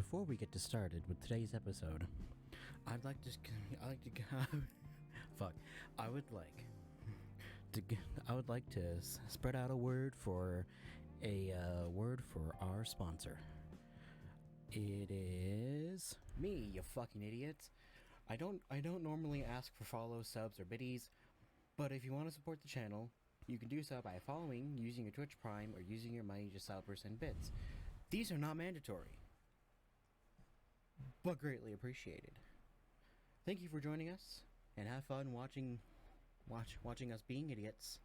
before we get started with today's episode, I would like to spread out a word for our sponsor. It is me, you fucking idiots. I don't normally ask for follows, subs, or biddies, but if you want to support the channel, you can do so by following, using your Twitch Prime, or using your money to sell % bits. These are not mandatory, but greatly appreciated. Thank you for joining us, and have fun watching us being idiots,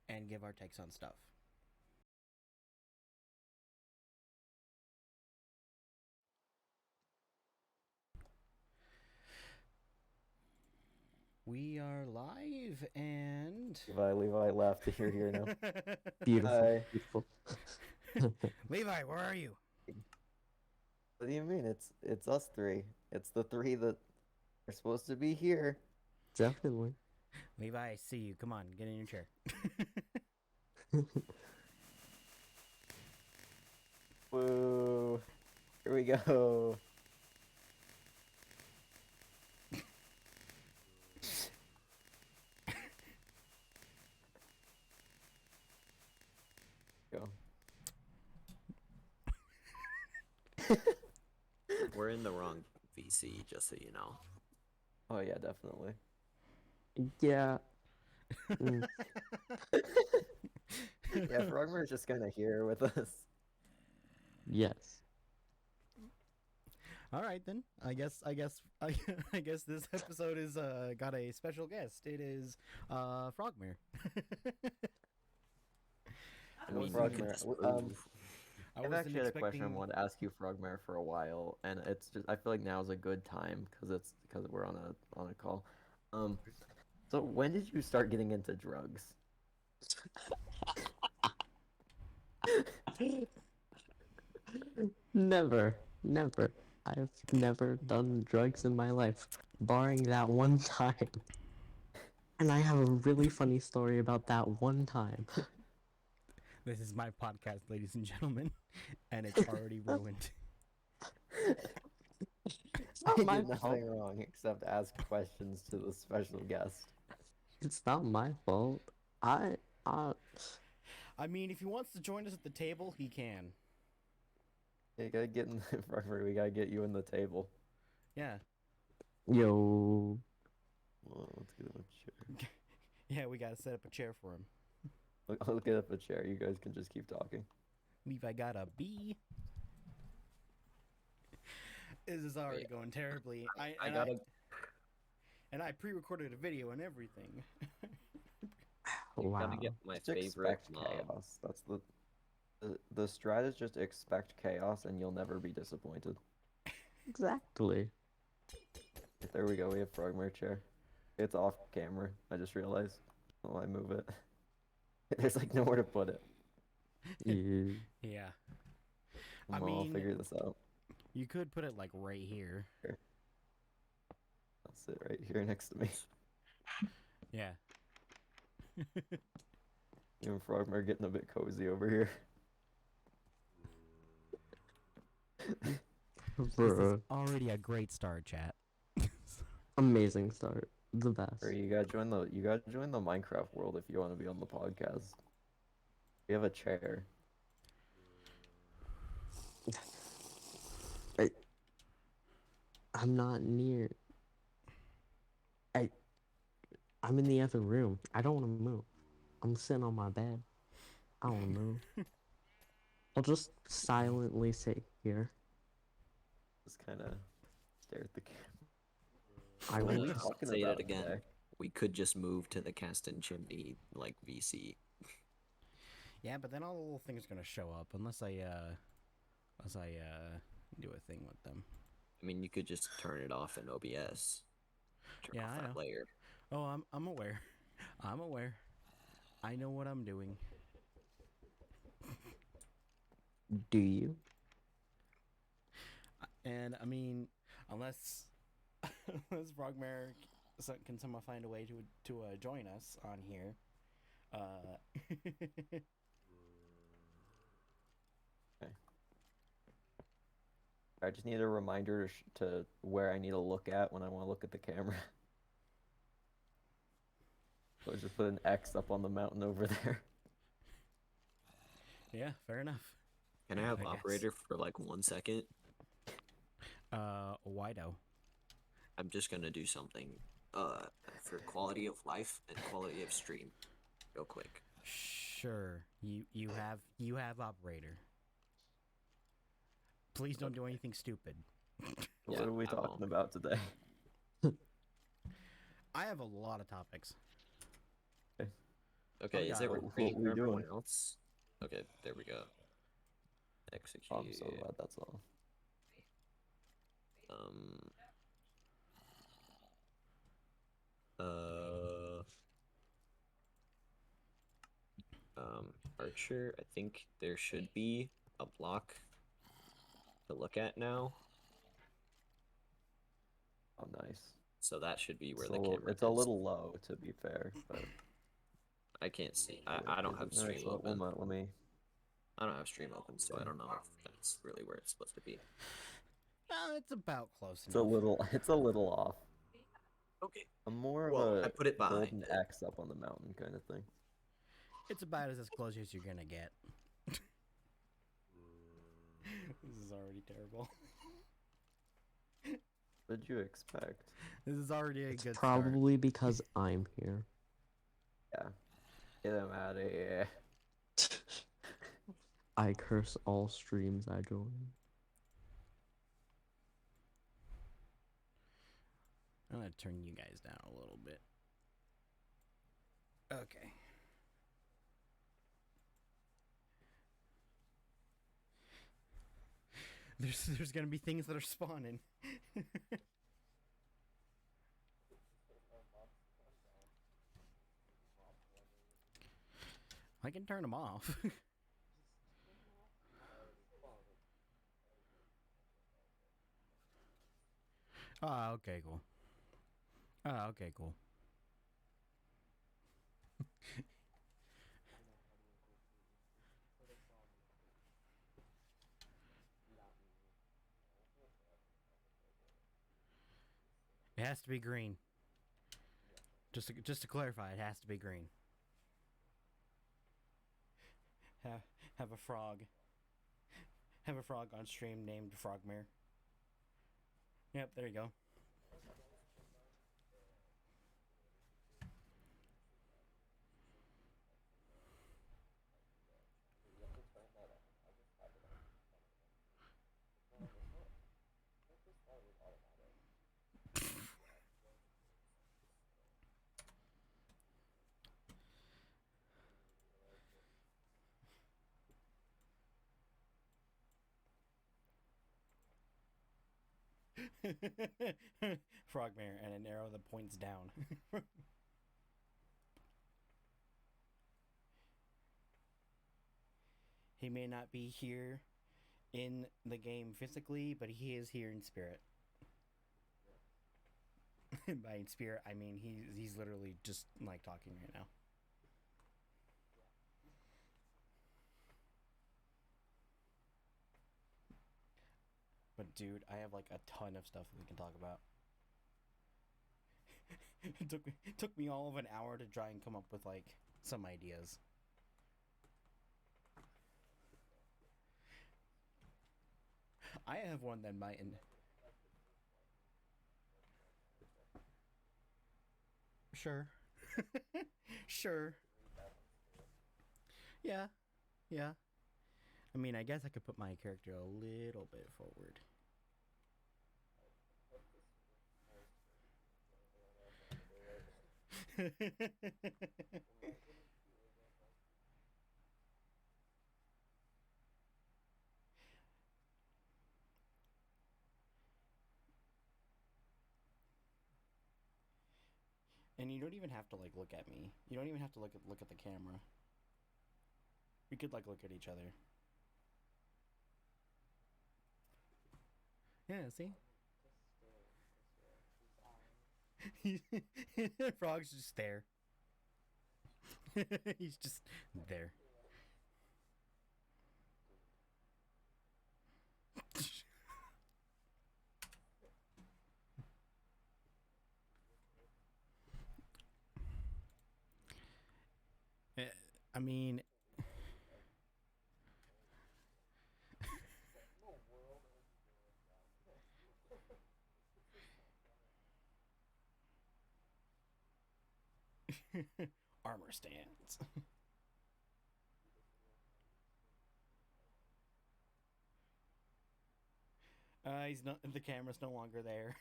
and give our takes on stuff. We are live, and Levi left. You're here now. Beautiful, beautiful. Levi, where are you? What do you mean? It's us three. It's the three that are supposed to be here. Definitely. Levi, I see you. Come on, get in your chair. Woo! Here we go. Go. We're in the wrong VC, just so you know. Oh yeah, definitely. Yeah. Mm. Yeah, Frogmer's just kind of here with us. Yes. All right then. I guess this episode is got a special guest. It is Frogmere. I mean, Frogmere, you could just um, move. I've actually had a question I wanted to ask you, Frogmare, for a while, and it's just I feel like now's a good time because we're on a call. So when did you start getting into drugs? Never. I've never done drugs in my life, barring that one time. And I have a really funny story about that one time. This is my podcast, ladies and gentlemen, and it's already ruined. It's not You my did nothing fault. wrong except ask questions to the special guest. It's not my fault. I mean, if he wants to join us at the table, he can. You gotta get in the Frogmare, we gotta get you in the table. Yeah. Yo. Well, let's get him a chair. Yeah, we gotta set up a chair for him. I'll get up a chair. You guys can just keep talking. Levi got a B. This is already going terribly. I pre-recorded a video and everything. You Wow. gotta get my Just favorite expect chaos. That's the strat is just expect chaos and you'll never be disappointed. Exactly. There we go. We have Frogmare chair. It's off camera. I just realized. Oh, I move it. There's like nowhere to put it. Yeah. Yeah. I'll figure this out. You could put it like right here. I'll sit right here next to me. Yeah. You and Frogmare are getting a bit cozy over here. This is Bruh. already a great start, chat. Amazing start. The best. Or you gotta join the Minecraft world if you want to be on the podcast. We have a chair. I'm not near. I'm in the other room. I don't want to move. I'm sitting on my bed. I don't want to move. I'll just silently sit here. Just kind of stare at the camera. I What are will we just talking say about it again. today? We could just move to the CastinChimney VC. Yeah, but then all the little things are gonna show up unless I do a thing with them. I mean, you could just turn it off in OBS. Turn Yeah, off I that know. layer. Oh, I'm aware. I'm aware. I know what I'm doing. Do you? And I mean, unless Frogmare can somehow find a way to join us on here. Okay. I just need a reminder to where I need to look at when I want to look at the camera. So I just put an X up on the mountain over there. Yeah, fair enough. Can I have I guess. operator for like 1 second? Wido. I'm just gonna do something for quality of life and quality of stream real quick. Sure. You have operator. Please don't do anything stupid. What are we talking about today? I have a lot of topics. Okay, Oh, is God. it What recording we for everyone doing? else? Okay, there we go. Execute. Oh, I'm so glad that's all. Archer, I think there should be a block to look at now. Oh, nice. So that should be where It's the camera is. It's a little low, to be fair, but I can't see. I don't have stream so open. let me. I don't have stream open, so I don't know if that's really where it's supposed to be. It's about close It's enough. it's a little off. Okay. I'm more of Well, a I put it behind golden it. X up on the mountain kind of thing. It's about as close as you're gonna get. This is already terrible. What did you expect? This is already a good Probably because I'm here. Yeah. Get him out of here. I curse all streams I join. I'm gonna turn you guys down a little bit. Okay. There's gonna be things that are spawning. I can turn them off. Ah, okay, cool. Ah, okay, cool. It has to be green. Just to clarify, it has to be green. Have a frog. Have a frog on stream named Frogmare. Yep, there you go. Frogmare and an arrow that points down. He may not be here in the game physically, but he is here in spirit. By in spirit, I mean he's literally just like talking right now. But dude, I have like a ton of stuff we can talk about. It took me all of an hour to try and come up with like some ideas. I have one that might Sure. Sure. Yeah. Yeah. I mean, I guess I could put my character a little bit forward. And you don't even have to like look at me. You don't even have to look at the camera. We could like look at each other. Yeah, see? Frog's just there. He's just there. mean, armor stands. He's not. The camera's no longer there.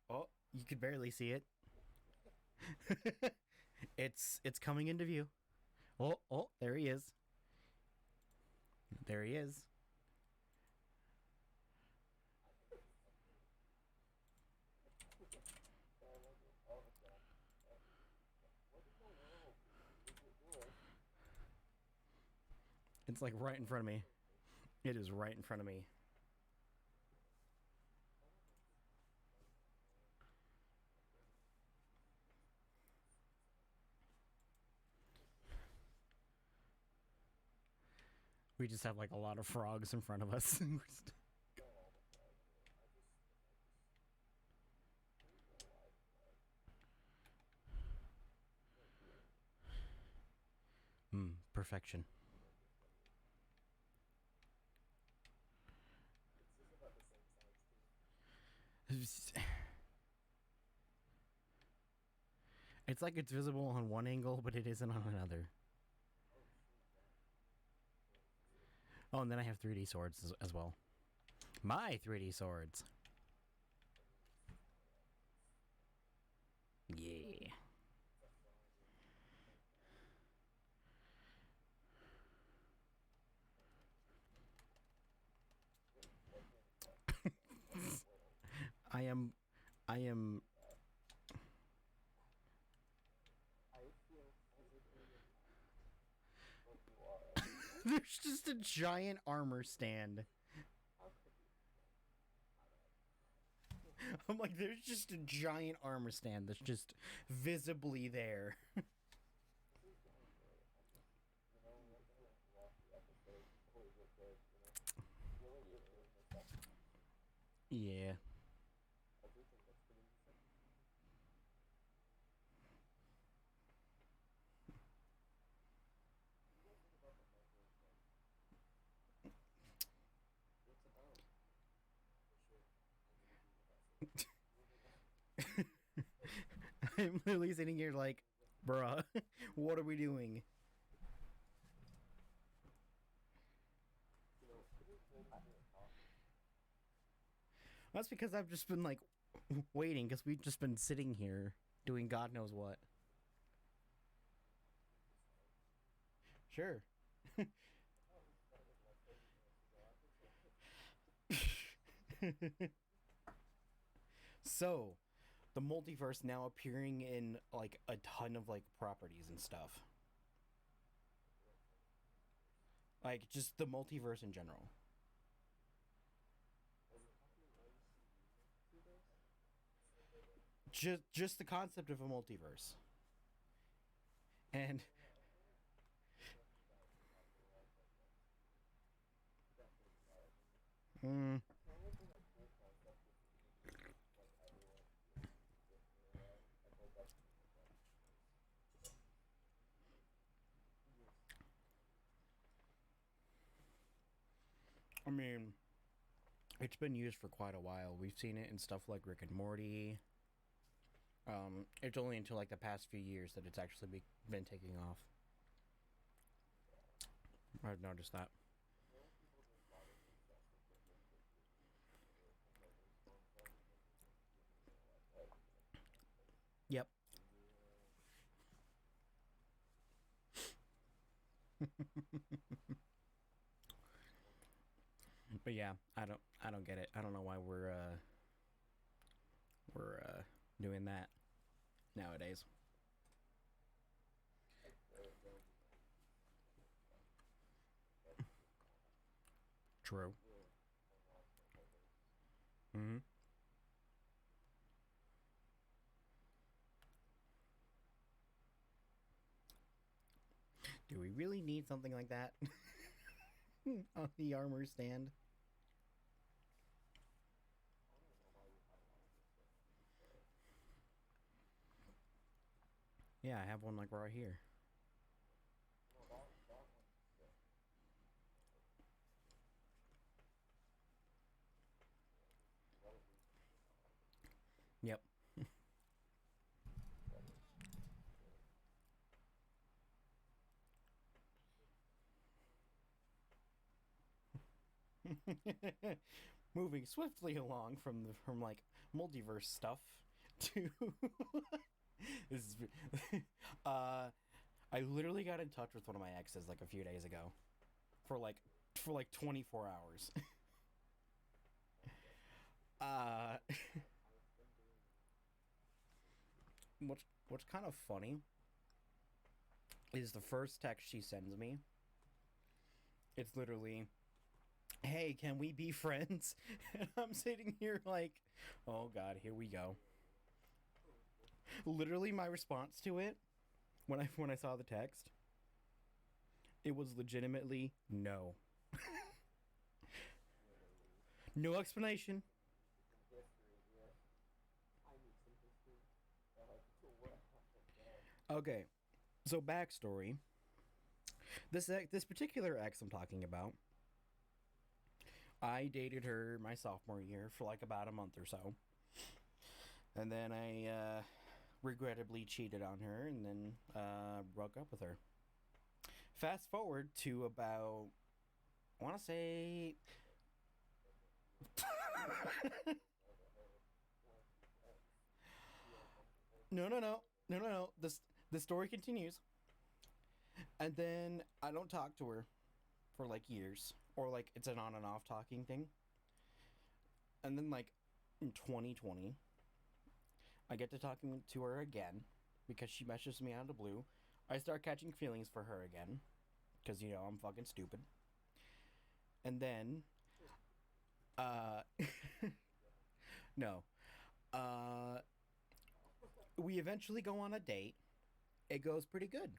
Oh, you could barely see it. It's coming into view. Oh, there he is. There he is. It's like right in front of me. It is right in front of me. We just have like a lot of frogs in front of us. Perfection. It's like it's visible on one angle, but it isn't on another. Oh, and then I have 3D swords as well. My 3D swords. Yeah. I am There's just a giant armor stand. I'm like, there's just a giant armor stand that's just visibly there. Yeah. I'm literally sitting here like, bruh, what are we doing? That's because I've just been like waiting, because we've just been sitting here doing God knows what. Sure. So, the multiverse now appearing in like a ton of like properties and stuff. Like just the multiverse in general. Just the concept of a multiverse. And I mean, it's been used for quite a while. We've seen it in stuff like Rick and Morty. It's only until like the past few years that it's actually been taking off. I've noticed that. Yep. But yeah, I don't get it. I don't know why we're doing that nowadays. True. Mm-hmm. Do we really need something like that on the armor stand? Yeah, I have one like right here. Yep. Moving swiftly along from like multiverse stuff to this is I literally got in touch with one of my exes like a few days ago for like 24 hours. uh what's kind of funny is the first text she sends me. It's literally, "Hey, can we be friends?" And I'm sitting here like, oh god, here we go. Literally my response to it when I saw the text, it was legitimately no. No explanation. Okay, so backstory. This particular ex I'm talking about, I dated her my sophomore year for like about a month or so. And then I regrettably cheated on her and then broke up with her. Fast forward to about, I want to say... No. The story continues. And then I don't talk to her for like years. Or like it's an on and off talking thing. And then like in 2020, I get to talking to her again because she messages me out of the blue. I start catching feelings for her again because, you know, I'm fucking stupid. And then, no. We eventually go on a date. It goes pretty good.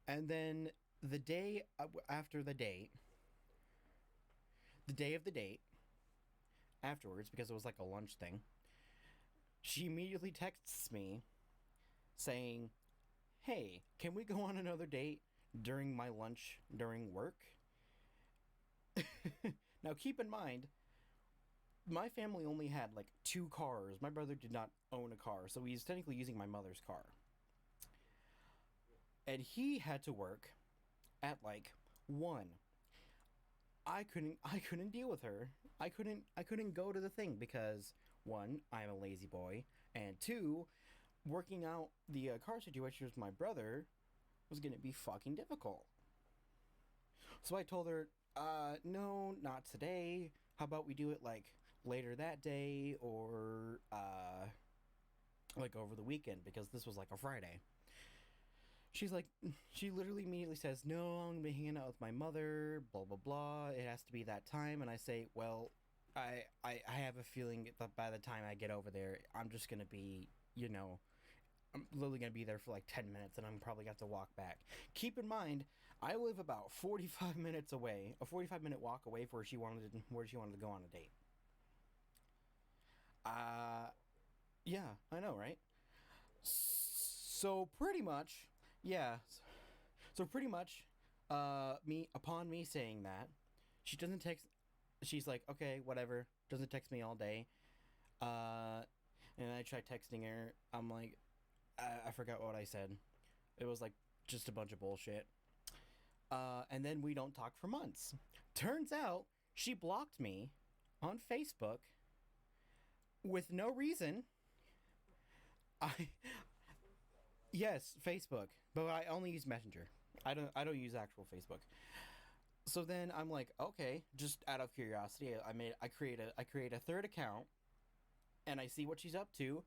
And then the day after the date, the day of the date, afterwards, because it was like a lunch thing, she immediately texts me saying, "Hey, can we go on another date during my lunch during work?" Now keep in mind, my family only had like 2 cars. My brother did not own a car, so he's technically using my mother's car. And he had to work at like 1. I couldn't deal with her. I couldn't go to the thing because 1, I'm a lazy boy, and 2, working out the car situation with my brother was gonna be fucking difficult. So I told her, no, not today. How about we do it like later that day or like over the weekend, because this was like a Friday. She literally immediately says, "No, I'm gonna be hanging out with my mother, blah blah blah. It has to be that time." And I say, "Well, I have a feeling that by the time I get over there, I'm just gonna be, you know, I'm literally gonna be there for like 10 minutes, and I'm probably gonna have to walk back." Keep in mind, I live about 45 minutes away, a 45-minute walk away from where she wanted to go on a date. Yeah, I know, right? So pretty much, yeah. So pretty much, upon me saying that, she doesn't text. She's like, "Okay, whatever." Doesn't text me all day. And I try texting her. I'm like, I forgot what I said. It was like just a bunch of bullshit. And then we don't talk for months. Turns out she blocked me on Facebook with no reason. Yes, Facebook, but I only use Messenger. I don't use actual Facebook. So then I'm like, okay, just out of curiosity, I create a third account, and I see what she's up to.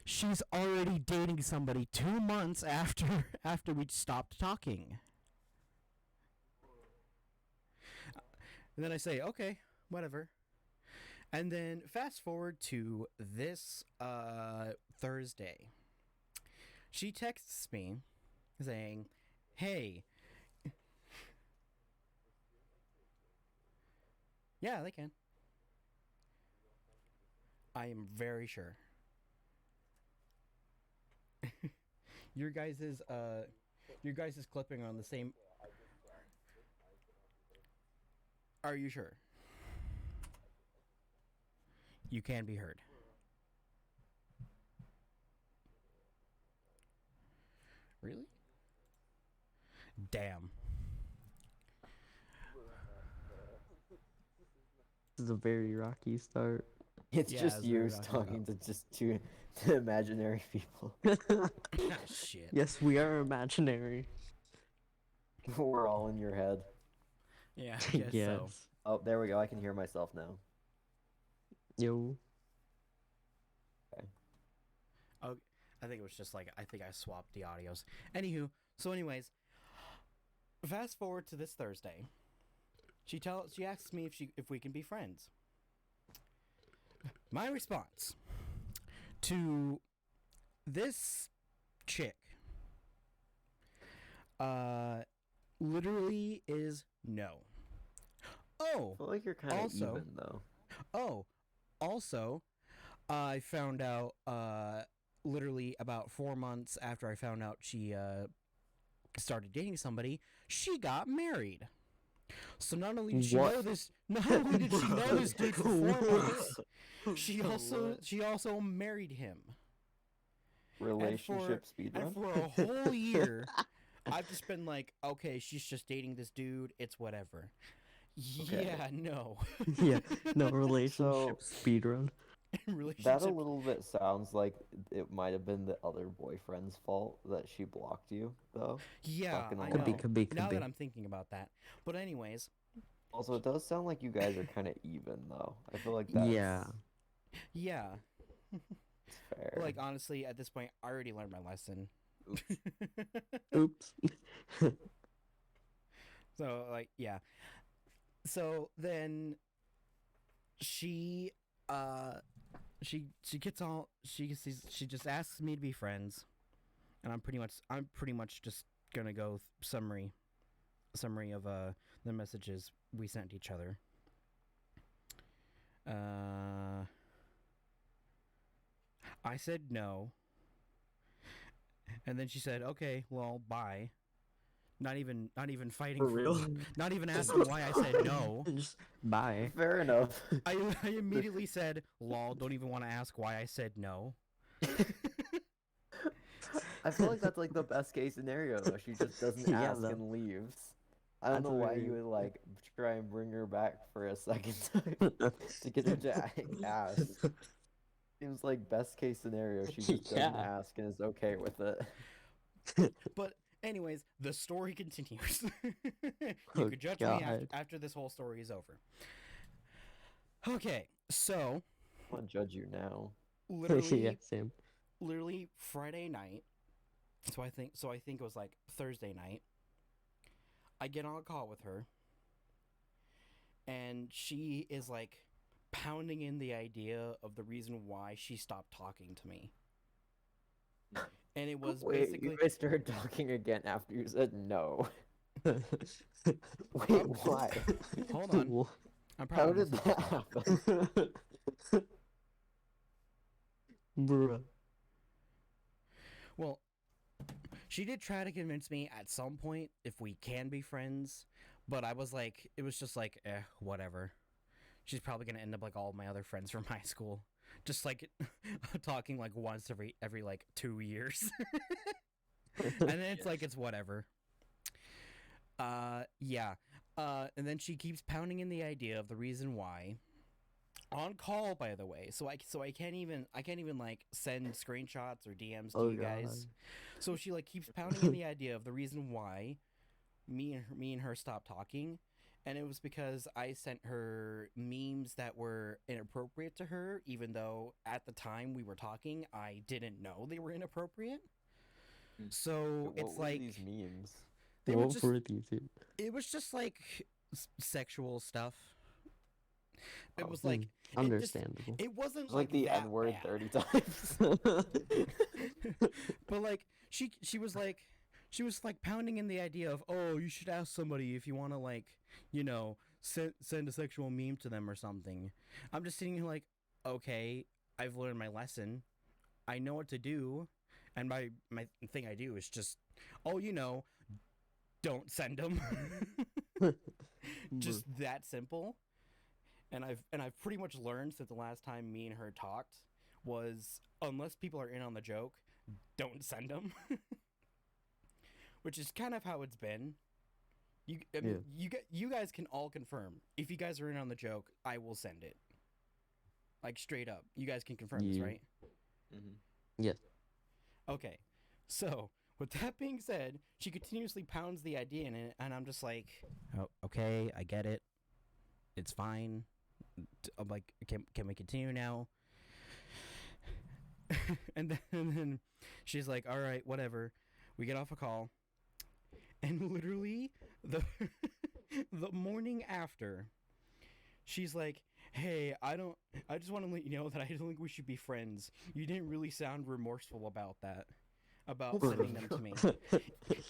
She's already dating somebody 2 months after we stopped talking. And then I say, okay, whatever. And then fast forward to this Thursday. She texts me saying, "Hey." Yeah, they can. I am very sure. your guys's clipping are on the same. Are you sure? You can be heard. Really? Damn. This is a very rocky start. It's Yeah, just it's you very rocky talking to just two imaginary people. Ah, shit. Yes, we are imaginary. We're all in your head. Yeah, I guess Yes. so. Oh, there we go. I can hear myself now. Yo. Oh, I think it was just like I think I swapped the audios. Anywho, so anyways, fast forward to this Thursday. She asks me if we can be friends. My response to this chick literally is no. Oh, I feel like you're kind of Also- even though. oh, also, I found out literally about 4 months after I found out she started dating somebody, she got married. So not only did she What? know this, not only did she know this dude for 4 months, she also married him. Relationship And speedrun? for a whole year, I've just been like, okay, she's just dating this dude. It's whatever. Okay. Yeah, no. Yeah, no relationship speedrun. That a Relationship. little bit sounds like it might have been the other boyfriend's fault that she blocked you, though. Yeah, Not gonna I lie. know. Could be. Now that I'm thinking about that. But anyways, Also, it does sound like you guys are kind of even, though. I feel like that's Yeah. yeah. fair. Like honestly, at this point, I already learned my lesson. Oops. So like, yeah. So then she gets all she just asks me to be friends, and I'm pretty much just gonna go summary of the messages we sent each other. I said no, and then she said, "Okay, well, bye." Not even fighting For real? Not even asking why I said no. Just bye. Fair enough. I immediately said, "Lol, don't even want to ask why I said no." I feel like that's like the best case scenario, though. She just doesn't Yeah, ask though. and leaves. I don't That's know why very- you would like try and bring her back for a second time to get her to ask. Seems like best case scenario. She just doesn't Yeah. ask and is okay with it. But anyways, the story continues. You Oh, could judge me God. after this whole story is over. Okay, so I want to judge you now. literally, Yeah, same. literally Friday night. So I think it was like Thursday night. I get on a call with her, and she is like pounding in the idea of the reason why she stopped talking to me. And it was Wait, basically you guys started talking again after you said no. Wait, why? Hold on. I'm proud How of did myself. that happen? Bruh. Well, she did try to convince me at some point if we can be friends, but I was like, it was just like, whatever. She's probably gonna end up like all my other friends from high school, just like talking like once every like 2 years, and then it's like it's whatever. Yeah. And then she keeps pounding in the idea of the reason why. On call, by the way, so I can't even like send screenshots or DMs to Oh, you guys. God. So she like keeps pounding in the idea of the reason why me and her stopped talking, and it was because I sent her memes that were inappropriate to her, even though at the time we were talking, I didn't know they were inappropriate. So What it's were like these memes. they were What just were these? Dude? it was just like sexual stuff. It Oh, was like Understandable. It wasn't It's like the that N-word bad. 30 times. But like she was like pounding in the idea of, oh, you should ask somebody if you want to like, you know, send a sexual meme to them or something. I'm just sitting here like, okay, I've learned my lesson. I know what to do, And my thing I do is just, don't send them. Just that simple. And I've pretty much learned since the last time me and her talked was, unless people are in on the joke, don't send them. Which is kind of how it's been. You guys can all confirm. If you guys are in on the joke, I will send it. Like, straight up. You guys can confirm this, right? Mm-hmm. Yes. Okay. So, with that being said, she continuously pounds the idea in it, and I'm just like, oh, okay, I get it. It's fine. I'm like, can we continue now? and then she's like, all right, whatever. We get off a call. And literally, the morning after, she's like, hey, I just want to let you know that I don't think we should be friends. You didn't really sound remorseful about that. About sending them to me.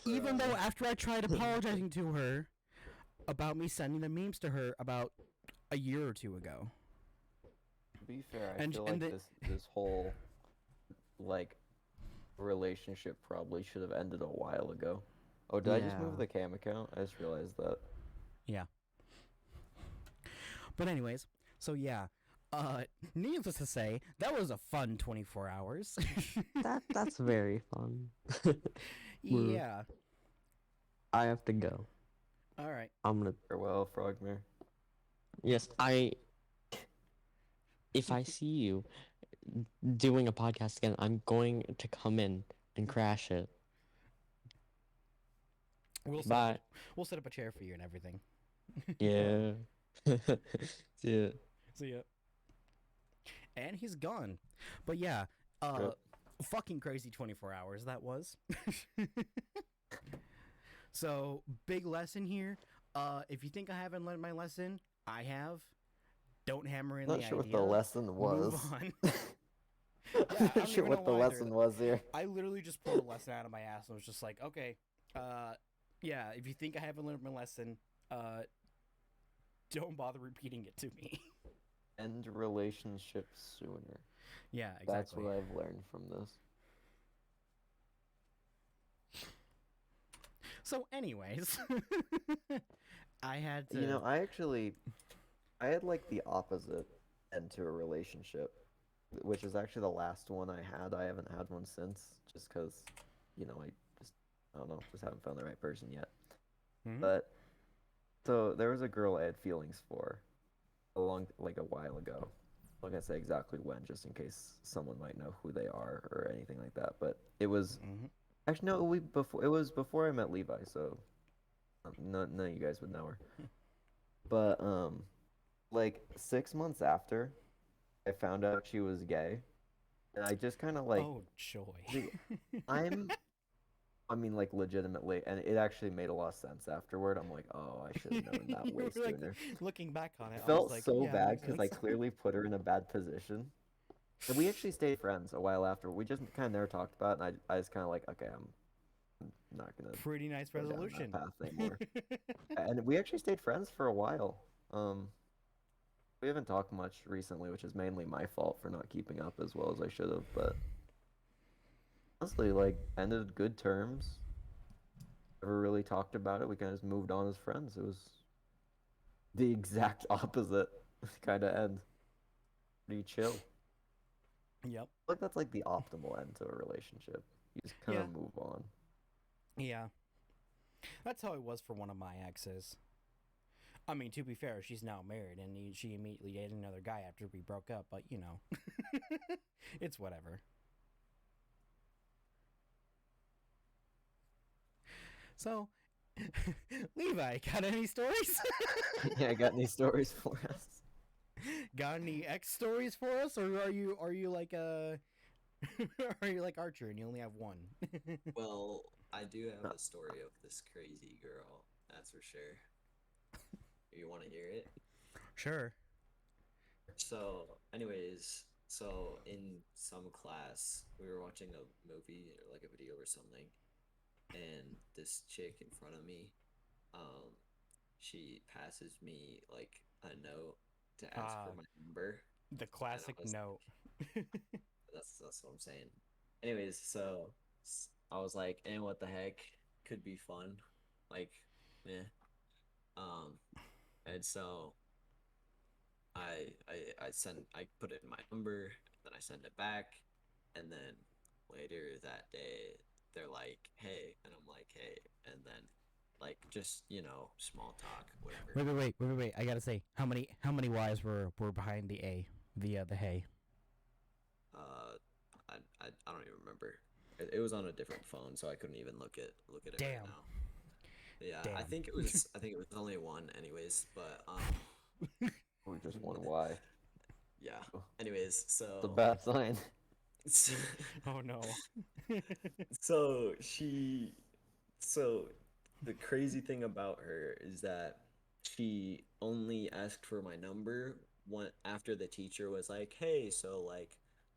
Even though after I tried apologizing to her about me sending the memes to her about a year or two ago. To be fair, I feel like this whole, like, relationship probably should have ended a while ago. Oh, did I just move the cam account? I just realized that. Yeah. But anyways, so yeah. Needless to say, that was a fun 24 hours. That's very fun. Yeah. I have to go. All right. I'm gonna. Farewell, Frogmare. Yes, if I see you doing a podcast again, I'm going to come in and crash it. We'll set up a chair for you and everything. Yeah. Yeah. See ya. And he's gone. But yeah, fucking crazy 24 hours that was. So, big lesson here. If you think I haven't learned my lesson, I have. Don't hammer in the idea. Not sure what the lesson was. Move on. I'm not sure what the lesson was here. I literally just pulled a lesson out of my ass and was just like, okay, yeah, if you think I haven't learned my lesson, don't bother repeating it to me. End relationships sooner. Yeah, exactly. That's what I've learned from this. So, anyways, I had to... You know, I had like the opposite end to a relationship, which is actually the last one I had. I haven't had one since, just because, I don't know, just haven't found the right person yet. Mm-hmm. But, so there was a girl I had feelings for a while ago. I'm not gonna say exactly when, just in case someone might know who they are or anything like that. But it was actually no, it was before I met Levi, so none of you guys would know her. But like 6 months after, I found out she was gay, and I just kind of like, oh joy. I mean, like, legitimately, and it actually made a lot of sense afterward. I'm like, oh, I should have known that way sooner. Looking back on it, I felt was like, so yeah, bad because I clearly put her in a bad position. And we actually stayed friends a while after. We just kind of never talked about it, and I was kind of like, okay, I'm not gonna. Pretty nice resolution. Go down that path anymore. And we actually stayed friends for a while. We haven't talked much recently, which is mainly my fault for not keeping up as well as I should have. But honestly, like, ended good terms. Never really talked about it. We kind of just moved on as friends. It was the exact opposite kind of end. Pretty chill. Yep. Like, that's like the optimal end to a relationship. You just kind of move on. Yeah. That's how it was for one of my exes. I mean, to be fair, she's now married, and she immediately dated another guy after we broke up, but, it's whatever. So, Levi, got any stories? Yeah, I got any stories for us? Got any X stories for us, or are you like are you like Archer and you only have one? Well, I do have a story of this crazy girl, that's for sure. You want to hear it? Sure. So, anyways, in some class, we were watching a movie or like a video or something, and this chick in front of me, she passes me like a note to ask for my number. The classic note. That's what I'm saying. anyways, so I was like, and what the heck? Could be fun. Like, yeah. Um, and so I put in my number, then I send it back, and then later that day they're like, hey, and I'm like, hey, and then like just small talk, whatever. Wait. I gotta say, how many Y's were behind the A, the hey? Uh, I don't even remember. It was on a different phone, so I couldn't even look at it right Damn. now. Yeah, Damn. I think it was only one, anyways. But Or just one Y. yeah. Anyways, It's a bad sign. Oh no. so she, so the crazy thing about her is that she only asked for my number one after the teacher was like, "Hey, so like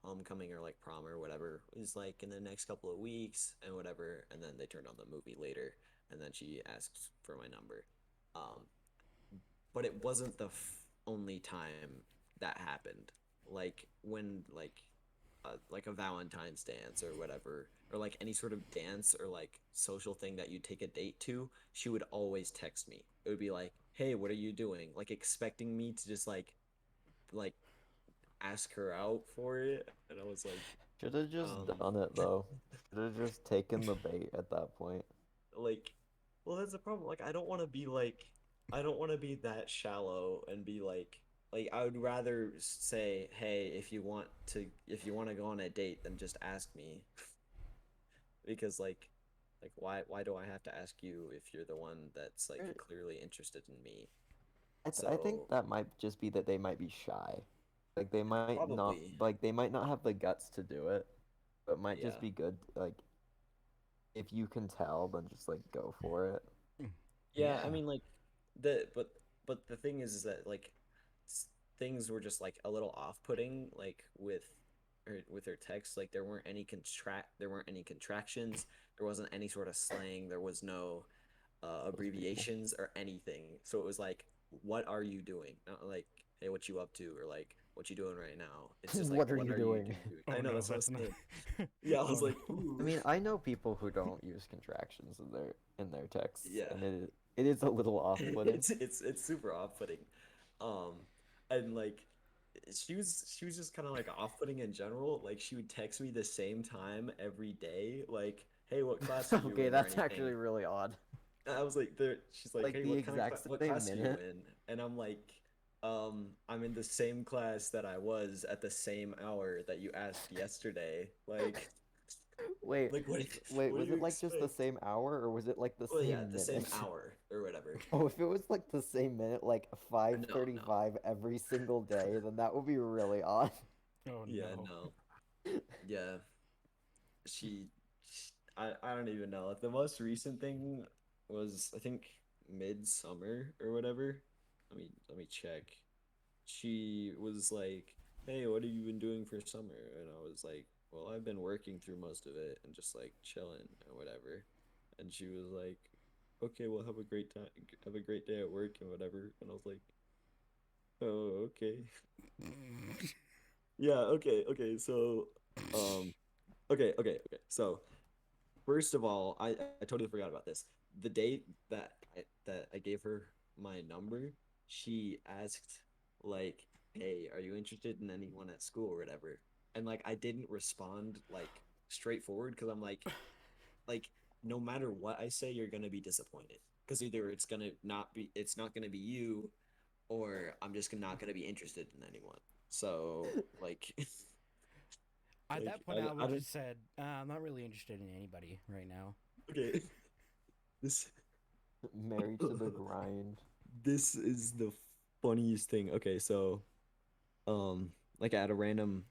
homecoming or like prom or whatever is like in the next couple of weeks and whatever." And then they turned on the movie later, and then she asked for my number. Um, but it wasn't the only time that happened. Like when like a Valentine's dance or whatever, or like any sort of dance or like social thing that you take a date to, she would always text me. It would be like, "Hey, what are you doing?" Like expecting me to just like ask her out for it, and I was like, Should have just um, done it though. Should have just taken the bait at that point. like, well, that's the problem. Like, I don't want to be that shallow and be like I would rather say, "Hey, if you want to go on a date, then just ask me." Because like why do I have to ask you if you're the one that's like Er, clearly interested in me? I think So that might just be that they might be shy. Like probably, they might not have the guts to do it, but it might just yeah. be good like if you can tell, then just like go for it. Yeah, I Yeah. mean like the but the thing is that like things were just like a little off-putting like with her text. Like there weren't any contractions, there wasn't any sort of slang, there was no Those people. abbreviations or anything. So it was like, what are you doing? Not like, hey, what you up to, or like, what you doing right now? It's just like, What are what you are you doing? doing? Oh I know no, that's what I was that's not. saying. Yeah, I Oh was no. like, ooh. I mean, I know people who don't use contractions in their texts, Yeah. and it is a little off-putting. It's super off-putting. Um, and like she was just kind of like off-putting in general. Like she would text me the same time every day, like, hey, what class are you Okay, in or that's actually anything. really odd. I was like, there. She's like, Like hey, the exact what same class are you minute. in? And I'm like, I'm in the same class that I was at the same hour that you asked yesterday. Like, Wait, like wait, what do was you it like just the expect? same hour or was it like the Well, yeah, same the same minute? hour or whatever. Oh, if it was like the same minute, like No, no. 5:35 every single day, then that would be really odd. Oh Yeah, no. no. Yeah, she, I don't even know. The most recent thing was I think midsummer or whatever. Let me check. She was like, "Hey, what have you been doing for summer?" And I was like, "Well, I've been working through most of it and just like chilling or whatever." And she was like, "Okay, well, have a great time. Have a great day at work and whatever." And I was like, "Oh, okay." Yeah, okay. So, um, okay. So, first of all, I totally forgot about this. The day that I gave her my number, she asked like, "Hey, are you interested in anyone at school or whatever?" And like I didn't respond like straightforward because I'm like no matter what I say, you're gonna be disappointed because either it's not gonna be you, or I'm just not gonna be interested in anyone. So like At like that point, I I would don't just said, I'm not really interested in anybody right now. okay. This Married to the grind. this is the funniest thing. Okay, so like at a random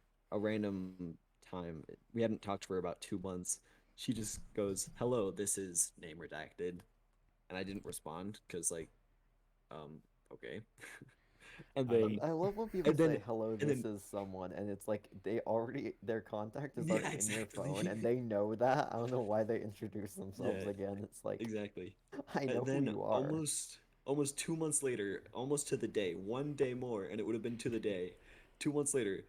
time, we hadn't talked for about 2 months. She just goes, "Hello, this is name redacted," and I didn't respond because like um okay. and then I love when people and then say hello, and this then is someone, and it's like their contact is yeah, already in your phone, exactly. and they know that. I don't know why they introduce themselves Yeah, again. It's like exactly. I And know who then you are. almost 2 months later, almost to the day, one day more, and it would have been to the day. 2 months later,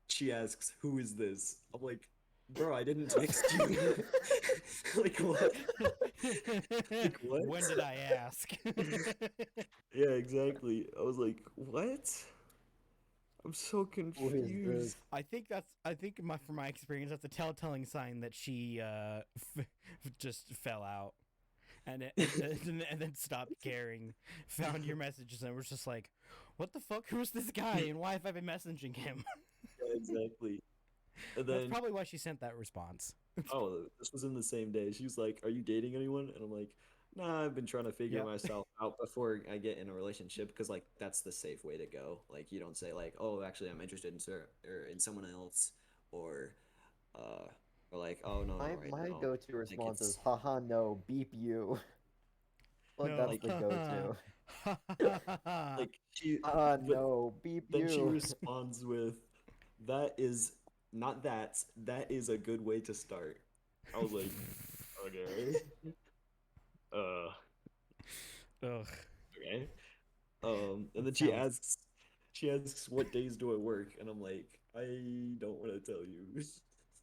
she asks, "Who is this?" I'm like, Bro, I didn't text you. Like what? Like what? When did I ask? Yeah, exactly. I was like, what? I'm so Who is confused. this? I think from my experience, that's a telltale sign that she just fell out, and and then stopped caring. Found your messages and was just like, "What the fuck? Who's this guy? And why have I been messaging him?" Yeah, exactly. And That's then, probably why she sent that response. oh, this was in the same day. She was like, "Are you dating anyone?" And I'm like, "Nah, I've been trying to figure Yep. myself out before I get in a relationship because like that's the safe way to go. Like you don't say like, "Oh, actually, I'm interested in sir or in someone else," or uh, or like, "Oh no, no, right My now." go-to Like response is, it's haha, no, beep you. Like, No. that's the go-to. like she, Haha, but no, beep then she you. responds with, "That is not that. That is a good way to start." I was like, "Okay, uh, Ugh. okay." And then That sounds. she asks, "What days do I work?" And I'm like, "I don't want to tell you,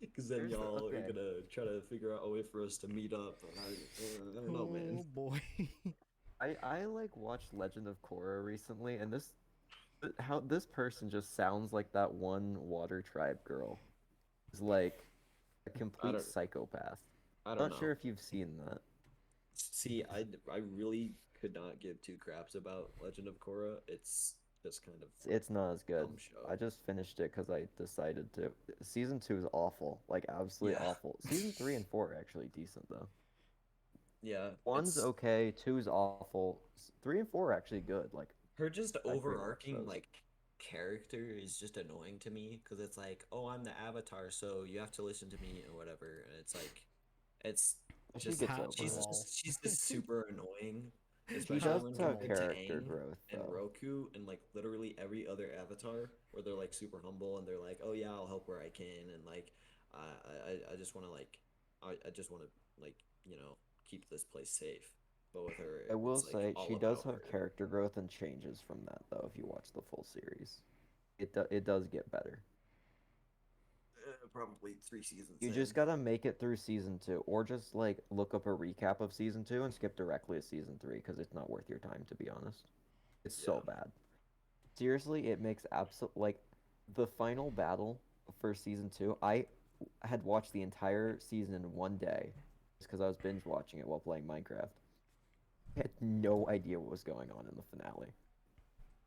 because then Here's the- y'all are okay. gonna try to figure out a way for us to meet up." And I don't know, man. Oh boy. I like watched Legend of Korra recently, and how this person just sounds like that one Water Tribe girl. Is like a I complete don't, psychopath. I don't Not know. sure if you've seen that. See, I really could not give two craps about Legend of Korra. It's just kind of It's not as good. dumb show. I just finished it because I decided to. Season 2 is awful, like absolutely Yeah. awful. Season 3 and 4 are actually decent though. Yeah, One's it's okay, two's awful. 3 and 4 are actually good. Like her just I'd rewatch overarching those. like character is just annoying to me because it's like, oh, I'm the avatar, so you have to listen to me or whatever, and it's like, it's She just gets Ha- over it. lol. she's just super annoying, She especially does when have compared to character Aang growth and though. Roku and like literally every other avatar where they're like super humble and they're like, oh yeah, I'll help where I can, and like I just want to like I just want to like keep this place safe. But with her, I will it's like say all she does about have her. character growth and changes from that though. If you watch the full series, it does get better. Probably 3 seasons You in. just gotta make it through season 2, or just like look up a recap of season 2 and skip directly to season 3 because it's not worth your time to be honest. It's so Yeah. bad. Seriously, it makes absolute like the final battle for season 2. I had watched the entire season in one day just because I was binge watching it while playing Minecraft. I had no idea what was going on in the finale.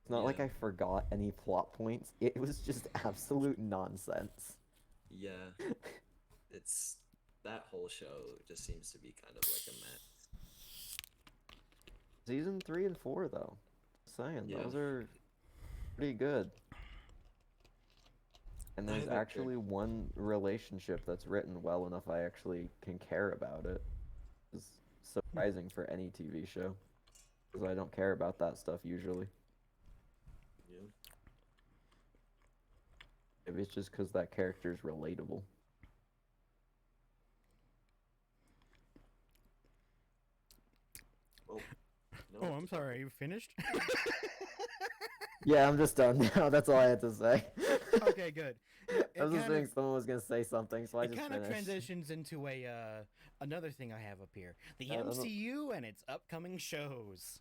It's not like Yeah. I forgot any plot points. It was just absolute nonsense. Yeah. It's that whole show just seems to be kind of like a mess. Season 3 and 4 though. Just saying, Yeah. those are pretty good. And there's They're actually one relationship that's written well enough I actually can care about it. It's surprising for any TV show. Because I don't care about that stuff usually. Yeah. Maybe it's just because that character is relatable. Oh, no. Oh, I'm sorry. Are you finished? Yeah, I'm just done now. That's all I had to say. Okay, good. Yeah, I was just kind thinking of, someone was gonna say something, so I it just kind of finished. transitions into a another thing I have up here: the I don't know. MCU and its upcoming shows.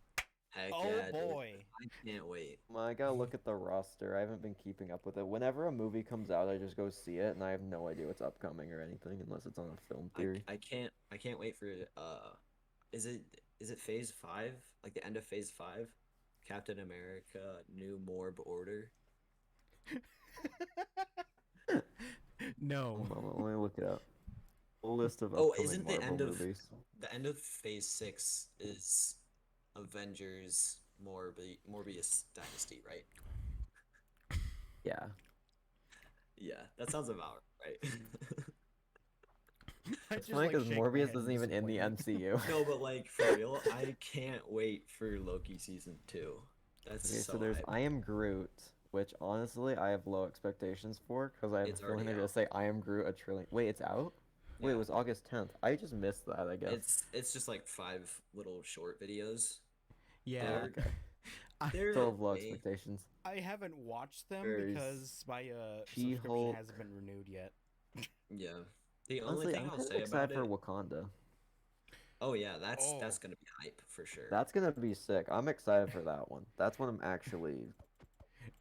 Heck Oh yeah, dude. boy. I can't wait. I gotta look at the roster. I haven't been keeping up with it. Whenever a movie comes out, I just go see it, and I have no idea what's upcoming or anything unless it's on a film theory. I can't wait for is it phase 5? Like the end of phase 5? Captain America New Morb Order? No. Hold on, let me look it up. A list of Oh, upcoming isn't the Marvel end of movies. the end of phase 6 is Avengers Morbius Dynasty, right? Yeah. Yeah, that sounds about right. I It's just, funny like, because shake my Morbius head in isn't even in the disappointment. MCU. No, but like for real, I can't wait for Loki season 2. That's Okay, so so there's hype. I Am Groot, which honestly I have low expectations for because I have It's a feeling already they're gonna out. say I Am Groot a trillion. Wait, it's out? Wait, it Yeah. was August 10th. I just missed that, I guess. It's just like 5 little short videos. Yeah. They're Okay. they're Still have low okay. expectations. I haven't watched them There's because my subscription She-Hulk. hasn't been renewed yet. Yeah. The only Honestly, thing I'm I'll kind of say excited about for it. Wakanda. Oh yeah, that's Oh. gonna be hype for sure. That's gonna be sick. I'm excited for that one. That's what I'm actually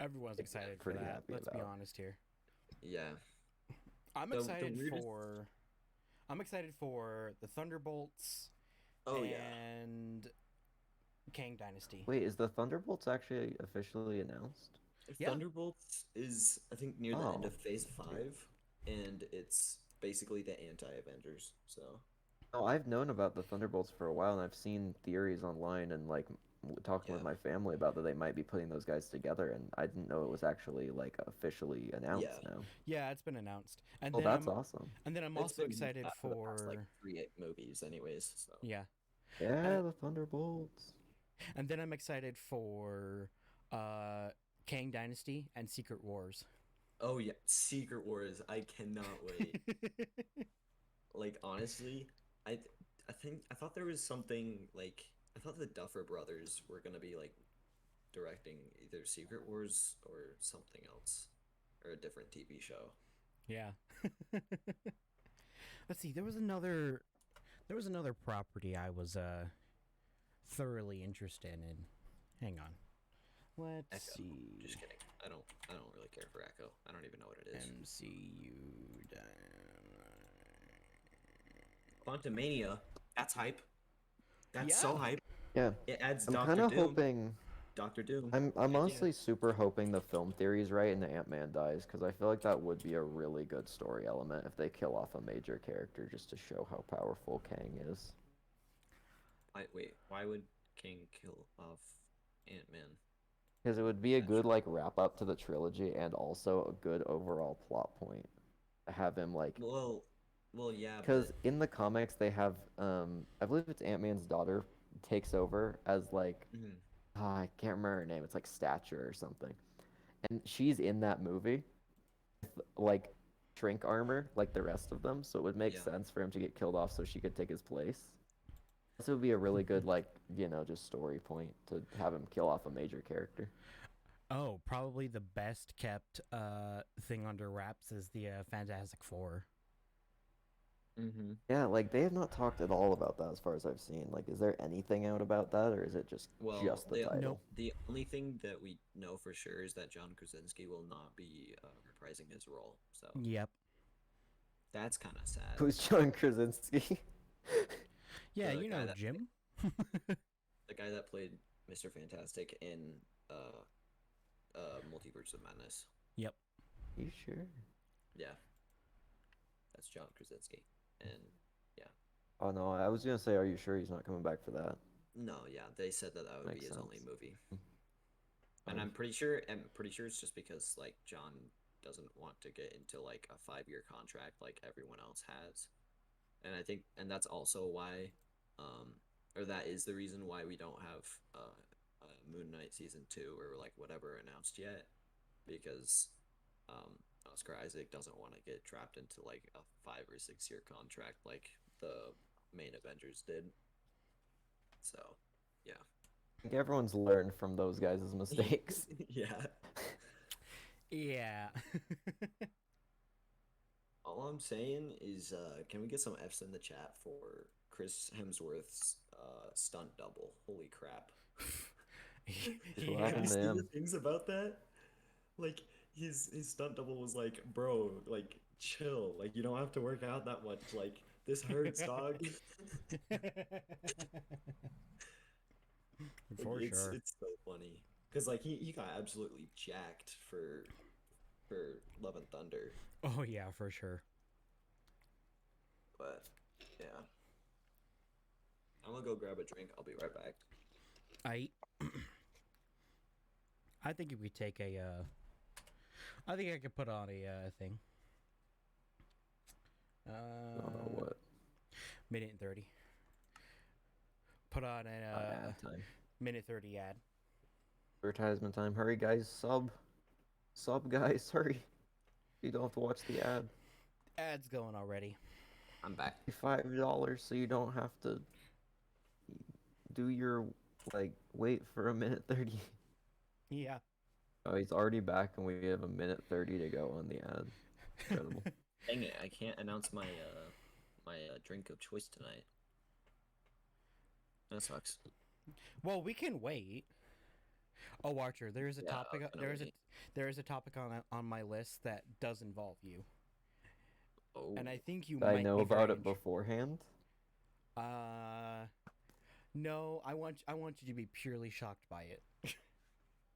Everyone's excited for pretty that. happy Let's be about. honest here. Yeah. I'm The excited weirdest. for the Thunderbolts Oh yeah. and Kang Dynasty. Wait, is the Thunderbolts actually officially announced? Yeah. Thunderbolts is I think near the end Oh. of Phase 5, and it's basically the anti-Avengers. So. Oh, I've known about the Thunderbolts for a while, and I've seen theories online and like talking with Yeah. my family about that they might be putting those guys together, and I didn't know it was actually like officially announced now. Yeah, it's been announced. And Well, then that's I'm awesome. I'm It's also been excited that for the past, like for 3 movies, anyways. So. yeah. Yeah, the Thunderbolts. And then I'm excited for Kang Dynasty and Secret Wars. Oh yeah, Secret Wars. I cannot wait. Like honestly, I thought there was something like I thought the Duffer Brothers were gonna be like directing either Secret Wars or something else, or a different TV show. Yeah. Let's see. There was another property I was thoroughly interested in. Hang on. Let's Echo. see. Just kidding. I don't really care for Echo. I don't even know what it is. MCU. Quantumania. That's hype. That's Yeah. so hype. Yeah, It adds I'm Doctor kind of Doom. hoping. Doctor Doom. I'm Heck yeah. honestly super hoping the film theory's right and the Ant-Man dies, because I feel like that would be a really good story element if they kill off a major character just to show how powerful Kang is. Wait, why would King kill off Ant-Man? Because it would be a That's good true. like wrap up to the trilogy and also a good overall plot point. Have him like Well, yeah, because but in the comics they have I believe it's Ant-Man's daughter takes over as like mhm. I can't remember her name. It's like Stature or something. And she's in that movie with like shrink armor like the rest of them, so it would make Yeah. sense for him to get killed off so she could take his place. This would be a really good like, just story point to have him kill off a major character. Oh, probably the best kept thing under wraps is the Fantastic Four. Mm-hmm. Yeah, like they have not talked at all about that as far as I've seen. Like, is there anything out about that, or is it just Well, the title? Nope. the only thing that we know for sure is that John Krasinski will not be reprising his role. So Yep. that's kind of sad. Who's John Krasinski? Yeah, The you guy know that Jim. The guy that played Mr. Fantastic in Multiverse of Madness. Yep. You sure? Yeah, that's John Krasinski, and yeah. Oh no, I was gonna say, are you sure he's not coming back for that? No, yeah, they said that would Makes be his only sense. movie. Hmm. And Fine. I'm pretty sure it's just because like John doesn't want to get into like a 5-year contract like everyone else has. And I think that's also why or that is the reason why we don't have Moon Knight season 2 or like whatever announced yet, because Oscar Isaac doesn't want to get trapped into like a 5 or 6 year contract like the main Avengers did. So, yeah. I think everyone's learned from those guys' mistakes. Yeah. Yeah. All I'm saying is, can we get some F's in the chat for Chris Hemsworth's stunt double? Holy crap! What Have happened you to seen the him? things about that? Like his stunt double was like, "Bro, like chill. Like you don't have to work out that much. Like this hurts, dog." For Like, sure. it's so funny because like he got absolutely jacked for Love and Thunder, Oh yeah, for sure. but yeah. I'm gonna go grab a drink. I'll be right back. I think if we take a I think I could put on a thing. I don't know what. Minute and 30. Put on a Ad time. minute 30 ad. Advertisement time. Hurry, guys. Sub, guys. Hurry. You don't have to watch the ad. Ad's going already. I'm back. $5 so you don't have to do your wait for a minute 30. Yeah. Oh, he's already back and we have a minute 30 to go on the ad. Incredible. Dang it! I can't announce my drink of choice tonight. That sucks. Well, we can wait. Oh, Archer, there is a Yeah, I topic. was gonna wait. There is a topic on my list that does involve you, Oh, and I think you I might know be about very it beforehand. No, I want you to be purely shocked by it.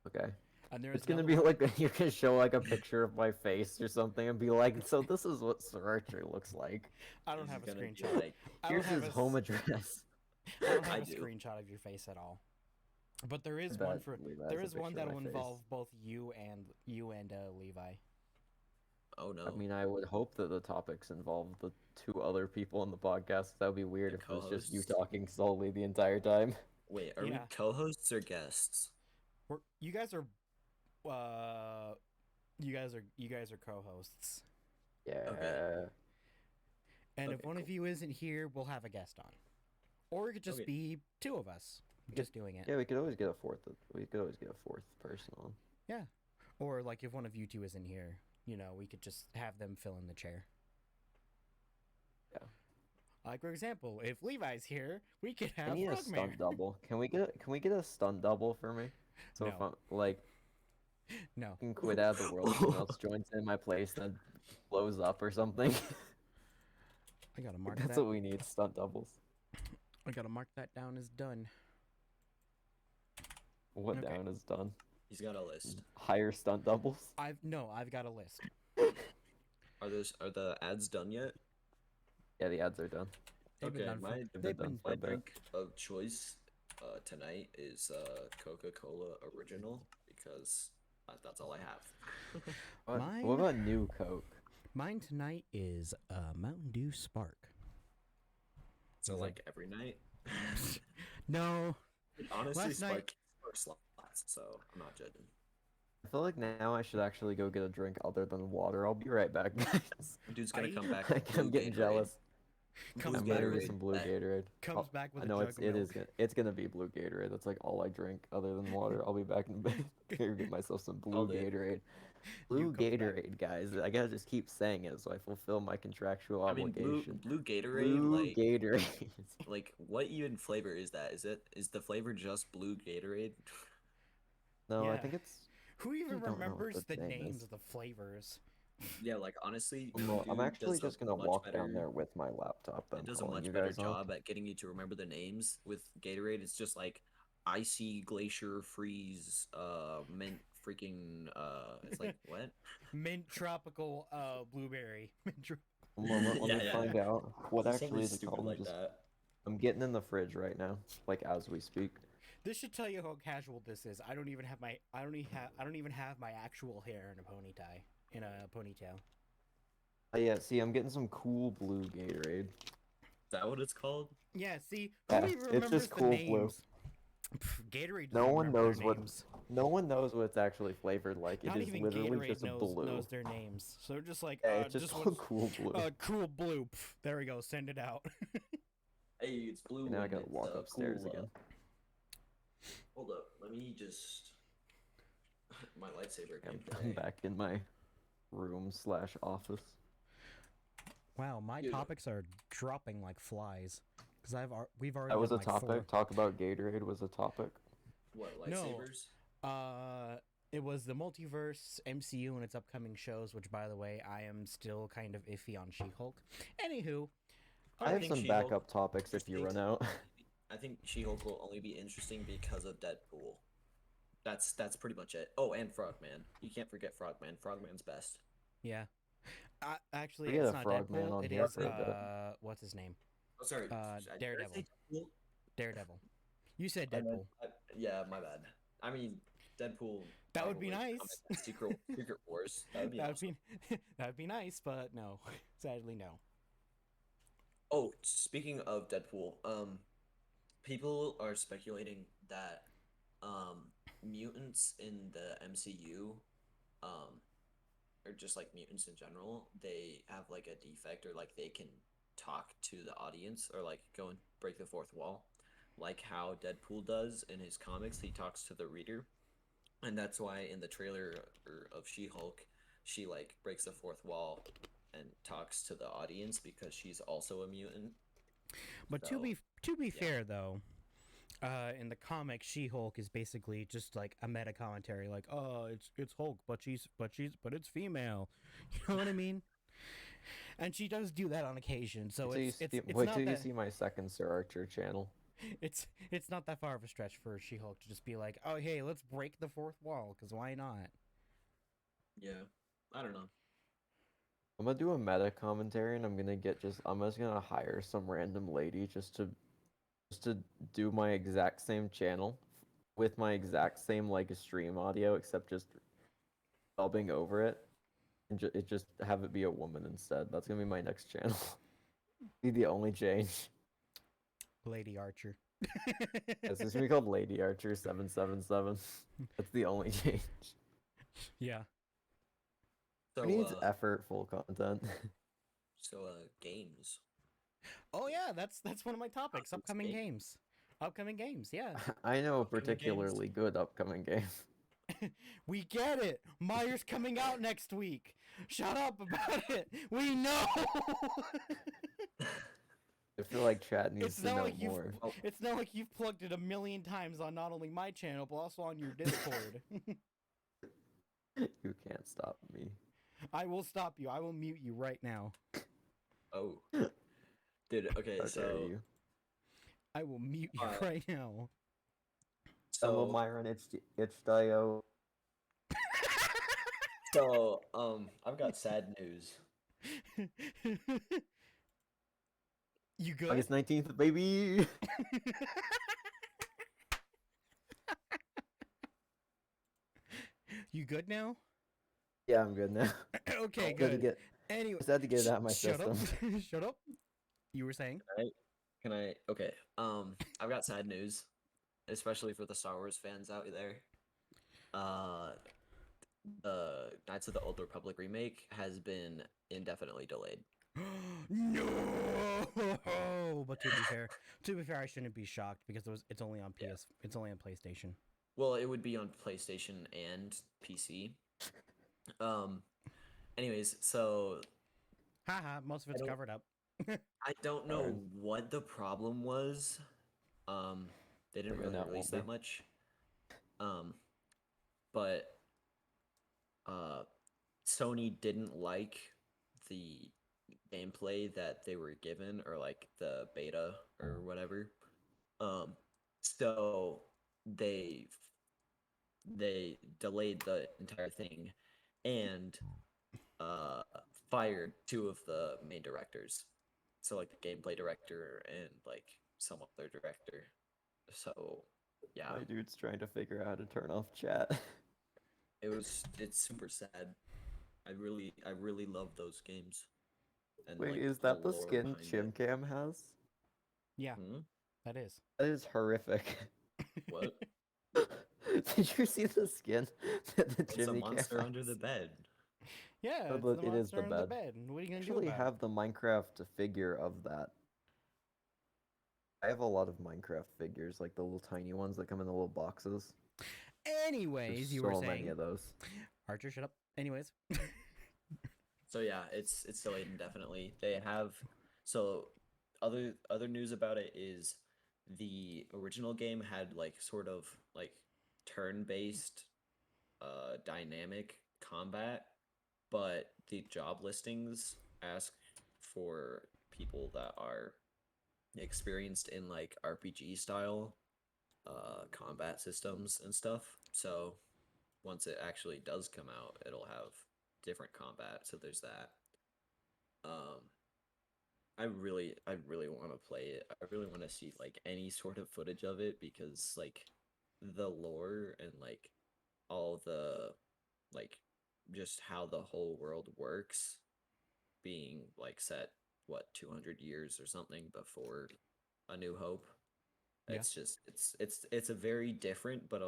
Okay. And there's It's gonna another be one- like you can show like a picture of my face or something and be like, so this is what SirArcher looks like. I don't this have is a gonna be screenshot. like, I don't Here's have his a s- home address. I don't have I a do. screenshot of your face at all. But there is I one bet for Levi has there a is one picture of that will my face. involve both you and Levi. oh no. I mean, I would hope that the topics involve the two other people in the podcast. That would be weird The if it was just you co-hosts? talking solely the entire time. Wait, are Yeah. we co-hosts or guests? You guys are co-hosts. Yeah. And if Okay, one of cool. you isn't here, we'll have a guest on. Or it could just Okay. be two of us just doing it. Yeah, we could always get a fourth. We could always get a fourth person on. Yeah. Or like if one of you two isn't here, we could just have them fill in the chair. Yeah. Like for example, if Levi's here, we could I have need a Frogmare. stunt double. Can we get a stunt double for me? So if No. I'm like No. I can quit out of the world, someone else joins in my place and blows up or something. I gotta mark That's that. what we need, stunt doubles. I gotta mark that down as done. What Okay. down is done. He's got a list. Hire stunt doubles. I've got a list. Are the ads done yet? Yeah, the ads are done. They've been Okay, done for- my they've been for my a bit. drink of choice tonight is Coca-Cola original because that's all I have. Mine- What about new Coke? Mine tonight is Mountain Dew Spark. So like every night. No. Honestly, Last night- Spark slots, so I'm not judging. I feel like now I should actually go get a drink other than water. I'll be right back, guys. Dude's gonna I- come back. with I'm blue getting Gatorade. jealous. Comes I'm Blue gonna back get with some blue that Gatorade. comes back with I a know jug it's of it milk. is it's gonna be blue Gatorade. That's like all I drink other than water. I'll be back in bed. Here, get myself some blue All day. Gatorade. You Blue comes back- Gatorade, guys. I gotta just keep saying it so I fulfill my contractual I mean, obligation. blue Gatorade, Blue like Gatorade. like what even flavor is that? Is the flavor just blue Gatorade? No, I Yeah. think it's. Who even don't know what remembers the the name names is. of the flavors? Yeah, like honestly, Well, I'm dude actually does a just gonna much walk better- down there with my laptop. It I'm does a calling much you better guys on. job at getting you to remember the names with Gatorade. It's just like icy glacier freeze, mint freaking it's like what? Mint tropical blueberry. Let me Yeah. find out what Something actually is it stupid called. like that. I'm getting in the fridge right now, like as we speak. This should tell you how casual this is. I don't even have my actual hair in a ponytail. Yeah, see, I'm getting some cool blue Gatorade. Is that what it's called? Yeah, see, Yeah, who even it's remembers just the cool blue. names? Gatorade. No doesn't one remember knows their what- names. No one knows what it's actually flavored like. It Not is even literally Gatorade just knows blue. their names. So they're just like, Yeah, it's just what's- cool blue. cool blue. Pff, there we go. Send it out. Hey, it's blue. Now I and gotta it's, walk upstairs cool, again. Hold up, let me just. My lightsaber came I'm today. back in my room/office. Wow, my Yeah. topics are dropping like flies. Because we've already. That was a done, like, topic. four. Talk about Gatorade was a topic. What No. lightsabers? It was the multiverse, MCU, and its upcoming shows. Which, by the way, I am still kind of iffy on She-Hulk. Anywho, I have think some She-Hulk backup topics if you run out. I think She-Hulk will only be interesting because of Deadpool. That's pretty much it. Oh, and Frogman. You can't forget Frogman. Frogman's best. yeah. Actually, We had it's a not Frogman Deadpool. on It here is for a bit. what's his name? Oh, sorry. Did I Daredevil. say Deadpool? Daredevil. You said I meant- Deadpool. yeah, my bad. I mean, Deadpool. That would be probably nice. come in Secret Wars. That would be That'd awesome. be that'd be nice, but no, sadly no. Oh, speaking of Deadpool, people are speculating that mutants in the MCU, or just like mutants in general, they have like a defect or like they can talk to the audience or like go and break the fourth wall, like how Deadpool does in his comics. He talks to the reader, and that's why in the trailer of She-Hulk, she like breaks the fourth wall and talks to the audience because she's also a mutant. But So, to be yeah. fair though, in the comic, She-Hulk is basically just like a meta commentary, like, oh, it's Hulk, but it's female. You know what I mean? And she does do that on occasion, so it's wait not till you that see my second SirArcher channel. it's not that far of a stretch for She-Hulk to just be like, oh hey, let's break the fourth wall, because why not? Yeah, I don't know. I'm gonna do a meta commentary, and I'm just gonna hire some random lady just to do my exact same channel with my exact same like stream audio, except just dubbing over it, and just have it be a woman instead. That's gonna be my next channel. Be the only change. Lady Archer. It's just gonna be called LeViarcher777. That's the only change. Yeah. So, It needs effortful content. So, games. Oh yeah, that's one of my topics. Let's Upcoming game. games. Upcoming games, yeah. I know a Upcoming particularly good upcoming game. We get it. Myers coming out next week. Shut up about it. We know. I feel like chat needs It's to not know like you've more. it's not like you've plugged it a million times on not only my channel but also on your Discord. You can't stop me. I will stop you. I will mute you right now. Oh. Dude, okay, How dare so you? I will mute you right now. Hello, so Myron. It's Dio. so I've got sad news. You good? August 19th, baby. You good now? Yeah, I'm good now. Okay, Just had to good. Anyway, just had to get it out of my shut system. up. Shut up. You were saying? Can I okay. I've got sad news, especially for the Star Wars fans out there. The Knights of the Old Republic remake has been indefinitely delayed. No. But to be fair, I shouldn't be shocked because it's only on PS. It's only on PlayStation. Well, it would be on PlayStation and PC. Anyways, so Haha, most of it's covered up. I don't know what the problem was. They didn't really release that much. But Sony didn't like the gameplay that they were given, or like the beta or whatever. So they delayed the entire thing and fired two of the main directors. So like the gameplay director and like some other director. So yeah, My dude's trying to figure out how to turn off chat. it's super sad. I really love those games. And Wait, like, is that the lore skin behind it. Chimcam has? Yeah, Hmm? that is. That is horrific. What? Did you see the skin that the It's a chimney monster cam under has? the bed. Yeah, Oh, it's look, the it is monster the under the bed. bed. What are you I gonna do actually about have the Minecraft figure of that. I have a lot of Minecraft figures, like the little tiny ones that come in the little boxes. it? Anyways, There's you so were many saying. of those. Archer, shut up. Anyways. So yeah, it's delayed indefinitely. They have so other news about it is the original game had like sort of like turn-based dynamic combat, but the job listings ask for people that are experienced in like RPG style combat systems and stuff. So once it actually does come out, it'll have different combat. So there's that. I really want to play it. I really want to see like any sort of footage of it because like the lore and like all the like just how the whole world works being like set 200 years or something before A New Hope. Yeah. It's just it's a very different but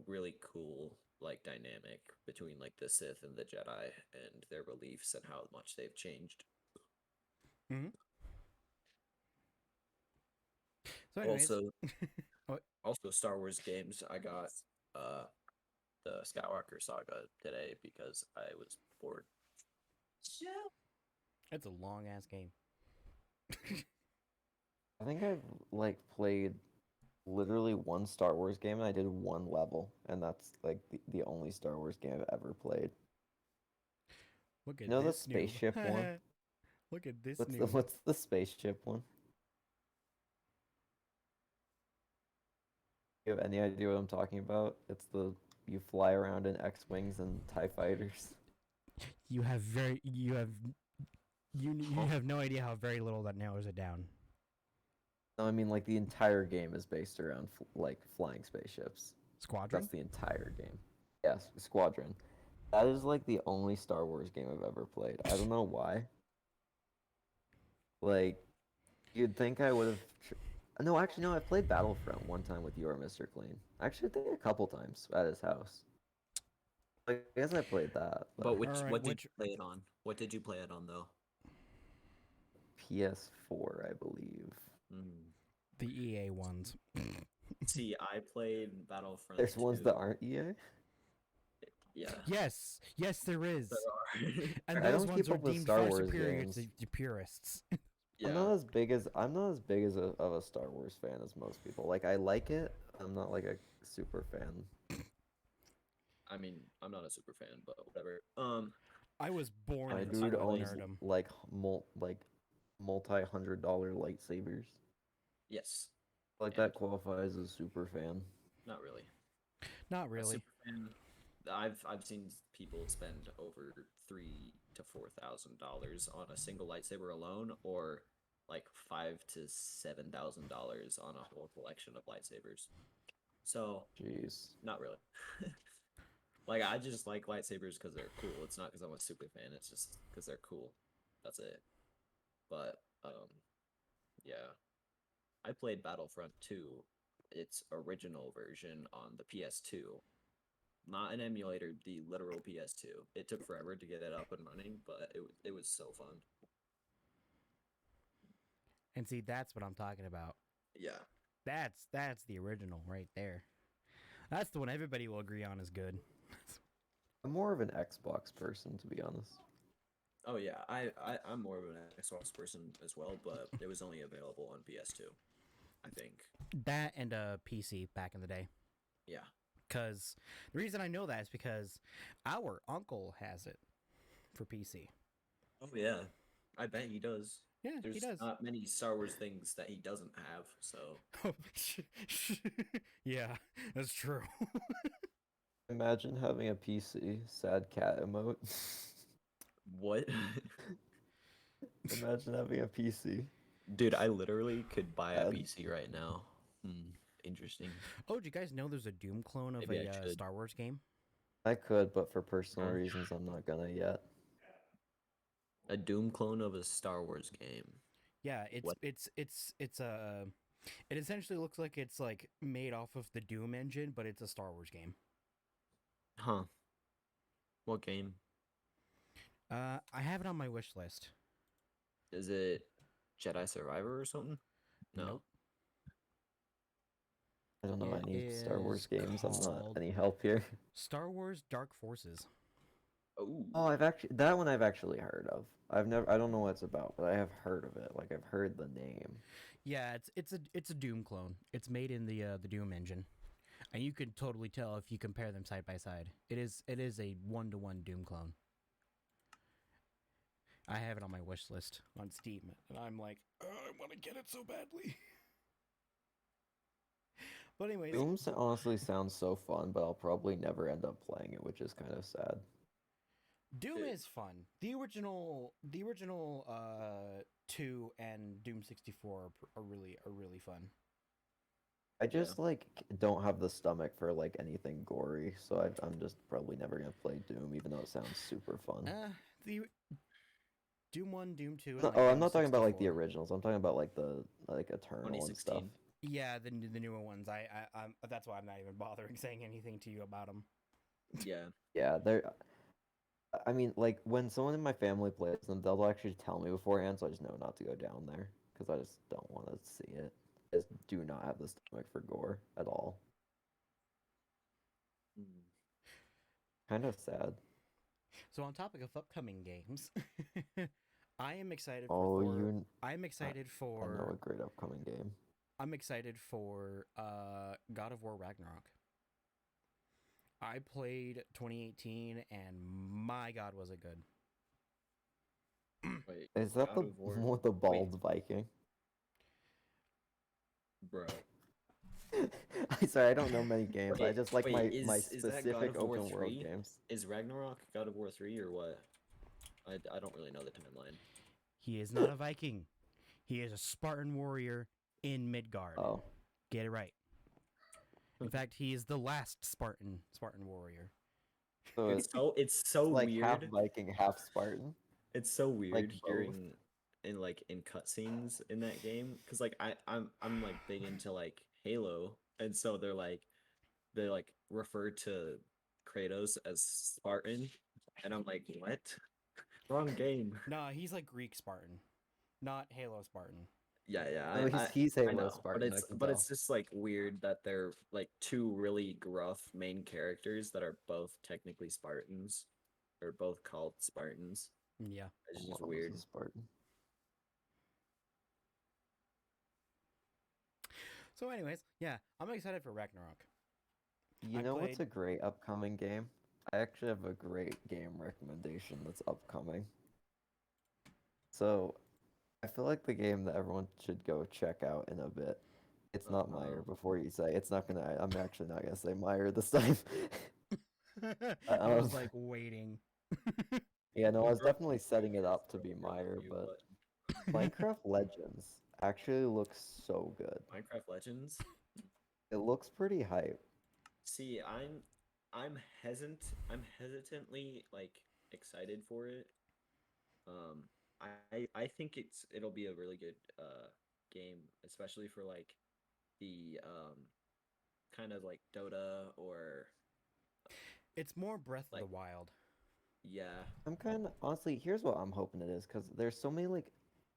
really cool like dynamic between like the Sith and the Jedi and their beliefs and how much they've changed. Mm-hmm. So anyways, Also Star Wars games. I got the Skywalker saga today because I was bored. It's a long ass game. I think I've like played literally one Star Wars game and I did one level, and that's like the only Star Wars game I've ever played. Look at You know the this noob. spaceship one? Look at this What's noob. what's the spaceship one? You have any idea what I'm talking about? It's the you fly around in X-wings and TIE fighters. You have no idea how very little that narrows it down. No, I mean like the entire game is based around like flying spaceships. Squadron? That's the entire game. Yes, Squadron. That is like the only Star Wars game I've ever played. I don't know why. Like, you'd think I would have. No, actually, no. I've played Battlefront one time with your Mr. Clean. Actually, I think a couple times at his house. I guess I played that. But Alright, what did you play it on? What did you play it on though? PS4, I believe. The EA ones. See, I played Battlefront. There's ones 2. that aren't EA. Yeah. Yes, there is. There are. And I those don't ones keep are up with deemed Star far Wars superior games. to the purists. Yeah. I'm not as big as of a Star Wars fan as most people. Like I like it. I'm not like a super fan. I mean, I'm not a super fan, but whatever. I was born My into dude it, owns nerdom. like multi-$100 lightsabers. Yes. Like And- that qualifies as super fan. Not really. Not A really. super fan, I've seen people spend over $3,000 to $4,000 on a single lightsaber alone, or like $5,000 to $7,000 on a whole collection of lightsabers. So Jeez. not really. Like I just like lightsabers because they're cool. It's not because I'm a super fan. It's just because they're cool. That's it. But yeah, I played Battlefront 2, its original version on the PS2. Not an emulator, the literal PS2. It took forever to get it up and running, but it was so fun. And see, that's what I'm talking about. Yeah. That's the original right there. That's the one everybody will agree on is good. I'm more of an Xbox person, to be honest. Oh yeah, I'm more of an Xbox person as well, but it was only available on PS2, I think. That and a PC back in the day. Yeah. Because the reason I know that is because our uncle has it for PC. Oh yeah, I bet he does. Yeah, There's he does. not many Star Wars things that he doesn't have, so Yeah, that's true. Imagine having a PC, sad cat emote. what? Imagine having a PC. Dude, I literally could buy a Sad. PC right now. Interesting. Oh, did you guys know there's a Doom clone of Maybe I a should. Star Wars game? I could, but for personal Huh? reasons, I'm not gonna yet. A Doom clone of a Star Wars game. Yeah, What? it's it essentially looks like it's like made off of the Doom engine, but it's a Star Wars game. Huh. What game? I have it on my wish list. Is it Jedi Survivor or something? No. Nope. I don't know It any Star Wars is games. I'm not called- any help here. Star Wars Dark Forces. Oh. Oh, that one I've actually heard of. I don't know what it's about, but I have heard of it. Like I've heard the name. Yeah, it's a Doom clone. It's made in the Doom engine, and you can totally tell if you compare them side by side. It is a 1-to-1 Doom clone. I have it on my wish list on Steam, and I'm like, oh, I want to get it so badly. But anyways, Doom honestly sounds so fun, but I'll probably never end up playing it, which is kind of sad. Doom It- is fun. The original 2 and Doom 64 are really fun. I just like don't have the stomach for like anything gory, so I'm just probably never gonna play Doom, even though it sounds super fun. The Doom 1, Doom 2. And No, like oh, I'm Doom not talking about like the 64. originals. I'm talking about like the Eternal and stuff. 2016. Yeah, the newer ones. I'm that's why I'm not even bothering saying anything to you about them. Yeah. Yeah, they're. I mean, like when someone in my family plays them, they'll actually tell me beforehand, so I just know not to go down there because I just don't want to see it. I just do not have the stomach for gore at all. Mm. Kind of sad. So on topic of upcoming games, I am excited Oh, for Thor. you. I'm excited I know for a great upcoming game. I'm excited for God of War Ragnarok. I played 2018 and my god was it good. Wait, Is that God the of War? one with the bald Viking? Bro. I'm sorry, I don't know many games. I just like my is that God specific of War open world 3? games. Is Ragnarok God of War 3 or what? I don't really know the timeline. He is not a Viking. He is a Spartan warrior in Midgard. Oh, Get it right. In fact, he is the last Spartan warrior. so It's so like half weird. Viking, half Spartan. It's so weird Like both. hearing in cutscenes in that game because like I'm like big into like Halo, and so they like refer to Kratos as Spartan, and I'm like, what? Wrong game. Nah, he's like Greek Spartan, not Halo Spartan. Yeah, No, he's I Halo know, Spartan. I can but tell. it's just like weird that they're like two really gruff main characters that are both technically Spartans, or both called Spartans. Yeah. It's One just of weird. them's a Spartan. So, anyways, yeah, I'm excited for Ragnarok. You know what's a great upcoming game? I actually have a great game recommendation that's upcoming. So, I feel like the game that everyone should go check out in a bit. It's not Meyer. Before you say, it's not gonna. I'm actually not gonna say Meyer this time. I was like waiting. Yeah, no, I was definitely setting it up to be Meyer, but Minecraft Legends actually looks so good. Minecraft Legends. It looks pretty hype. See, I'm hesitantly like excited for it. I think it'll be a really good game, especially for like the kind of like Dota or It's more Breath of like the Wild. yeah. I'm kind of honestly, here's what I'm hoping it is, because there's so many like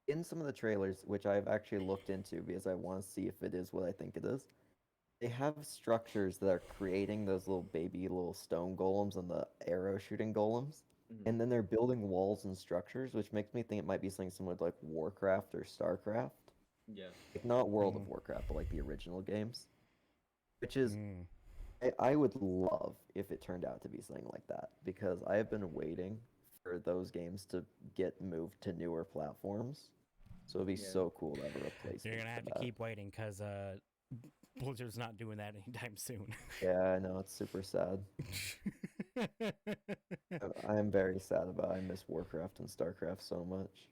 in some of the trailers, which I've actually looked into because I want to see if it is what I think it is. They have structures that are creating those little stone golems and the arrow shooting golems. Mhm. And then they're building walls and structures, which makes me think it might be something similar to like Warcraft or StarCraft. Yeah. Like not World of Mhm. Warcraft, but like the original games. Which is Mm. I would love if it turned out to be something like that, because I have been waiting for those games to get moved to newer platforms. So it'd be Yeah. so cool to have a replacement. You're gonna have for to that. keep waiting because Blizzard's not doing that anytime soon. Yeah, I know, it's super sad. I am very sad about it. I miss Warcraft and StarCraft so much.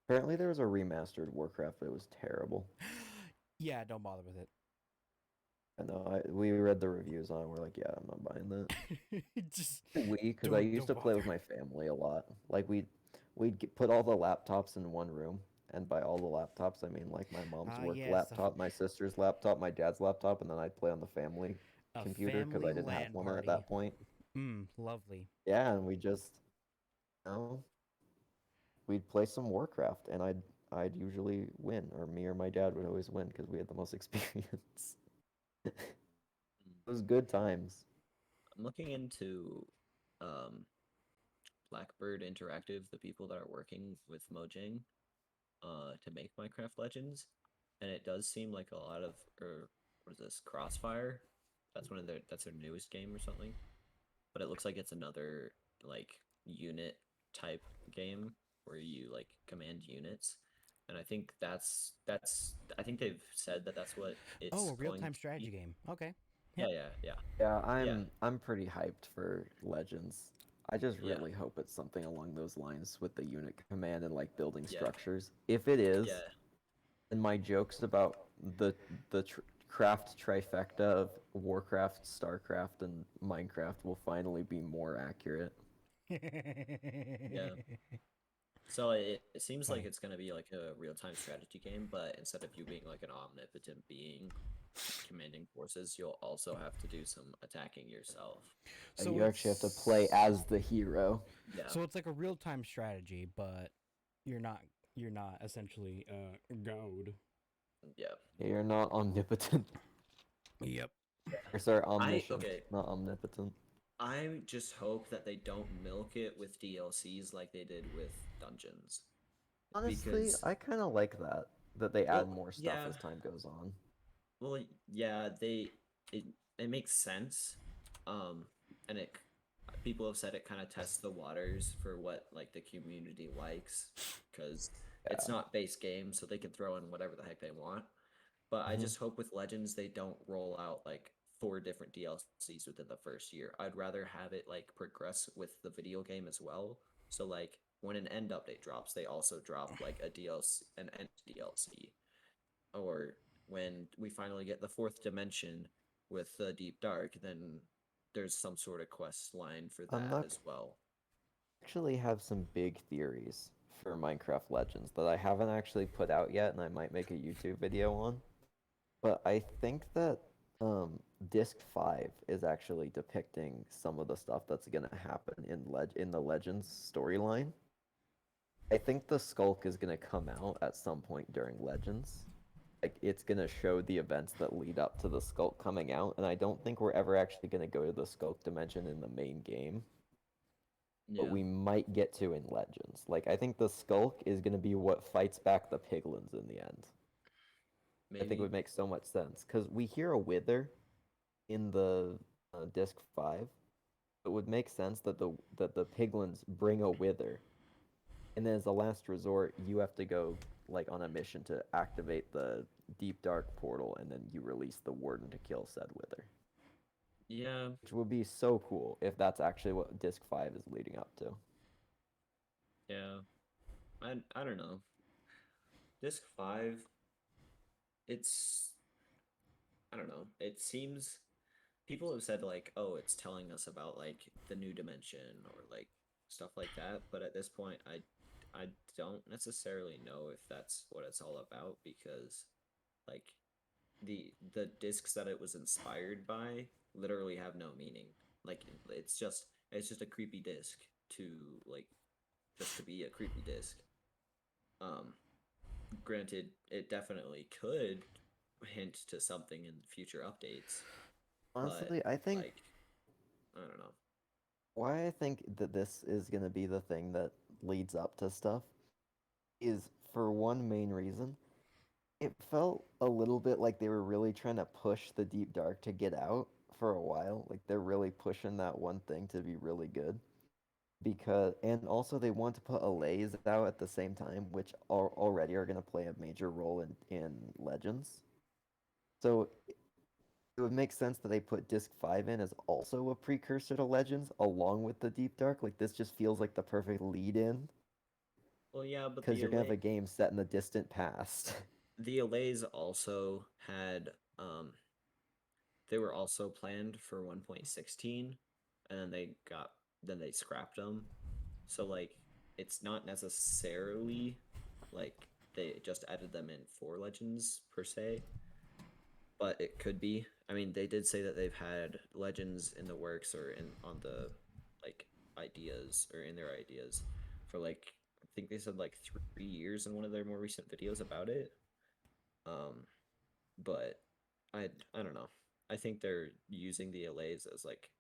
Apparently there was a remastered Warcraft, but it was terrible. Yeah, don't bother with it. I know, we read the reviews on it, we're like, yeah, I'm not buying that. Just Because I used to don't play with bother. my family a lot. Like put all the laptops in one room, and by all the laptops I mean like my mom's work yes, laptop, my sister's laptop, my dad's laptop, and then I'd play on the family a computer because I family didn't have LAN one party. at that point. Lovely. Yeah, and we just, you know, we'd play some Warcraft, and I'd usually win, or me or my dad would always win because we had the most experience. It was good times. I'm looking into um Blackbird Interactive, the people that are working with Mojang to make Minecraft Legends, and it does seem like a lot of or what is this Crossfire? That's their newest game or something. But it looks like it's another like unit type game where you like command units, and I think I think they've said that that's what it's Oh, a real-time going to strategy be. game. Okay. Yeah, Yeah, Yeah. I'm pretty hyped for Legends. I just Yeah. really hope it's something along those lines with the unit command and like building Yeah. structures. If it is, yeah. then my jokes about the craft trifecta of Warcraft, StarCraft, and Minecraft will finally be more accurate. Yeah. So it seems like Funny. it's gonna be like a real-time strategy game, but instead of you being like an omnipotent being commanding forces, you'll also have to do some attacking yourself. And So you actually have to play as the hero. Yeah. So it's like a real-time strategy, but you're not essentially goad. Yeah. You're not omnipotent. Yep. Or sorry, omniscient, okay. not omnipotent. I just hope that they don't milk it with DLCs like they did with Dungeons. Honestly, Because, I kind of like that they add well, more stuff yeah, as time goes on. well, yeah, it it makes sense, and people have said it kind of tests the waters for what like the community likes, because it's Yeah. not base game, so they can throw in whatever the heck they want. But I Mhm. just hope with Legends they don't roll out like 4 different DLCs within the first year. I'd rather have it like progress with the video game as well. So like when an end update drops, they also drop like a DLC, an end DLC, or when we finally get the fourth dimension with the Deep Dark, then there's some sort of quest line for I'm that not as well. actually have some big theories for Minecraft Legends that I haven't actually put out yet, and I might make a YouTube video on. But I think that Disc 5 is actually depicting some of the stuff that's gonna happen in the Legends storyline. I think the Skulk is gonna come out at some point during Legends. Like it's gonna show the events that lead up to the Skulk coming out, and I don't think we're ever actually gonna go to the Skulk dimension in the main game. But Yeah, we might get to in Legends. Like I think the Skulk is gonna be what fights back the Piglins in the end. I think it maybe. would make so much sense because we hear a Wither in the disc 5. It would make sense that the Piglins bring a Wither, and then as a last resort, you have to go like on a mission to activate the Deep Dark portal, and then you release the Warden to kill said Wither. Yeah, Which would be so cool if that's actually what disc 5 is leading up to. yeah. I don't know. Disc 5, it's I don't know. It seems people have said like, oh, it's telling us about like the new dimension or like stuff like that, but at this point I don't necessarily know if that's what it's all about, because like the discs that it was inspired by literally have no meaning. Like it's just a creepy disc to like just to be a creepy disc. Um Granted, it definitely could hint to something in future updates, but Honestly, I think like I don't know. why I think that this is going to be the thing that leads up to stuff is for one main reason. It felt a little bit like they were really trying to push the Deep Dark to get out for a while. Like they're really pushing that one thing to be really good. Because and also they want to put allays out at the same time, which already are going to play a major role in Legends. So it would make sense that they put Disc 5 in as also a precursor to Legends along with the Deep Dark. Like this just feels like the perfect lead in Well, yeah, but because you're gonna have a game set in the distant past. the allays also had they were also planned for 1.16, and then they scrapped them. So like it's not necessarily like they just added them in for Legends per se, but it could be. I mean, they did say that they've had Legends in the works or in on the like ideas or in their ideas for like I think they said like 3 years in one of their more recent videos about it. Um, but I don't know. I think they're using the allays as like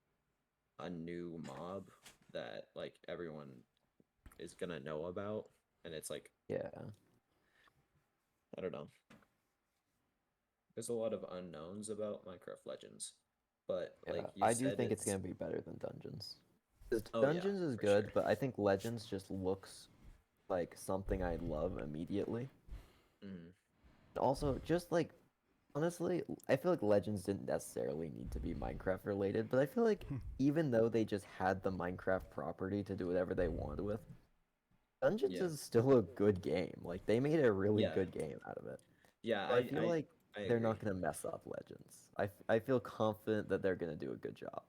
a new mob that like everyone is gonna know about, and it's like Yeah. I don't know. There's a lot of unknowns about Minecraft Legends, but Yeah. like you I do said, think it's it's gonna be better than Dungeons. 'Cause oh yeah, Dungeons is for good, sure. but I think Legends just looks like something I'd love immediately. Mm. Also, just like honestly, I feel like Legends didn't necessarily need to be Minecraft related, but I feel like even though they just had the Minecraft property to do whatever they wanted with, Dungeons Yeah, is still a good game. Like they made a really yeah, good game out of it. yeah. So I feel like I they're agree. not gonna mess up Legends. I feel confident that they're gonna do a good job.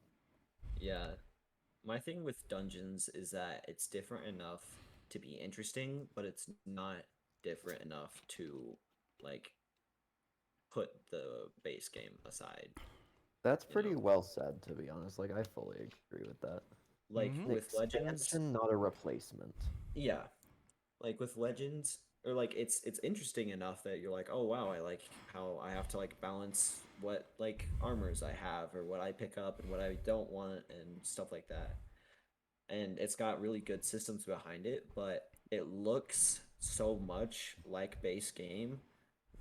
Yeah, my thing with Dungeons is that it's different enough to be interesting, but it's not different enough to like put the base game aside, That's you know? pretty well said, to be honest. Like I fully agree with that. Like An with Legends, expansion, not a replacement. yeah. Like with Legends, or like it's interesting enough that you're like, oh wow, I like how I have to like balance what like armors I have or what I pick up and what I don't want and stuff like that. And it's got really good systems behind it, but it looks so much like base game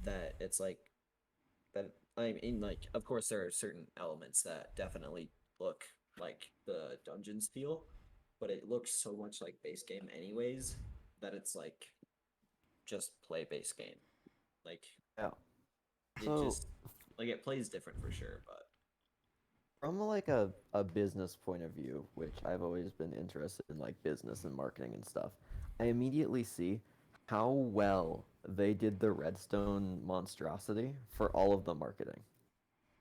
that it's like that. I mean, like, of course, there are certain elements that definitely look like the dungeons feel, but it looks so much like base game, anyways, that it's like just play base game. Like, Yeah. it So just like it plays different for sure, but from like a business point of view, which I've always been interested in like business and marketing and stuff, I immediately see how well they did the redstone monstrosity for all of the marketing.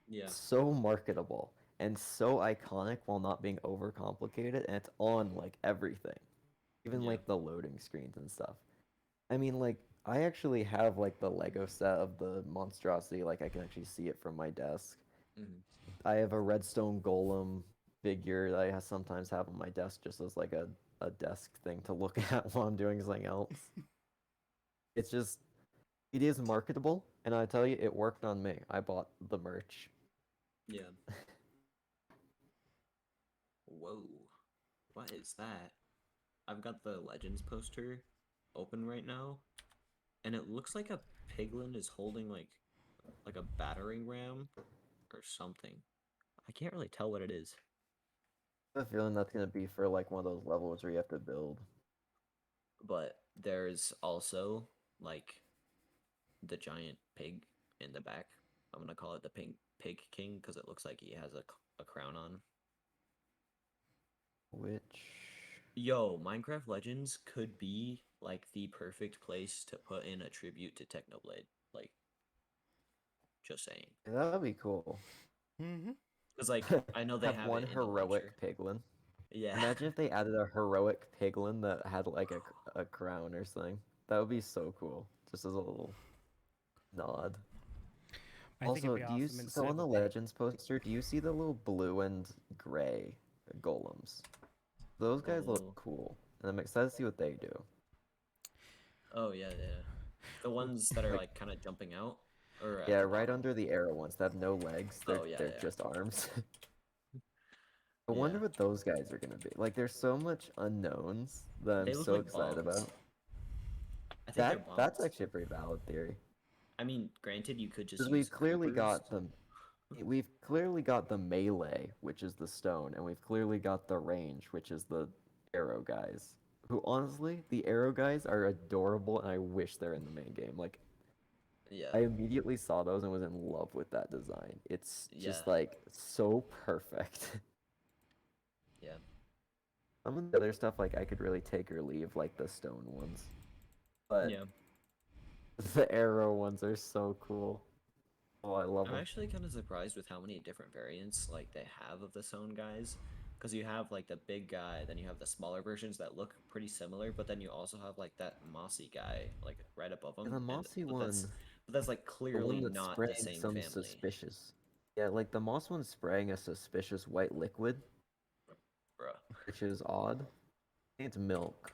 yeah, So marketable and so iconic while not being overcomplicated, and it's on like everything, even yeah. like the loading screens and stuff. I mean, like I actually have like the Lego set of the monstrosity, like I can actually see it from my desk. Hmm. I have a redstone golem figure that I sometimes have on my desk just as like a desk thing to look at while I'm doing something else. It's just, it is marketable, and I tell you, it worked on me. I bought the merch. Yeah. Whoa, what is that? I've got the Legends poster open right now, and it looks like a piglin is holding like a battering ram or something. I can't really tell what it is. I have a feeling that's gonna be for like one of those levels where you have to build. But there's also like the giant pig in the back. I'm gonna call it the pig king because it looks like he has a crown on. Which, Yo, Minecraft Legends could be like the perfect place to put in a tribute to Technoblade. Like, just saying. yeah, that would be cool. Mm-hmm. Because like I know they Have have one it in the launcher. heroic piglin. Yeah. Imagine if they added a heroic piglin that had like a crown or something. That would be so cool. Just as a little nod. I think it'd Also, be do you awesome so instead on of a the pig. Legends poster, do you see the little blue and gray golems? Those guys look Oh. cool, and I'm excited to see what they do. Oh yeah, yeah. The ones that are Like, like kind of jumping out or at yeah, the right bottom. under the arrow ones that have no legs. Oh yeah, They're yeah. just arms. I wonder Yeah. what those guys are gonna be. Like, there's so much unknowns that I'm They look so like excited bombs. about. I think they're That's bombs. actually a pretty valid theory. I mean, granted, you could just Because use creepers. we've clearly got the melee, which is the stone, and we've clearly got the range, which is the arrow guys. Who honestly, the arrow guys are adorable, and I wish they're in the main game. Like, Yeah. I immediately saw those and was in love with that design. It's Yeah. just like so perfect. Yeah. Some of the other stuff, like I could really take or leave, like the stone ones, but Yeah. the arrow ones are so cool. Oh, I love I'm them. actually kind of surprised with how many different variants like they have of the Sown guys. Because you have like the big guy, then you have the smaller versions that look pretty similar, but then you also have like that mossy guy like right above And him, the and mossy one, but that's like the one clearly that's not the spraying same some family, suspicious. Yeah, like the moss one's spraying a suspicious white liquid, bruh. which is odd. I think it's milk.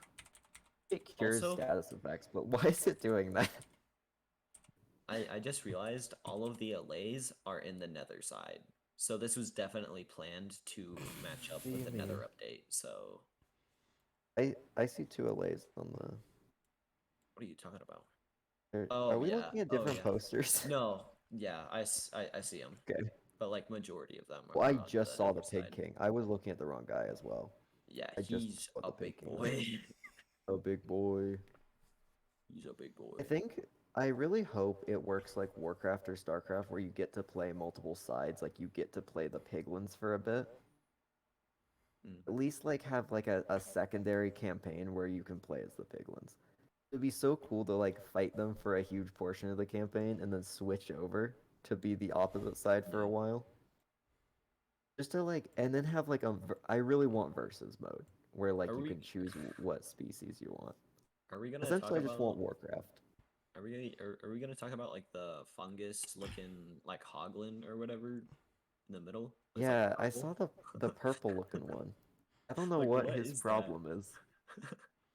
It cures Also, status effects, but why is it doing that? I just realized all of the allays are in the Nether side, so this was definitely planned to match up with the See Nether me. update. So I see two allays on the. what are you talking about? Are Oh we yeah, looking at oh different yeah. posters? No, yeah, I see them, Okay. but like majority of them Well, I are on just the saw the Nether Pig side. King. I was looking at the wrong guy as well. Yeah, I just he's saw a the Pig big King. boy. Oh, big boy. He's a big boy. I think I really hope it works like Warcraft or StarCraft, where you get to play multiple sides. Like you get to play the piglins for a bit. Mm. At least like have like a secondary campaign where you can play as the piglins. It'd be so cool to like fight them for a huge portion of the campaign and then switch over to be the opposite side for Yeah. a while. Just to like, and then have like I really want versus mode where like Are you we can choose what species you want. are we gonna talk Essentially, I just want about Warcraft. are we gonna talk about like the fungus looking like hoglin or whatever in the middle? It's like Yeah, I purple. saw the purple looking one. I don't know Like what what his is that? problem is.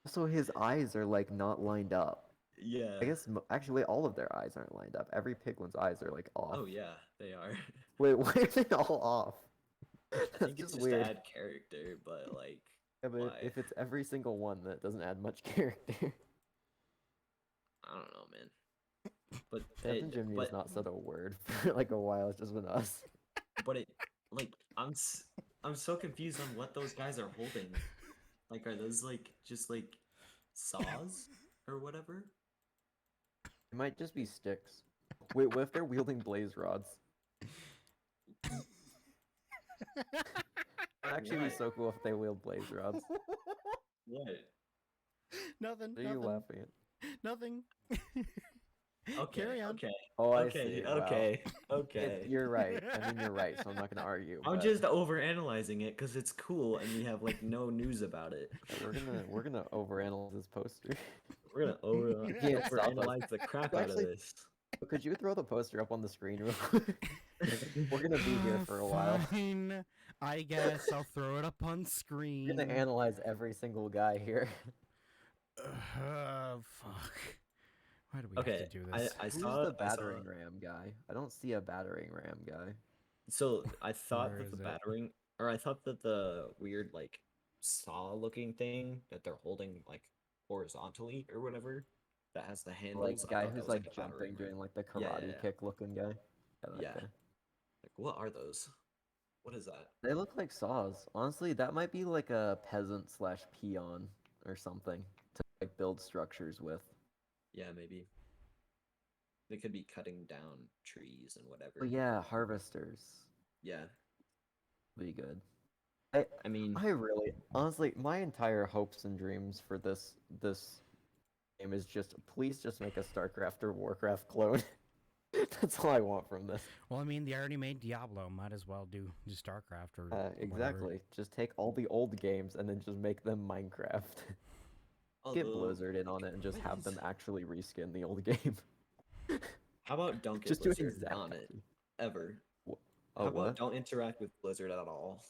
Also, his eyes are like not lined up. Yeah. I guess actually all of their eyes aren't lined up. Every Piglin's eyes are like off. Oh yeah, they are. Wait, why are they all off? I That's think it's just just weird. to add character, but like, Yeah, but why? if it's every single one, that doesn't add much character. I don't know, man. But Captain Jimmy has not said a word for like a while. It's just been us. but it like I'm so confused on what those guys are holding. Like, are those like just like saws or whatever? It might just be sticks. Wait, what if they're wielding blaze rods? It'd actually be What? so cool if they wield blaze rods. What? Nothing. What are you laughing at? Nothing. Okay. Carry on. Okay. Oh, I Okay. see. Wow. Okay. Okay. You're right. I mean, you're right, so I'm not gonna argue. I'm but just overanalyzing it because it's cool and we have like no news about it. we're gonna overanalyze this poster. We're gonna Can't stop us. overanalyze the crap out of Actually- this. Could you throw the poster up on the screen real quick? We're gonna be here for a while. Fine. I guess I'll throw it up on screen. We're gonna analyze every single guy here. Fuck. Why do we have Okay, to do this? I Who's saw the I saw- battering ram guy? I don't see a battering ram guy. So I thought Where that the is it? battering, or I thought that the weird like saw-looking thing that they're holding like horizontally or whatever, that has the handles. Like I guy thought that who's was, like a battering jumping, ram. doing like the Yeah, karate yeah. kick looking guy. That Yeah. guy. Like, what are those? What is that? They look like saws. Honestly, that might be like a peasant slash peon or something to like build structures with. Yeah, maybe. They could be cutting down trees and whatever. But yeah, harvesters. Yeah. Be good. I mean, I really, honestly, my entire hopes and dreams for this game is just please just make a StarCraft or Warcraft clone. That's all I want from this. Well, I mean, they already made Diablo. Might as well do StarCraft or whatever. Exactly. Just take all the old games and then just make them Minecraft. Get although- Blizzard in on it and just what have them is- actually reskin the old game. How about don't get Just do an Blizzard exact on it copy. ever? Oh, How about what? don't interact with Blizzard at all?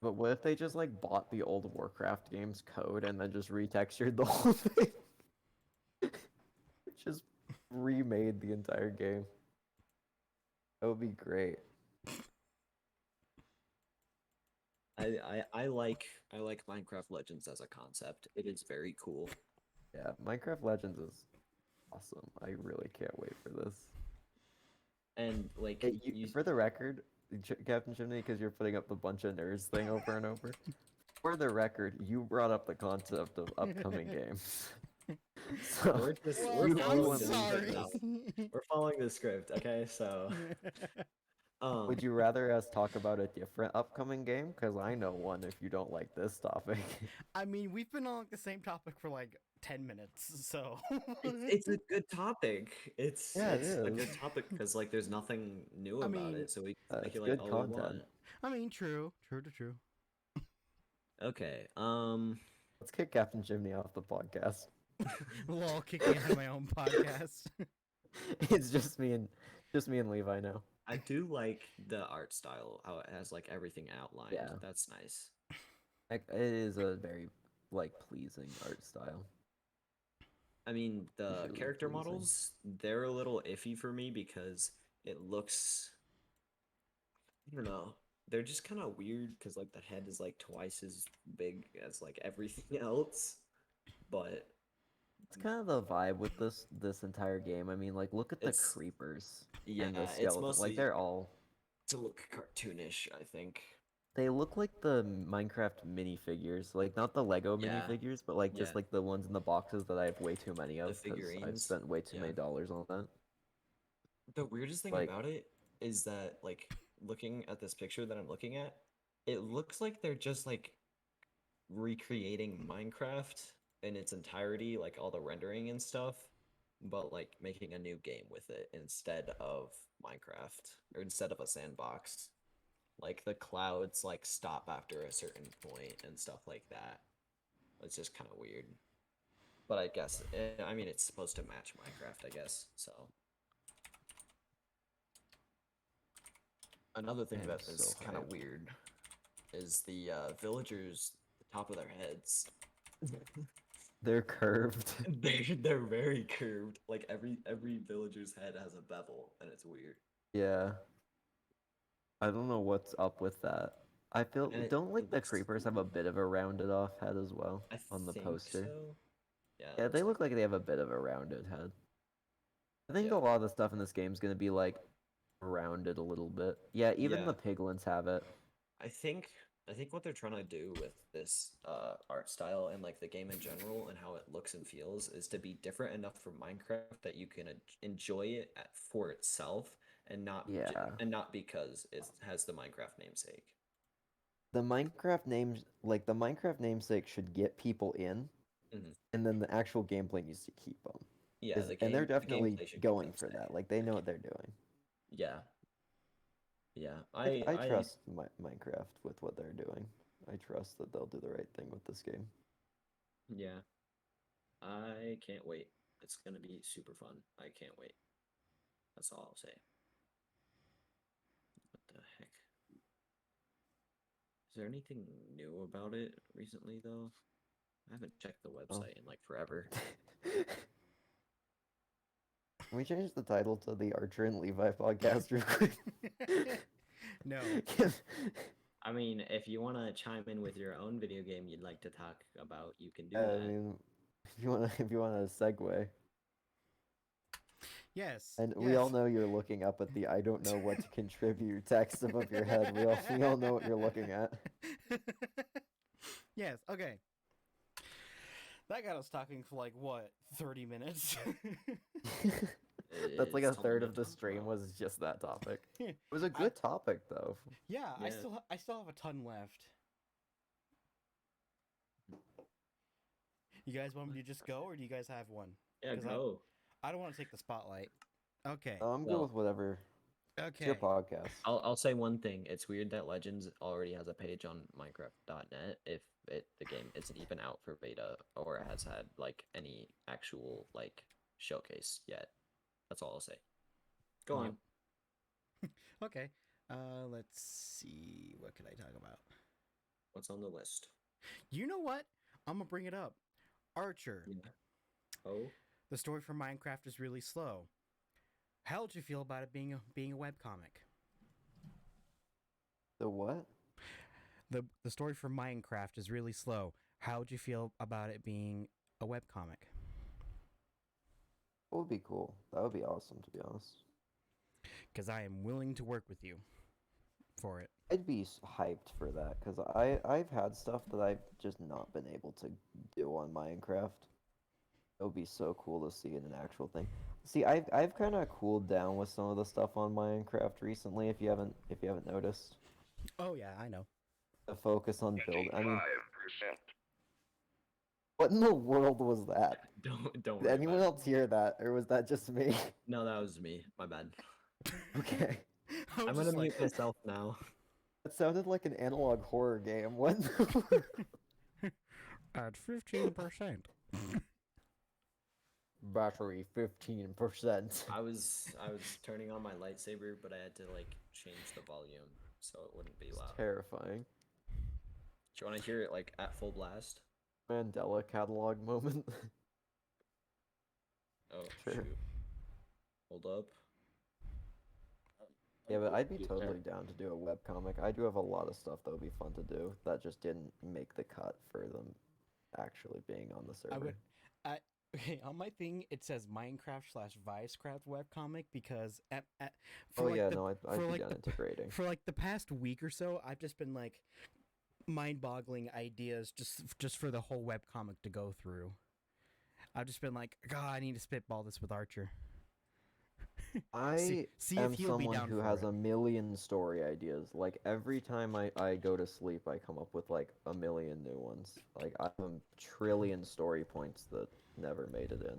But what if they just like bought the old Warcraft game's code and then just retextured the whole thing? Just remade the entire game. That would be great. I like Minecraft Legends as a concept. It is very cool. Yeah, Minecraft Legends is awesome. I really can't wait for this. And like Hey, for the record, Captain Chimney, because you're putting up a bunch of nerds thing over and over. For the record, you brought up the concept of upcoming games. So we're just Well, we're you I'm want following me the to sorry. script. We're following the script, okay? So would you rather us talk about a different upcoming game? Because I know one if you don't like this topic. I mean, we've been on like, the same topic for like 10 minutes, so. it's a good topic. It's Yeah, it it's a good is. topic because like there's nothing new I about mean, it, so we can it's speculate good all we want. content. I mean, true. Okay. Let's kick Captain Chimney off the podcast. Lol, kicking out of my own podcast. It's just me and Levi now. I do like the art style, how it has like everything outlined. Yeah. That's nice. Like, it is a very like pleasing art style. I mean, the Visually character pleasing. models, they're a little iffy for me because it looks, I don't know, they're just kind of weird because like the head is like twice as big as like everything else. But It's kind of the vibe with this entire game. I mean, like look at the It's- creepers yeah, and the it's skeletons. mostly Like they're all to look cartoonish, I think. they look like the Minecraft minifigures, like not the Lego Yeah. minifigures, but like just Yeah. like the ones in the boxes that I have way too many of because I've figurines. spent way too many Yeah. dollars on that. The weirdest thing Like- about it is that, like, looking at this picture that I'm looking at, it looks like they're just like recreating Minecraft in its entirety, like all the rendering and stuff, but like making a new game with it instead of Minecraft or instead of a sandbox. Like the clouds like stop after a certain point and stuff like that. It's just kind of weird. But I guess, I mean, it's supposed to match Minecraft, I guess, so. Another thing I am that is so kind of hyped. weird is the villagers, the top of their heads. They're curved. They're very curved. Like every villager's head has a bevel, and it's weird. Yeah. I don't know what's up with that. I feel And don't like it the looks creepers have a bit of a rounded off head as well I on the think poster. so. Yeah, Yeah, it they looks look like they have a bit of a rounded head. I think Yeah. a lot of the stuff in this game is gonna be like rounded a little bit. Yeah, even Yeah. the piglins have it. I think what they're trying to do with this art style and like the game in general and how it looks and feels is to be different enough from Minecraft that you can enjoy it for itself and Yeah. not because it has the Minecraft namesake. The Minecraft names, like the Minecraft namesake, should get people in, Mhm. and then the actual gameplay needs to keep them. Yeah, And they're the definitely gameplay should keep going them for safe. that. Like they The know game- what they're doing. Yeah. Yeah. I trust Minecraft with what they're doing. I trust that they'll do the right thing with this game. Yeah. I can't wait. It's gonna be super fun. I can't wait. That's all I'll say. What the heck? Is there anything new about it recently, though? I haven't checked the website in like forever. Can we change the title to the Archer and Levi podcast real quick? No. I mean, if you want to chime in with your own video game you'd like to talk about, you can do I that. mean, if you wanna segue. Yes. And we all know you're looking up at the I don't know what to contribute text above your head. We all know what you're looking at. Yes, okay. That got us talking for like what, 30 minutes? That's like It's a something third to of the talk stream about. was just that topic. It was a good topic though. Yeah, Yeah. I still have a ton left. You guys want me to just go, or do you guys have one? Yeah, 'Cause go. I don't want to take the spotlight. Okay. I'm good Well, with whatever. It's Okay. your podcast. I'll say one thing. It's weird that Legends already has a page on Minecraft.net if the game isn't even out for beta or it has had like any actual like showcase yet. That's all I'll say. Go on. Okay. Let's see. What can I talk about? What's on the list? You know what? I'm gonna bring it up. Archer. Yeah. Oh, The story for Minecraft is really slow. How would you feel about it being a webcomic? The what? The story for Minecraft is really slow. How would you feel about it being a webcomic? That would be cool. That would be awesome, to be honest. Because I am willing to work with you for it. I'd be hyped for that because I've had stuff that I've just not been able to do on Minecraft. It would be so cool to see in an actual thing. See, I've kind of cooled down with some of the stuff on Minecraft recently. If you haven't noticed, Oh yeah, I know. the focus on build. I mean, what in the world was that? don't Did worry anyone about else hear that, or was that just me? it. No, that was me. My bad. Okay, I was I'm gonna just mute like, myself now. that sounded like an analog horror game. What? in the world? at 15%. Battery 15%. I was turning on my lightsaber, but I had to like change the volume so it wouldn't be loud. Terrifying. Do you want to hear it like at full blast? Mandela catalog moment. Oh, Sure. shoot. Hold up. Yeah, but I'd be totally down to do a webcomic. I do have a lot of stuff that would be fun to do that just didn't make the cut for them actually being on the server. I would. Okay, on my thing it says Minecraft/Vicecraft webcomic because Oh like yeah, the, no, I'd for be like down integrating. for like the past week or so, I've just been like mind-boggling ideas just for the whole webcomic to go through. I've just been like, God, I need to spitball this with Archer. I see am if he'll be someone down who for has it. a million story ideas. Like every time I go to sleep, I come up with like a million new ones. Like I have a trillion story points that never made it in.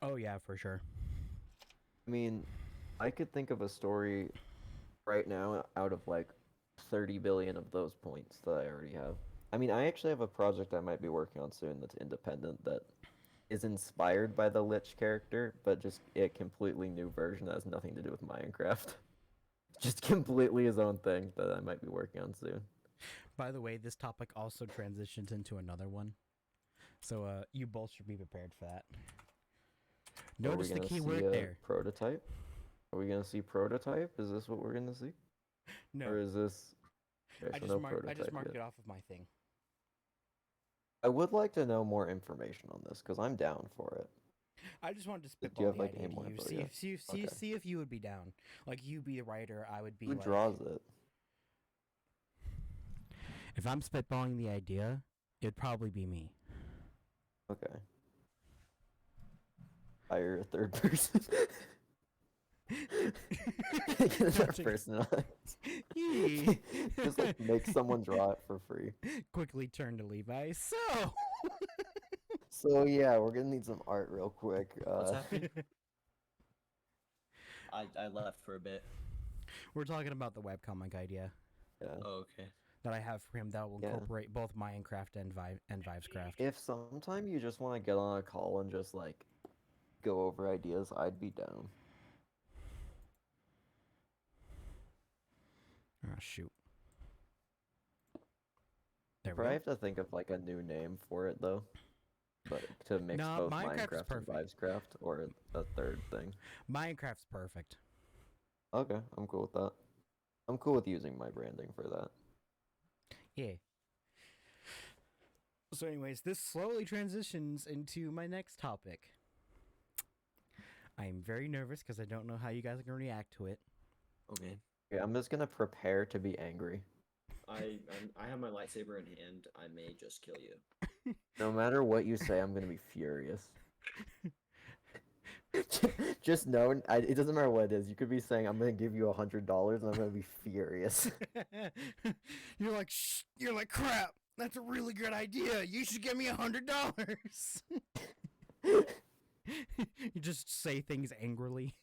Oh yeah, for sure. I mean, I could think of a story right now out of like 30 billion of those points that I already have. I mean, I actually have a project I might be working on soon that's independent that is inspired by the Lich character, but just a completely new version that has nothing to do with Minecraft. Just completely his own thing that I might be working on soon. By the way, this topic also transitions into another one. So you both should be prepared for that. Are we Notice the gonna key see word a there. prototype? Are we gonna see prototype? Is this what we're gonna see? No, Or is this? Okay, I so just no marked. I just prototype marked yet. it off of my thing. I would like to know more information on this because I'm down for it. I just wanted to Do spitball you have the like idea any more to you. info? See, Yeah. see, Okay. see if you would be down. Like you be the writer, I would be. Who like, draws it? If I'm spitballing the idea, it'd probably be me. Okay. Hire a third person. Get another person on. Just like make someone draw it for free. Quickly turn to Levi. So yeah, we're gonna need some art real quick. What's happening? I left for a bit. We're talking about the webcomic idea Yeah. Oh, okay. that I have for him that will Yeah. incorporate both Minecraft and Vivescraft. If sometime you just want to get on a call and just like go over ideas, I'd be down. Oh shoot. There we Probably go. have to think of like a new name for it though. But to mix Nah, both Minecraft is Minecraft and Vivescraft or a third thing. Minecraft's perfect. Okay, I'm cool with that. I'm cool with using my branding for that. Yeah. So anyways, this slowly transitions into my next topic. I'm very nervous because I don't know how you guys are going to react to it. Okay. Okay, I'm just gonna prepare to be angry. I have my lightsaber in hand. I may just kill you. No matter what you say, I'm gonna be furious. Just know, it doesn't matter what it is. You could be saying, "I'm gonna give you $100," and I'm gonna be furious. You're like, crap. That's a really good idea. You should give me $100. You just say things angrily.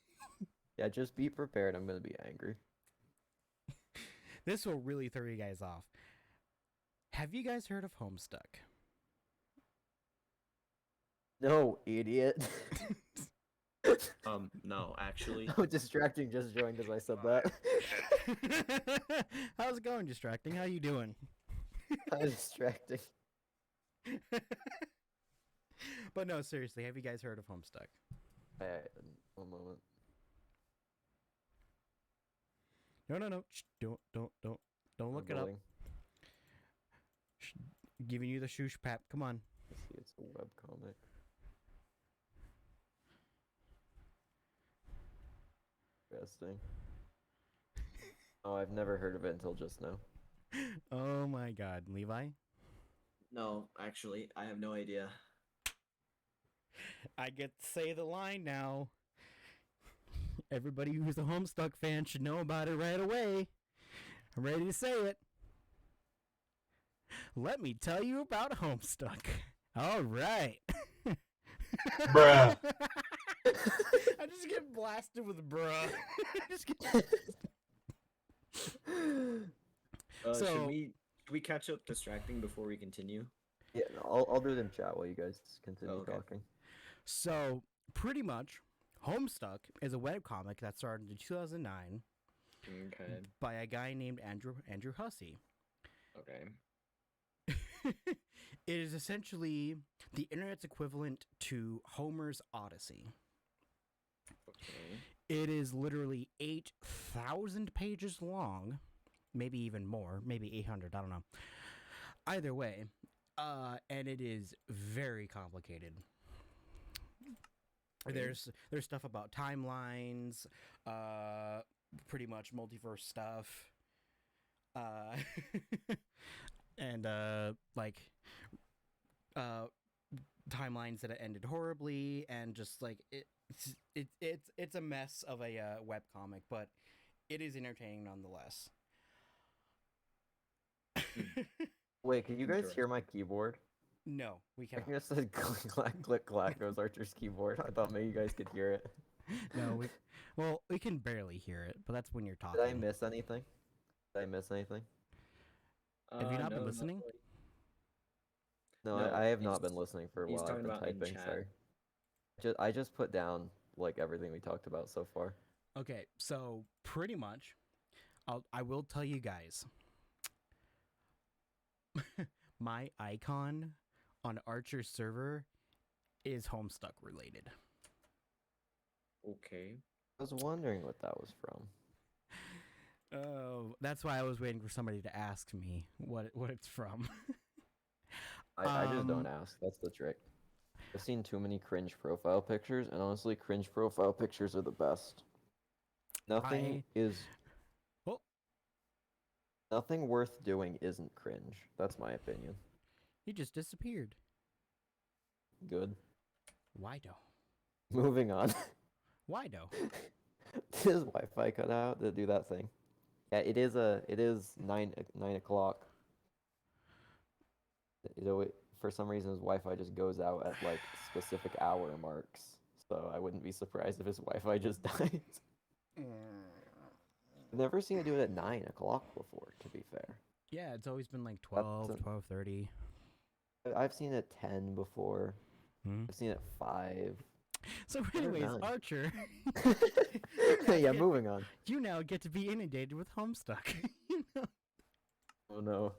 Yeah, just be prepared. I'm gonna be angry. This will really throw you guys off. Have you guys heard of Homestuck? No, idiot. No, actually. Oh, distracting just joined as I said that. How's it going, Distracting? How you doing? How distracting. But no, seriously, have you guys heard of Homestuck? One moment. No. Shh, don't look it up. Building. Giving you the shoosh pap. Come on. Let's see, it's a webcomic. Interesting. Oh, I've never heard of it until just now. Oh my god, Levi? No, actually, I have no idea. I get to say the line now. Everybody who's a Homestuck fan should know about it right away. I'm ready to say it. Let me tell you about Homestuck. All right. Bruh. I just get blasted with bruh. So- Should we catch up distracting before we continue? Yeah, no, I'll do it in chat while you guys continue Okay. talking. So, pretty much, Homestuck is a webcomic that started in 2009 Okay. by a guy named Andrew Hussey. Okay. It is essentially the internet's equivalent to Homer's Odyssey. Okay. It is literally 8,000 pages long, maybe even more, maybe 800, I don't know. Either way, and it is very complicated. There's stuff about timelines, pretty much multiverse stuff, and timelines that ended horribly, and just like it's a mess of a webcomic, but it is entertaining nonetheless. Wait, can you guys hear my keyboard? No, we I cannot. think it said click clack click clack goes Archer's keyboard. I thought maybe you guys could hear it. No, we can barely hear it, but that's when you're talking. Did I miss anything? Did I miss anything? Have you not been No, listening? really. No, No, I have not he's- been listening for a he's while. I've talking been about in typing. chat. Sorry. I just put down like everything we talked about so far. Okay, so pretty much, I will tell you guys. My icon on Archer's server is Homestuck related. Okay. I was wondering what that was from. Oh, that's why I was waiting for somebody to ask me what it's from. I just don't ask. That's the trick. I've seen too many cringe profile pictures, and honestly, cringe profile pictures are the best. Nothing Oh. Nothing worth doing isn't cringe. That's my opinion. He just disappeared. Good. Why do? Moving on. Why do? His Wi-Fi cut out to do that thing. Yeah, it is 9 o'clock. For some reason, his Wi-Fi just goes out at like specific hour marks. So I wouldn't be surprised if his Wi-Fi just died. I've never seen it do it at 9 o'clock before, to be fair. Yeah, it's always been like 12, 12:30. I've seen it 10 before. Hmm? I've seen it 5. So anyways, 9. Archer, Yeah, moving on. you now get to be inundated with Homestuck. You know? Oh no.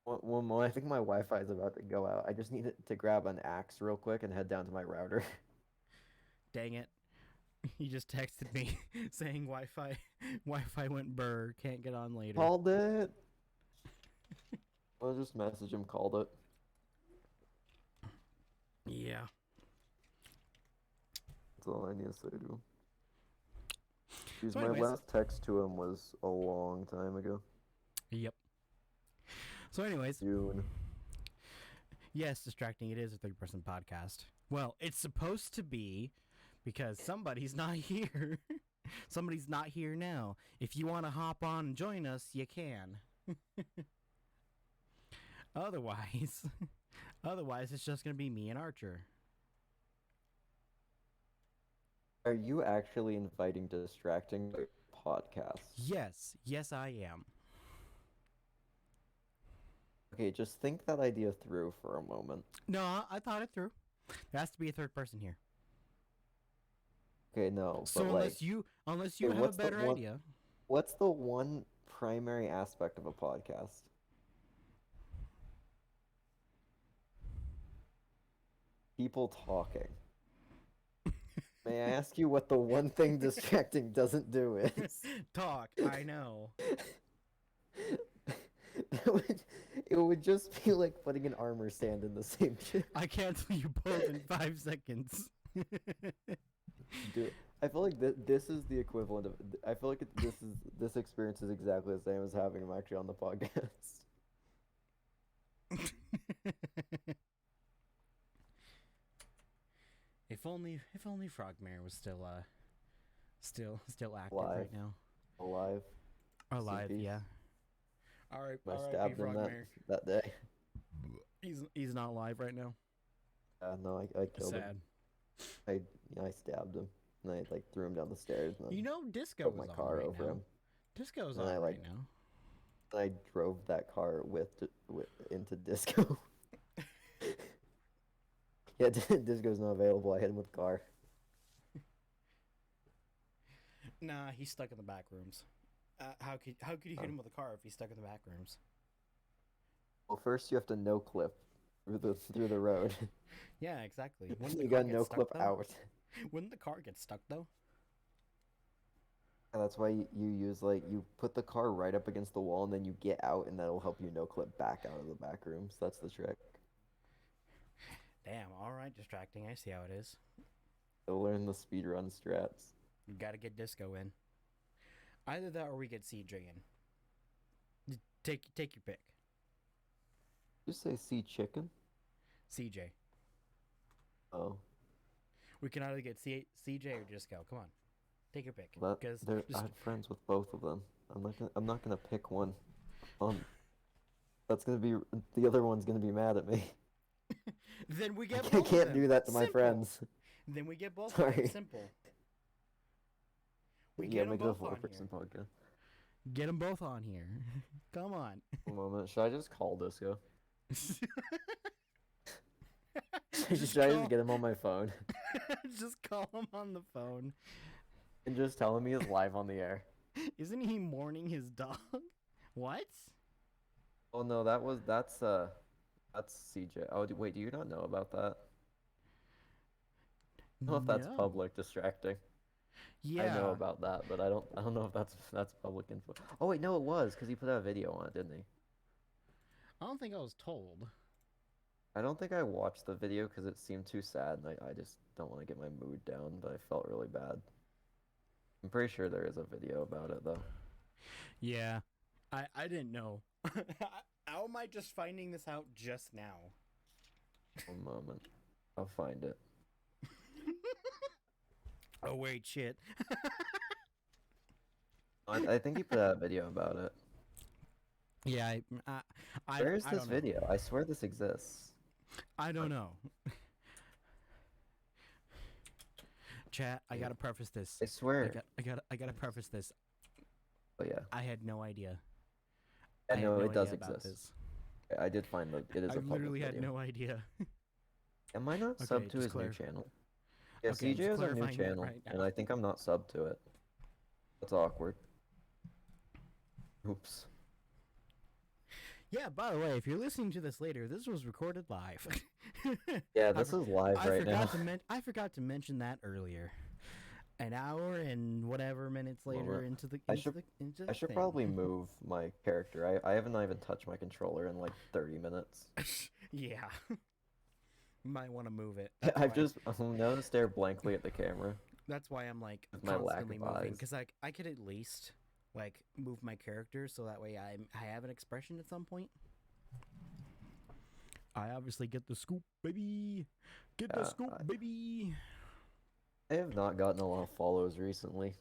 Well, I think my Wi-Fi is about to go out. I just need to grab an axe real quick and head down to my router. Dang it. He just texted me saying Wi-Fi went burr, can't get on later. Called it. I'll just message him, called it. Yeah. That's all I need to say to him. Because So my anyways- last text to him was a long time ago. Yep. So anyways, June. yes, distracting. It is a third-person podcast. Well, it's supposed to be because somebody's not here. Somebody's not here now. If you want to hop on and join us, you can. Otherwise, it's just going to be me and Archer. Are you actually inviting distracting podcast? Yes, I am. Okay, just think that idea through for a moment. No, I thought it through. There has to be a third person here. Okay, no, So but unless you okay, have a what's the better one- idea. what's the one primary aspect of a podcast? People talking. May I ask you what the one thing distracting doesn't do is? Talk, I know. It would just be like putting an armor stand in the same chip. I cancel you both in 5 seconds. Dude, I feel like this is the equivalent of. I feel like this experience is exactly the same as having him actually on the podcast. If only Frogmare was still active Alive. right now. Alive. Alive, CP. yeah. Alright, I R.I.P. stabbed him Frogmare. that day. He's not alive right now. No, I killed him. Sad. I stabbed him. And I like threw him down the stairs. And You know, Disco put was my on car right over now. him. Disco's And on I, right like- now. I drove that car into Disco. Yeah, Disco's not available. I hit him with the car. Nah, he's stuck in the back rooms. How could you hit him with a car if he's stuck in the back rooms? Well, first you have to no clip through the road. Yeah, exactly. Wouldn't the You car got get no stuck, clip though? out. Wouldn't the car get stuck though? And that's why you use you put the car right up against the wall and then you get out and that'll help you no clip back out of the back rooms. That's the trick. Damn, alright, distracting. I see how it is. You'll learn the speedrun strats. You gotta get Disco in. Either that or we get CJ in. Take your pick. You say sea chicken? CJ. Oh. We can either get CJ or Disco. Come on. Take your pick. That, Because I'm friends with both of them. I'm not gonna pick one. That's gonna be the other one's gonna be mad at me. then we get I both of can't them. do that to my Simple. friends. Then we get both of them. Sorry. Simple. We Yeah, get them make it a both on here. 4-person podcast. Get them both on here. Come on. One moment. Should I just call Disco? Should I just get him on my phone Just call him on the phone. and just tell him he is live on the air? Isn't he mourning his dog? What? Oh no, that's That's CJ. Oh, wait, do you not know about that? I don't know if that's No. public distracting. Yeah. I know about that, but I don't know if that's public info. Oh wait, no, it was because he put out a video on it, didn't he? I don't think I was told. I don't think I watched the video because it seemed too sad, and I just don't want to get my mood down, but I felt really bad. I'm pretty sure there is a video about it though. Yeah. I didn't know. How am I just finding this out just now? One moment, I'll find it. Oh wait, shit. I think he put out a video about it. Yeah, I Where is I this don't know. video? I swear this exists. I don't know. Chat, I gotta preface this. I swear. I gotta preface this. Oh yeah. I had no idea. I had know no it does idea about exist. this. I did find that it is I a public literally had video. no idea. Am I not Okay, subbed to just his new clarify. channel? Yeah, Okay, I'm CJ just has a new clarifying that channel, right and now. I think I'm not subbed to it. That's awkward. Oops. Yeah, by the way, if you're listening to this later, this was recorded live. Yeah, this is live right now. I forgot to mention that earlier. An hour and whatever minutes later Moment. into the I into should- the into the I should thing. probably move my character. I haven't even touched my controller in like 30 minutes. Yeah. Might want to move it. I've just known to stare blankly at the camera. That's why I'm like With my lack constantly of moving, eyes. because like I could at least like move my character so that way I have an expression at some point. I obviously get the scoop, baby. Get the Yeah, scoop, baby. I have not gotten a lot of follows recently.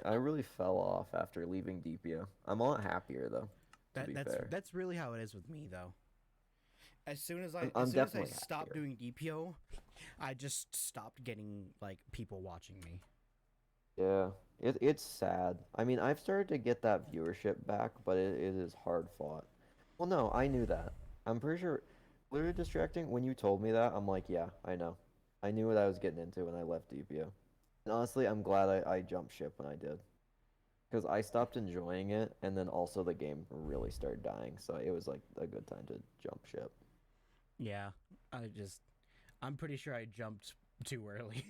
I really fell off after leaving DPO. I'm a lot happier though. To be fair. That's really how it is with me though. As soon as I I'm as soon as I definitely stopped happier. doing DPO, I just stopped getting like people watching me. Yeah, it's sad. I mean, I've started to get that viewership back, but it is hard fought. Well, no, I knew that. I'm pretty sure. Literally distracting. When you told me that, I'm like, yeah, I know. I knew what I was getting into when I left DPO. And honestly, I'm glad I jumped ship when I did. Because I stopped enjoying it, and then also the game really started dying, so it was like a good time to jump ship. Yeah, I'm pretty sure I jumped too early.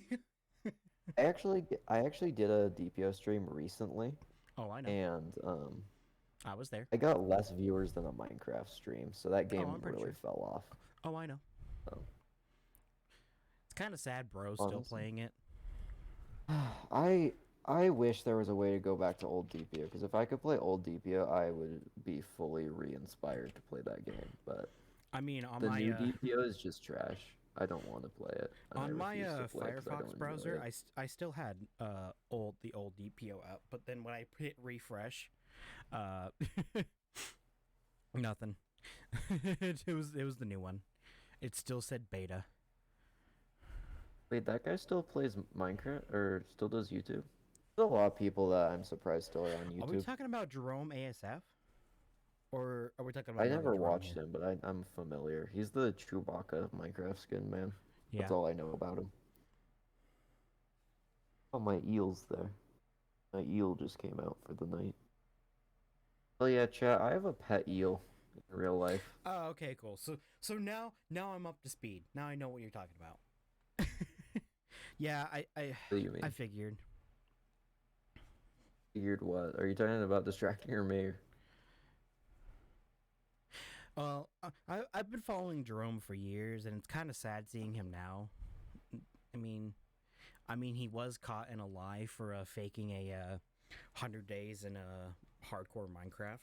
I actually did a DPO stream recently, Oh, I know. and I was there. I got less viewers than a Minecraft stream, so that game I'm pretty really sure. fell off. Oh, I know. Oh. It's kind of sad, bro. Still Honestly. playing it. I wish there was a way to go back to old DPO, because if I could play old DPO, I would be fully re-inspired to play that game. But I mean, on the my new DPO is just trash. I don't want to play it. and I on my refuse to play it 'cause I don't Firefox enjoy browser, it. I still had the old DPO up, but then when I hit refresh, nothing. it was the new one. It still said beta. Wait, that guy still plays Minecraft or still does YouTube? There's a lot of people that I'm surprised still are on Are we YouTube. talking about Jerome ASF? Or are we talking about I another never Jerome watched here? him, but I'm familiar. He's the Chewbacca Minecraft skin man. Yeah. That's all I know about him. Oh, my eel's there. My eel just came out for the night. Oh yeah, chat. I have a pet eel in real life. Oh, okay, cool. So now I'm up to speed. Now I know what you're talking about. Yeah, I What do you mean? I figured. Figured what? Are you talking about distracting or me? Well, I've been following Jerome for years, and it's kind of sad seeing him now. I mean, he was caught in a lie for faking a 100 days in a hardcore Minecraft.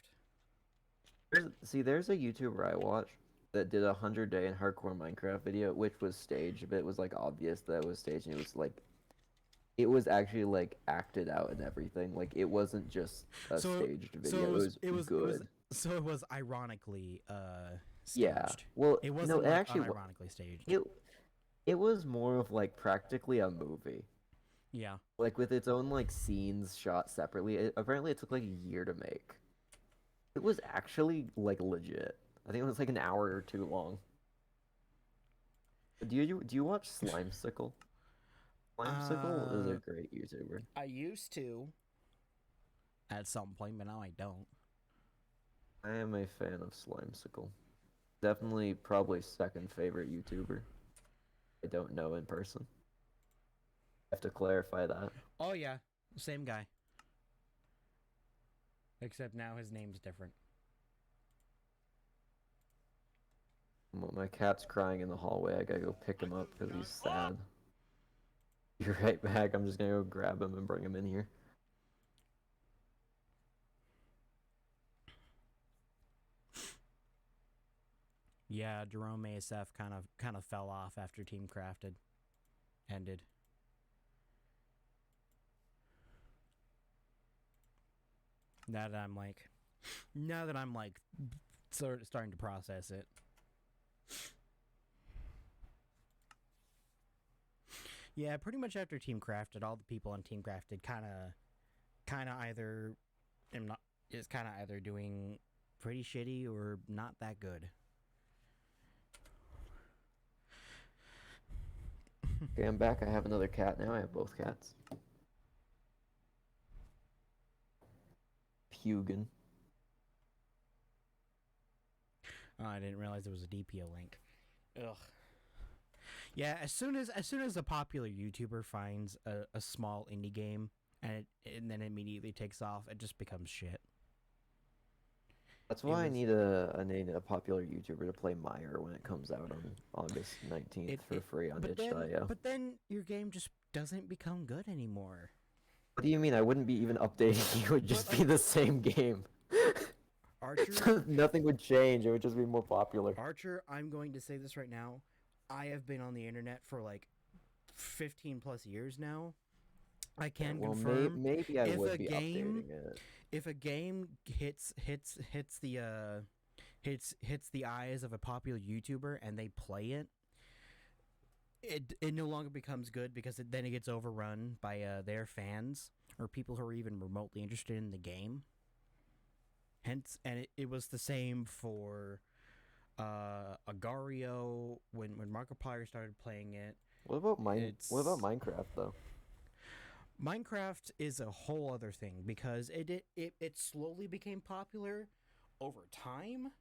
There's a YouTuber I watch that did a 100-day in hardcore Minecraft video, which was staged, but it was like obvious that it was staged, and it was actually like acted out and everything. Like it wasn't just a staged video. It was good. So it was ironically staged. Yeah. Well, It wasn't no, it like actually unironically staged. it was more of like practically a movie. Yeah. Like with its own like scenes shot separately. Apparently it took like a year to make. It was actually like legit. I think it was like an hour or two long. Do you watch Slimesicle? Slimesicle is a great YouTuber. I used to at some point, but now I don't. I am a fan of Slimesicle. Definitely, probably second favorite YouTuber. I don't know in person. I have to clarify that. Oh yeah, same guy. Except now his name's different. My cat's crying in the hallway. I gotta go pick him up because he's sad. You're right back. I'm just gonna go grab him and bring him in here. Yeah, Jerome ASF kind of fell off after Team Crafted ended. Now that I'm like sort of starting to process it. Yeah, pretty much after Team Crafted, all the people on Team Crafted kind of either doing pretty shitty or not that good. Okay, I'm back. I have another cat now. I have both cats. Hugin. Oh, I didn't realize there was a DPO link. Ugh. Yeah, as soon as a popular YouTuber finds a small indie game and then immediately takes off, it just becomes shit. That's why I need a popular YouTuber to play Meyer when it comes out on August 19th for free on itch.io. But then your game just doesn't become good anymore. What do you mean? I wouldn't be even updating. It would just be the same game. Archer, nothing would change. It would just be more popular. Archer, I'm going to say this right now. I have been on the internet for like 15 plus years now. I can confirm. Maybe I would be updating it. If a game hits the eyes of a popular YouTuber and they play it, it no longer becomes good because then it gets overrun by their fans or people who are even remotely interested in the game. Hence, and it was the same for Agario when Markiplier started playing it. What about Minecraft though? Minecraft is a whole other thing because it slowly became popular over time,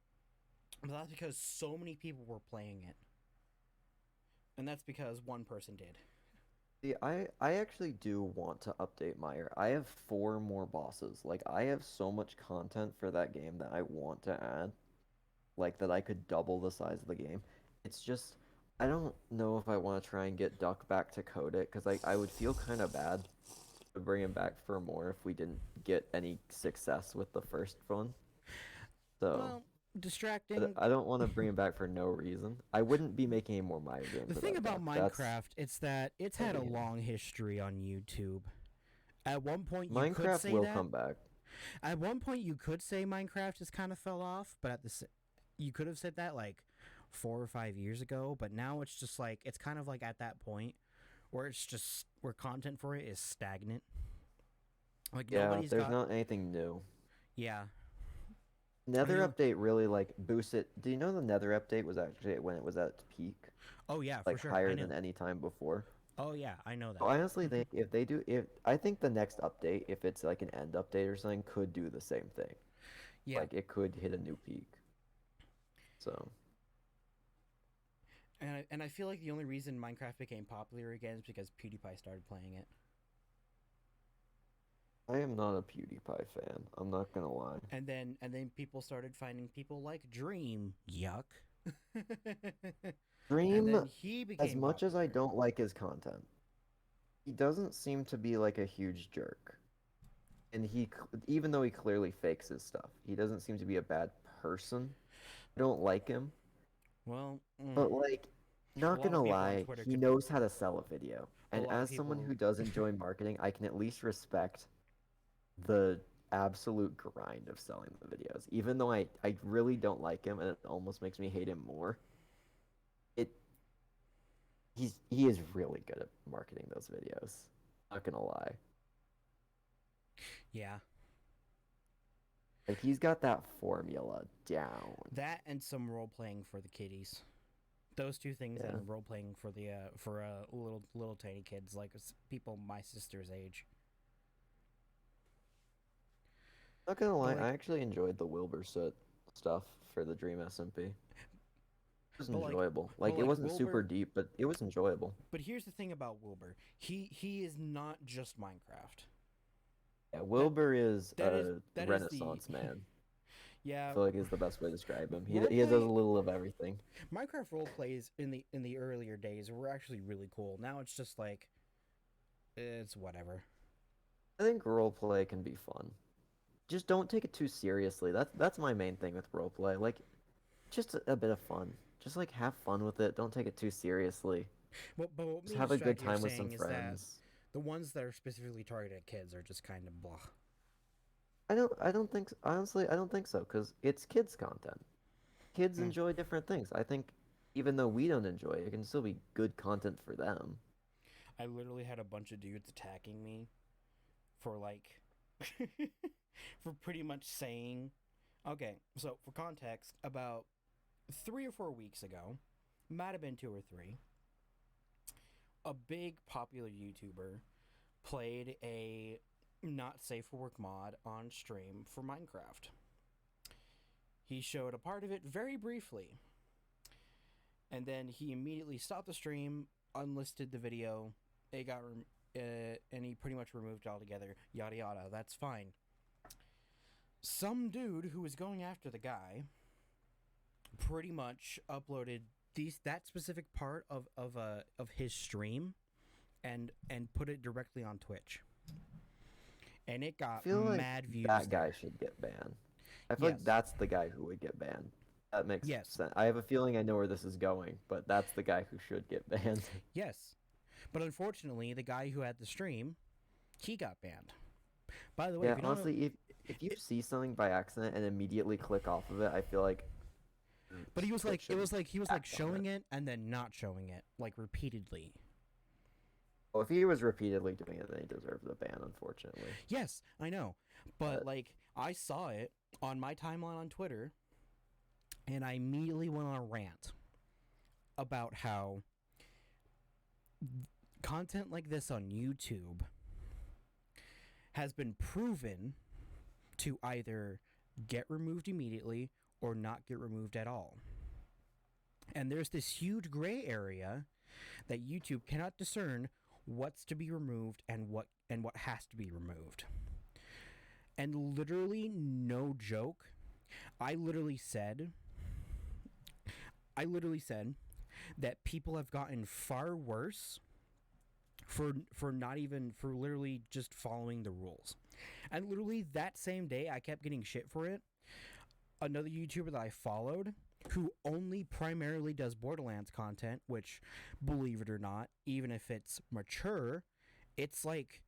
but that's because so many people were playing it. And that's because one person did. See, I actually do want to update Meyer. I have 4 more bosses. Like, I have so much content for that game that I want to add. Like, that I could double the size of the game. It's just, I don't know if I want to try and get Duck back to code it, because I would feel kind of bad to bring him back for more if we didn't get any success with the first one. So... Well, distracting. I don't want to bring him back for no reason. I wouldn't be making any more Meyer games. The thing about Minecraft, it's that it's had a long history on YouTube. At one point, you could say Minecraft will come back. At one point, you could say Minecraft just kind of fell off, but you could have said that like 4 or 5 years ago. But now it's just like it's kind of like at that point where it's just where content for it is stagnant. Like yeah, there's not anything new. Yeah. Nether update really like boosted. Do you know the Nether update was actually when it was at its peak? Oh yeah, like for sure. Higher than any time before. Oh yeah, I know that. So honestly, I think the next update, if it's like an end update or something, could do the same thing. Yeah. Like it could hit a new peak. So. And I feel like the only reason Minecraft became popular again is because PewDiePie started playing it. I am not a PewDiePie fan. I'm not gonna lie. And then people started finding people like Dream. Yuck. Dream, as much as I don't like his content, he doesn't seem to be like a huge jerk. And even though he clearly fakes his stuff, he doesn't seem to be a bad person. I don't like him. Well, but like, not gonna lie, he knows how to sell a video. And as someone who does enjoy marketing, I can at least respect the absolute grind of selling the videos. Even though I really don't like him, and it almost makes me hate him more. He is really good at marketing those videos. Not gonna lie. Yeah. Like he's got that formula down. That and some role playing for the kiddies. Those two things and role playing for the little tiny kids like people my sister's age. Not gonna lie, I actually enjoyed the Wilbur stuff for the Dream SMP. was But, like- enjoyable. but, It like, wasn't super Wilbur- deep, but it was enjoyable. But here's the thing about Wilbur. He is not just Minecraft. Yeah, Wilbur is that a is the- renaissance man. I Yeah, feel like is the best way to describe him. He Roleplay- does a little of everything. Minecraft roleplays in the earlier days were actually really cool. Now it's just like, it's whatever. I think roleplay can be fun. Just don't take it too seriously. That's my main thing with roleplay. Like, just a bit of fun. Just like have fun with it. Don't take it too seriously. But what Just me have and a good Stracky are time with some saying is that friends. the ones that are specifically targeted at kids are just kind of blah. I don't think honestly I don't think so because it's kids content. Kids enjoy different things. I think even though we don't enjoy it, it can still be good content for them. I literally had a bunch of dudes attacking me for like for pretty much saying, okay, so for context, about 3 or 4 weeks ago, might have been 2 or 3, a big popular YouTuber played a not safe for work mod on stream for Minecraft. He showed a part of it very briefly, and then he immediately stopped the stream, unlisted the video. It got and he pretty much removed it altogether. Yada yada. That's fine. Some dude who was going after the guy pretty much uploaded that specific part of his stream and put it directly on Twitch. And it got I feel like mad views. that guy there. should get banned. I feel Yes. like that's the guy who would get banned. That makes Yes. sense. I have a feeling I know where this is going, but that's the guy who should get banned. Yes. But unfortunately, the guy who had the stream, he got banned. By the way, Yeah, if you don't know- honestly, if you see something by accident and immediately click off of it, I feel like. but he was Twitch like, it should was like he was act like on showing it and then not showing it, like repeatedly. Well, if he was repeatedly doing it, then he deserves a ban, unfortunately. Yes, I know. But But- like I saw it on my timeline on Twitter and I immediately went on a rant about how content like this on YouTube has been proven to either get removed immediately or not get removed at all. And there's this huge gray area that YouTube cannot discern what's to be removed and what has to be removed. And literally, no joke, I literally said that people have gotten far worse for literally just following the rules. And literally that same day I kept getting shit for it. Another YouTuber that I followed who only primarily does Borderlands content, which, believe it or not, even if it's mature, it's like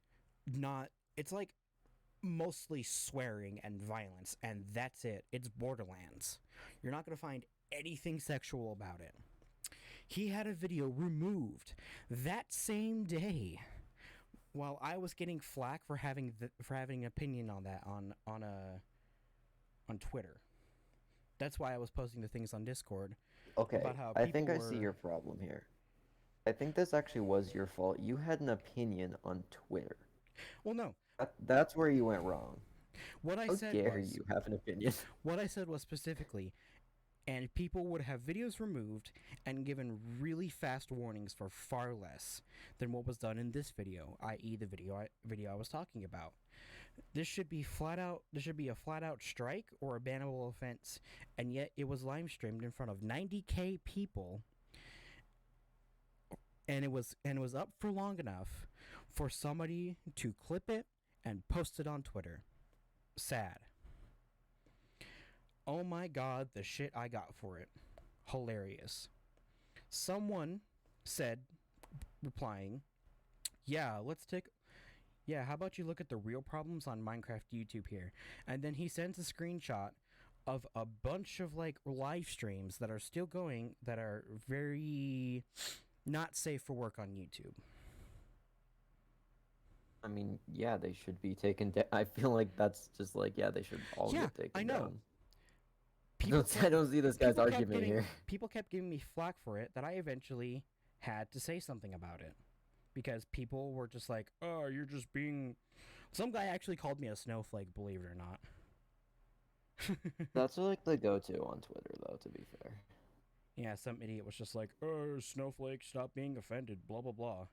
mostly swearing and violence, and that's it. It's Borderlands. You're not going to find anything sexual about it. He had a video removed that same day while I was getting flack for having an opinion on that on Twitter. That's why I was posting the things on Discord. Okay, About how I think I people see were- your problem here. I think this actually was your fault. You had an opinion on Twitter. Well, no. That's where you went wrong. What I How said dare was you have an opinion? What I said was specifically, and people would have videos removed and given really fast warnings for far less than what was done in this video, i.e., the video I was talking about. This should be a flat out strike or a bannable offense, and yet it was live streamed in front of 90K people, and it was up for long enough for somebody to clip it and post it on Twitter. Sad. Oh my god, the shit I got for it. Hilarious. Someone said, replying, how about you look at the real problems on Minecraft YouTube here? And then he sends a screenshot of a bunch of like live streams that are still going that are very not safe for work on YouTube. I mean, yeah, they should be taken down. I feel like that's just like, yeah, they should all Yeah, get taken I know. down. People I don't see this guy's people kept argument getting- here. People kept giving me flack for it that I eventually had to say something about it. Because people were just like, oh, you're just being... Some guy actually called me a snowflake, believe it or not. That's like the go-to on Twitter, though, to be fair. Yeah, some idiot was just like, "Oh, Snowflake, stop being offended." Blah blah blah.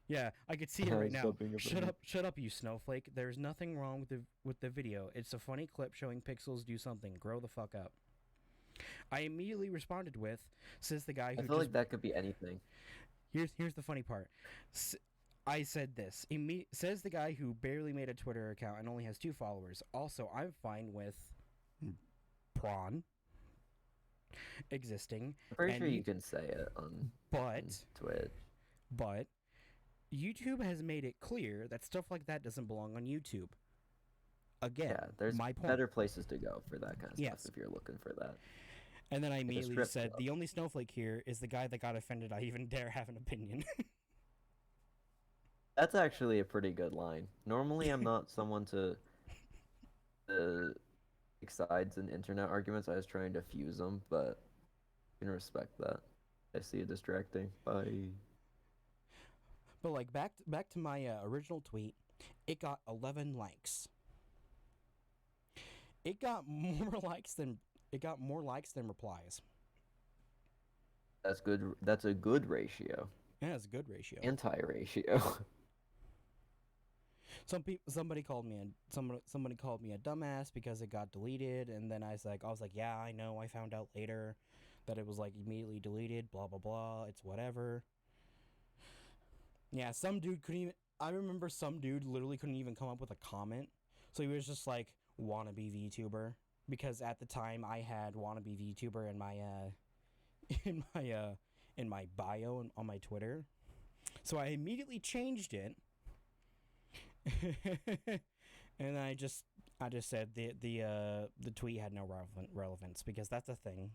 Yeah, I could see it right now. Stop being Shut up, you snowflake. There's nothing wrong with the video. It's a funny clip showing pixels do something. Grow the fuck up. I immediately responded with, says the guy who I feel like that could be anything. Here's the funny part. I said this. Says the guy who barely made a Twitter account and only has 2 followers. Also, I'm fine with prawn existing. I'm pretty sure you can say it on Twitch. But YouTube has made it clear that stuff like that doesn't belong on YouTube. Again, yeah, there's my point. better places to go for that kind of Yes. stuff if you're looking for that. And then I immediately just said, club. the only snowflake here is the guy that got offended I even dare have an opinion. That's actually a pretty good line. Normally, I'm not someone to take sides in internet arguments. I was trying to fuse them, but you can respect that. I see it distracting. Bye. But like back to my original tweet, it got 11 likes. It got more likes than replies. That's good. That's a good ratio. Yeah, it's a good ratio. Anti-ratio. Somebody called me a dumbass because it got deleted, and then I was like, yeah, I know. I found out later that it was like immediately deleted. Blah blah blah. It's whatever. Yeah, some dude couldn't even. I remember some dude literally couldn't even come up with a comment, so he was just like wannabe VTuber, because at the time I had wannabe VTuber in my in my bio on my Twitter, so I immediately changed it. And I just said the tweet had no relevance, because that's a thing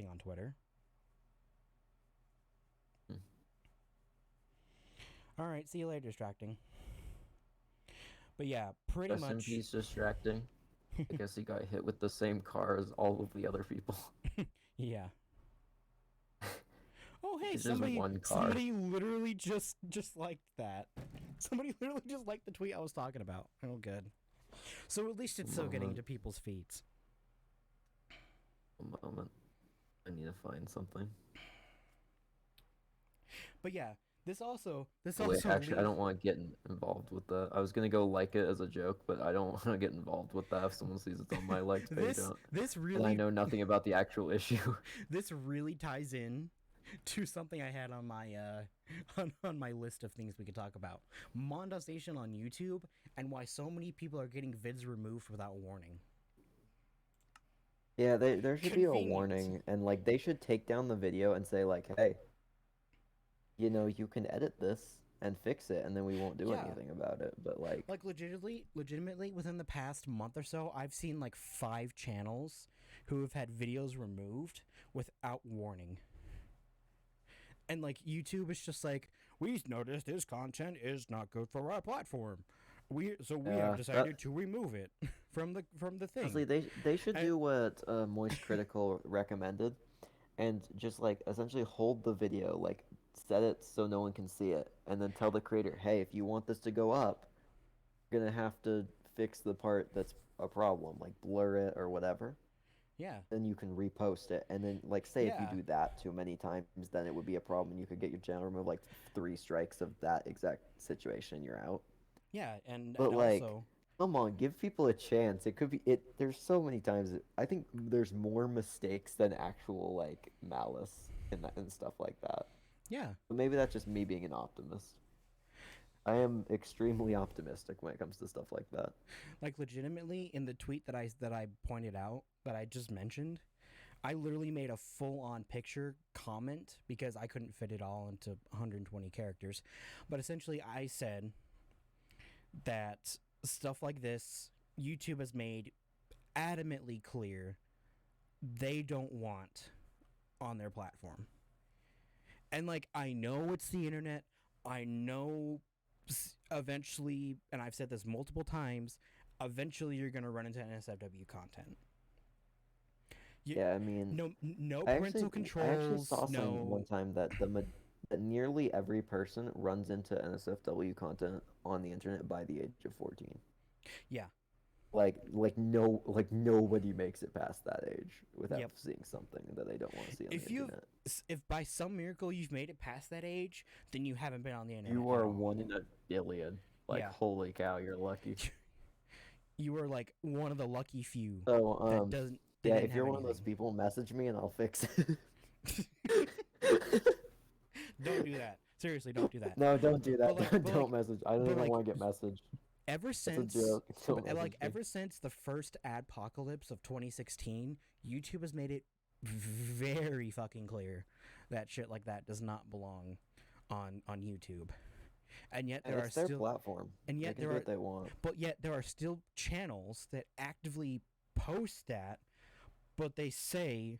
on Twitter. All right, see you later, distracting. But yeah, pretty much. He's distracting. I guess he got hit with the same car as all of the other people. Yeah. Oh hey, It's just one car. somebody literally just liked that. Somebody literally just liked the tweet I was talking about. Oh good. So at least it's still getting to people's feeds. A moment. I need to find something. But yeah, this also Wait, actually, I don't want to get involved with that. I was gonna go like it as a joke, but I don't want to get involved with that if someone sees it's on my liked page. This really. And I know nothing about the actual issue. This really ties in to something I had on my on my list of things we could talk about. Monetization on YouTube and why so many people are getting vids removed without warning. Yeah, there should be a warning, and like they should take down the video and say like, hey, you know, you can edit this and fix it, and then we won't do anything about it. But like legitimately within the past month or so, I've seen like 5 channels who have had videos removed without warning. And like YouTube is just like, we've noticed this content is not good for our platform. We have decided to remove it from the thing. Honestly, they should do what Moist Critical recommended, and just like essentially hold the video, like set it so no one can see it, and then tell the creator, hey, if you want this to go up, you're gonna have to fix the part that's a problem, like blur it or whatever. Yeah. Then you can repost it, and then like say if you do that too many times, then it would be a problem, and you could get your channel removed like 3 strikes of that exact situation, you're out. Yeah, and like, also, come on, give people a chance. It could be there's so many times I think there's more mistakes than actual like malice and stuff like that. Yeah. But maybe that's just me being an optimist. I am extremely optimistic when it comes to stuff like that. Like legitimately, in the tweet that I pointed out, that I just mentioned, I literally made a full-on picture comment because I couldn't fit it all into 120 characters. But essentially, I said that stuff like this, YouTube has made adamantly clear they don't want on their platform. And like, I know it's the internet. I know eventually, and I've said this multiple times, eventually you're going to run into NSFW content. Yeah, I mean, no parental controls. I actually saw something one time that that nearly every person runs into NSFW content on the internet by the age of 14. Yeah. like nobody makes it past that age without Yep. seeing something that they don't want to see on If the internet. if by some miracle you've made it past that age, then you haven't been on the internet. You at are all. 1 in a billion. Like, Yeah. holy cow, you're lucky. You are like one of the lucky few So, that doesn't. That yeah, didn't if you're have one of those anything. people, message me and I'll fix it. Don't do that. Seriously, don't do that. No, don't do that. But like- Don't message. I don't but even like, want to get messaged. Ever It's since, a joke. Don't but like message me. ever since the first adpocalypse of 2016, YouTube has made it very fucking clear that shit like that does not belong on YouTube. And yet And there are it's their still platform. and They yet can there do are what they want. but yet there are still channels that actively post that, but they say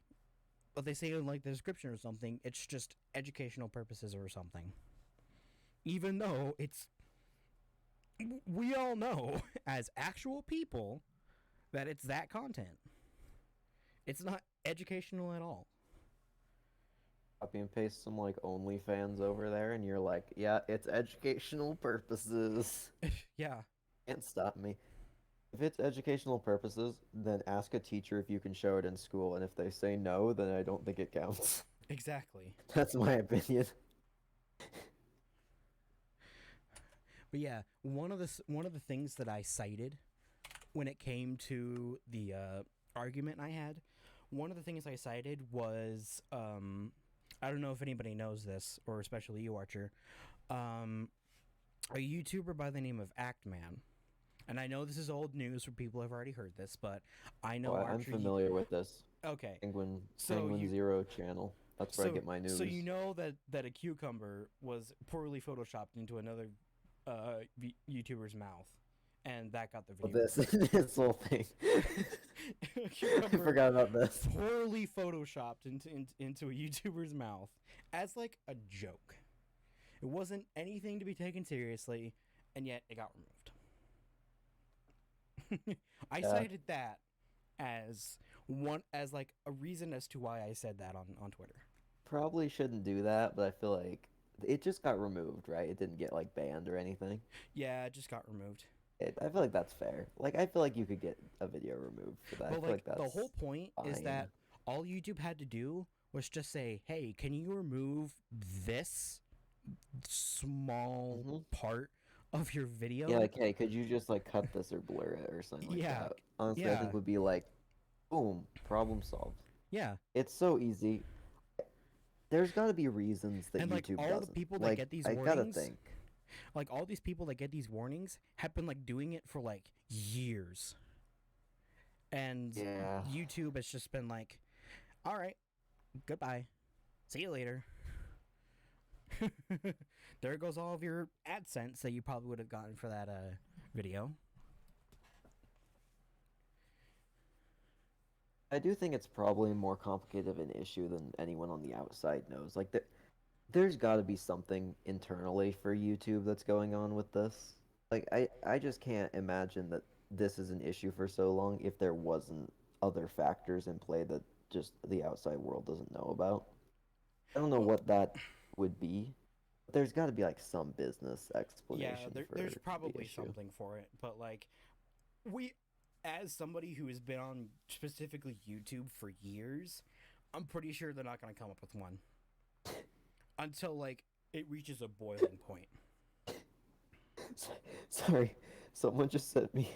in like the description or something, it's just educational purposes or something. Even though we all know as actual people that it's that content. It's not educational at all. Copy and paste some like OnlyFans over there, and you're like, yeah, it's educational purposes. Yeah, Can't stop me. If it's educational purposes, then ask a teacher if you can show it in school, and if they say no, then I don't think it counts. exactly. That's my opinion. But yeah, one of the things that I cited when it came to the argument I had, one of the things I cited was I don't know if anybody knows this, or especially you, Archer, a YouTuber by the name of Actman. And I know this is old news for people who have already heard this, but I know I'm Archer. familiar with this. Okay. Penguin So you- Zero channel. That's where I get my news. So you know that a cucumber was poorly photoshopped into another YouTuber's mouth, and that got the Well, video. this whole thing. A I cucumber forgot about this. poorly photoshopped into a YouTuber's mouth as like a joke. It wasn't anything to be taken seriously, and yet it got removed. I Yeah. cited that as like a reason as to why I said that on Twitter. Probably shouldn't do that, but I feel like it just got removed, right? It didn't get like banned or anything. Yeah, it just got removed. I feel like that's fair. Like, I feel like you could get a video removed for that. I But feel like like that's the whole point is fine. that all YouTube had to do was just say, "Hey, can you remove this small Mhm. part of your video?" Yeah, like, hey, could you just like cut this or blur it or something like Yeah, that? Honestly, I yeah. think would be like, boom, problem solved. Yeah, It's so easy. There's got to be reasons that And, like, YouTube all the doesn't. people that like, get these I gotta warnings, think. like all these people that get these warnings have been like doing it for like years, and Yeah. YouTube has just been like, "All right, goodbye, see you later." There goes all of your AdSense that you probably would have gotten for that video. I do think it's probably more complicated of an issue than anyone on the outside knows. Like, there's got to be something internally for YouTube that's going on with this. Like, I just can't imagine that this is an issue for so long if there wasn't other factors in play that just the outside world doesn't know about. I don't know what that would be. But there's got to be like some business explanation. Yeah, for there's the probably issue. something for it, but like, as somebody who has been on specifically YouTube for years, I'm pretty sure they're not gonna come up with one until like it reaches a boiling point. Sorry, someone just sent me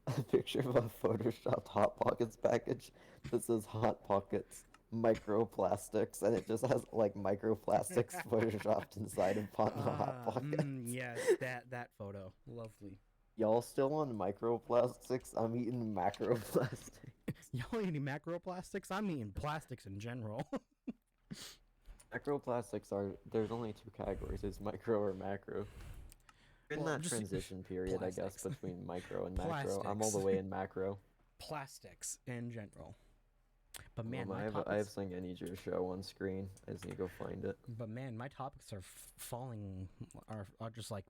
a picture of a photoshopped Hot Pockets package that says Hot Pockets microplastics, and it just has like microplastics photoshopped inside of Hot Pockets. Yes, that photo, lovely. Y'all still on microplastics? I'm eating macroplastics. Y'all eating macroplastics? I'm eating plastics in general. Macroplastics are, there's only two categories, it's micro or macro. In Well, that just transition period, I guess, plastics. between micro and macro. I'm all Plastics. the way in macro. Plastics in general. But man, I my have topics, something I need you to show on screen. I just need to go find it. my topics are are just like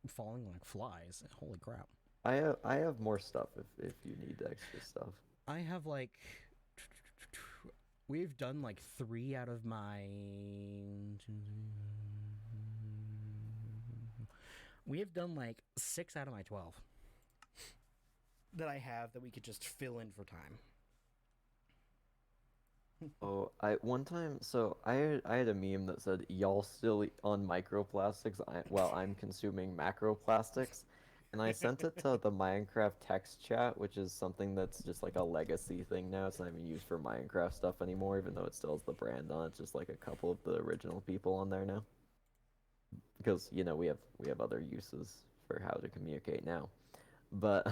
falling like flies. Holy crap. I have more stuff if you need extra stuff. I have like we've done like 3 out of my we have done like 6 out of my 12. that I have that we could just fill in for time. Oh, one time, I had a meme that said, "Y'all still on microplastics while I'm consuming macroplastics," and I sent it to the Minecraft text chat, which is something that's just like a legacy thing now. It's not even used for Minecraft stuff anymore, even though it still has the brand on it. It's just like a couple of the original people on there now, because we have other uses for how to communicate now. But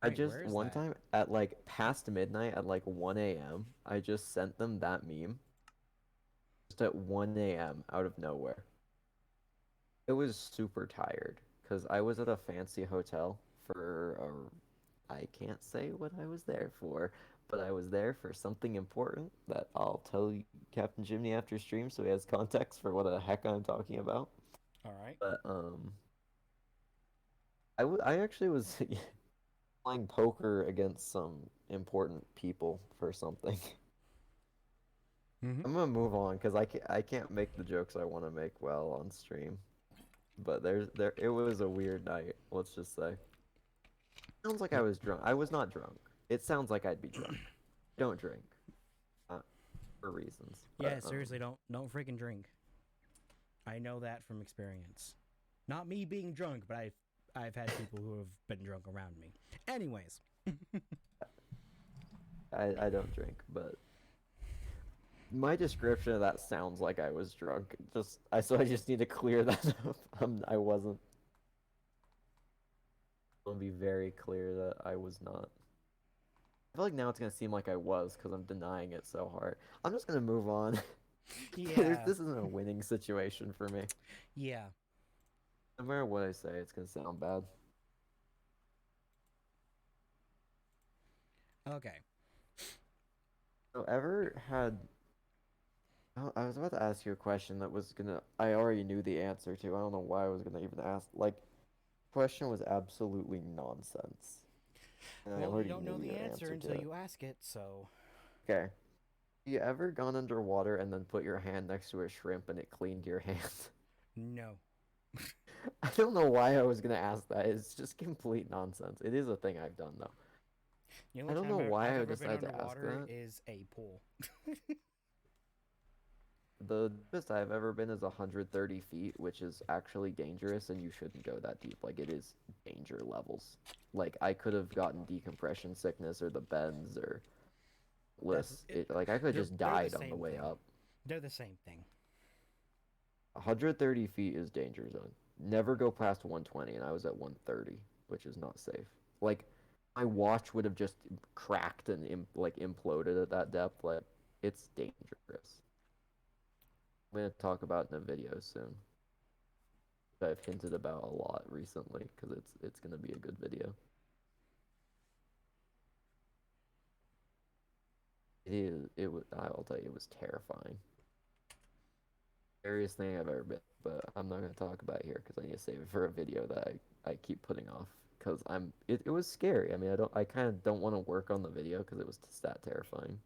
I Wait, just where is one that? time at like past midnight at like 1 a.m. I just sent them that meme just at 1 a.m. out of nowhere. It was super tired because I was at a fancy hotel I can't say what I was there for, but I was there for something important that I'll tell you, Captain Chimney after stream so he has context for what the heck I'm talking about. All right. But I actually was playing poker against some important people for something. Mm-hmm. I'm gonna move on because I can't make the jokes I want to make well on stream. But it was a weird night, let's just say. Sounds like I was drunk. I was not drunk. It sounds like I'd be drunk. Don't drink. For reasons. Yeah, But, seriously, don't freaking drink. I know that from experience. Not me being drunk, but I've had people who have been drunk around me. Anyways. I don't drink, but my description of that sounds like I was drunk. So I just need to clear that up. I wasn't. I'll be very clear that I was not. I feel like now it's gonna seem like I was because I'm denying it so hard. I'm just gonna move on. Yeah. This isn't a winning situation for me. Yeah. No matter what I say, it's gonna sound bad. Okay. So ever had... I was about to ask you a question that was gonna... I already knew the answer to. I don't know why I was gonna even ask. Like, question was absolutely nonsense. And I Well, you already don't knew know the your answer to until it. you ask it, so... Okay. You ever gone underwater and then put your hand next to a shrimp and it cleaned your hand? No. I don't know why I was gonna ask that. It's just complete nonsense. It is a thing I've done though. The I only don't time know why I've I ever been decided to ask underwater that. is a pool. The deepest I've ever been is 130 feet, which is actually dangerous, and you shouldn't go that deep. Like, it is danger levels. Like, I could have gotten decompression sickness or the bends or like, I could have They're just the died on the same way thing. up. They're the same thing. 130 feet is danger zone. Never go past 120, and I was at 130, which is not safe. Like, my watch would have just cracked and imploded at that depth. Like, it's dangerous. I'm gonna talk about in a video soon. I've hinted about a lot recently because it's gonna be a good video. I'll tell you, it was terrifying. Scariest thing I've ever been, but I'm not gonna talk about it here because I need to save it for a video that I keep putting off because it was scary. I mean, I kind of don't want to work on the video because it was just that terrifying.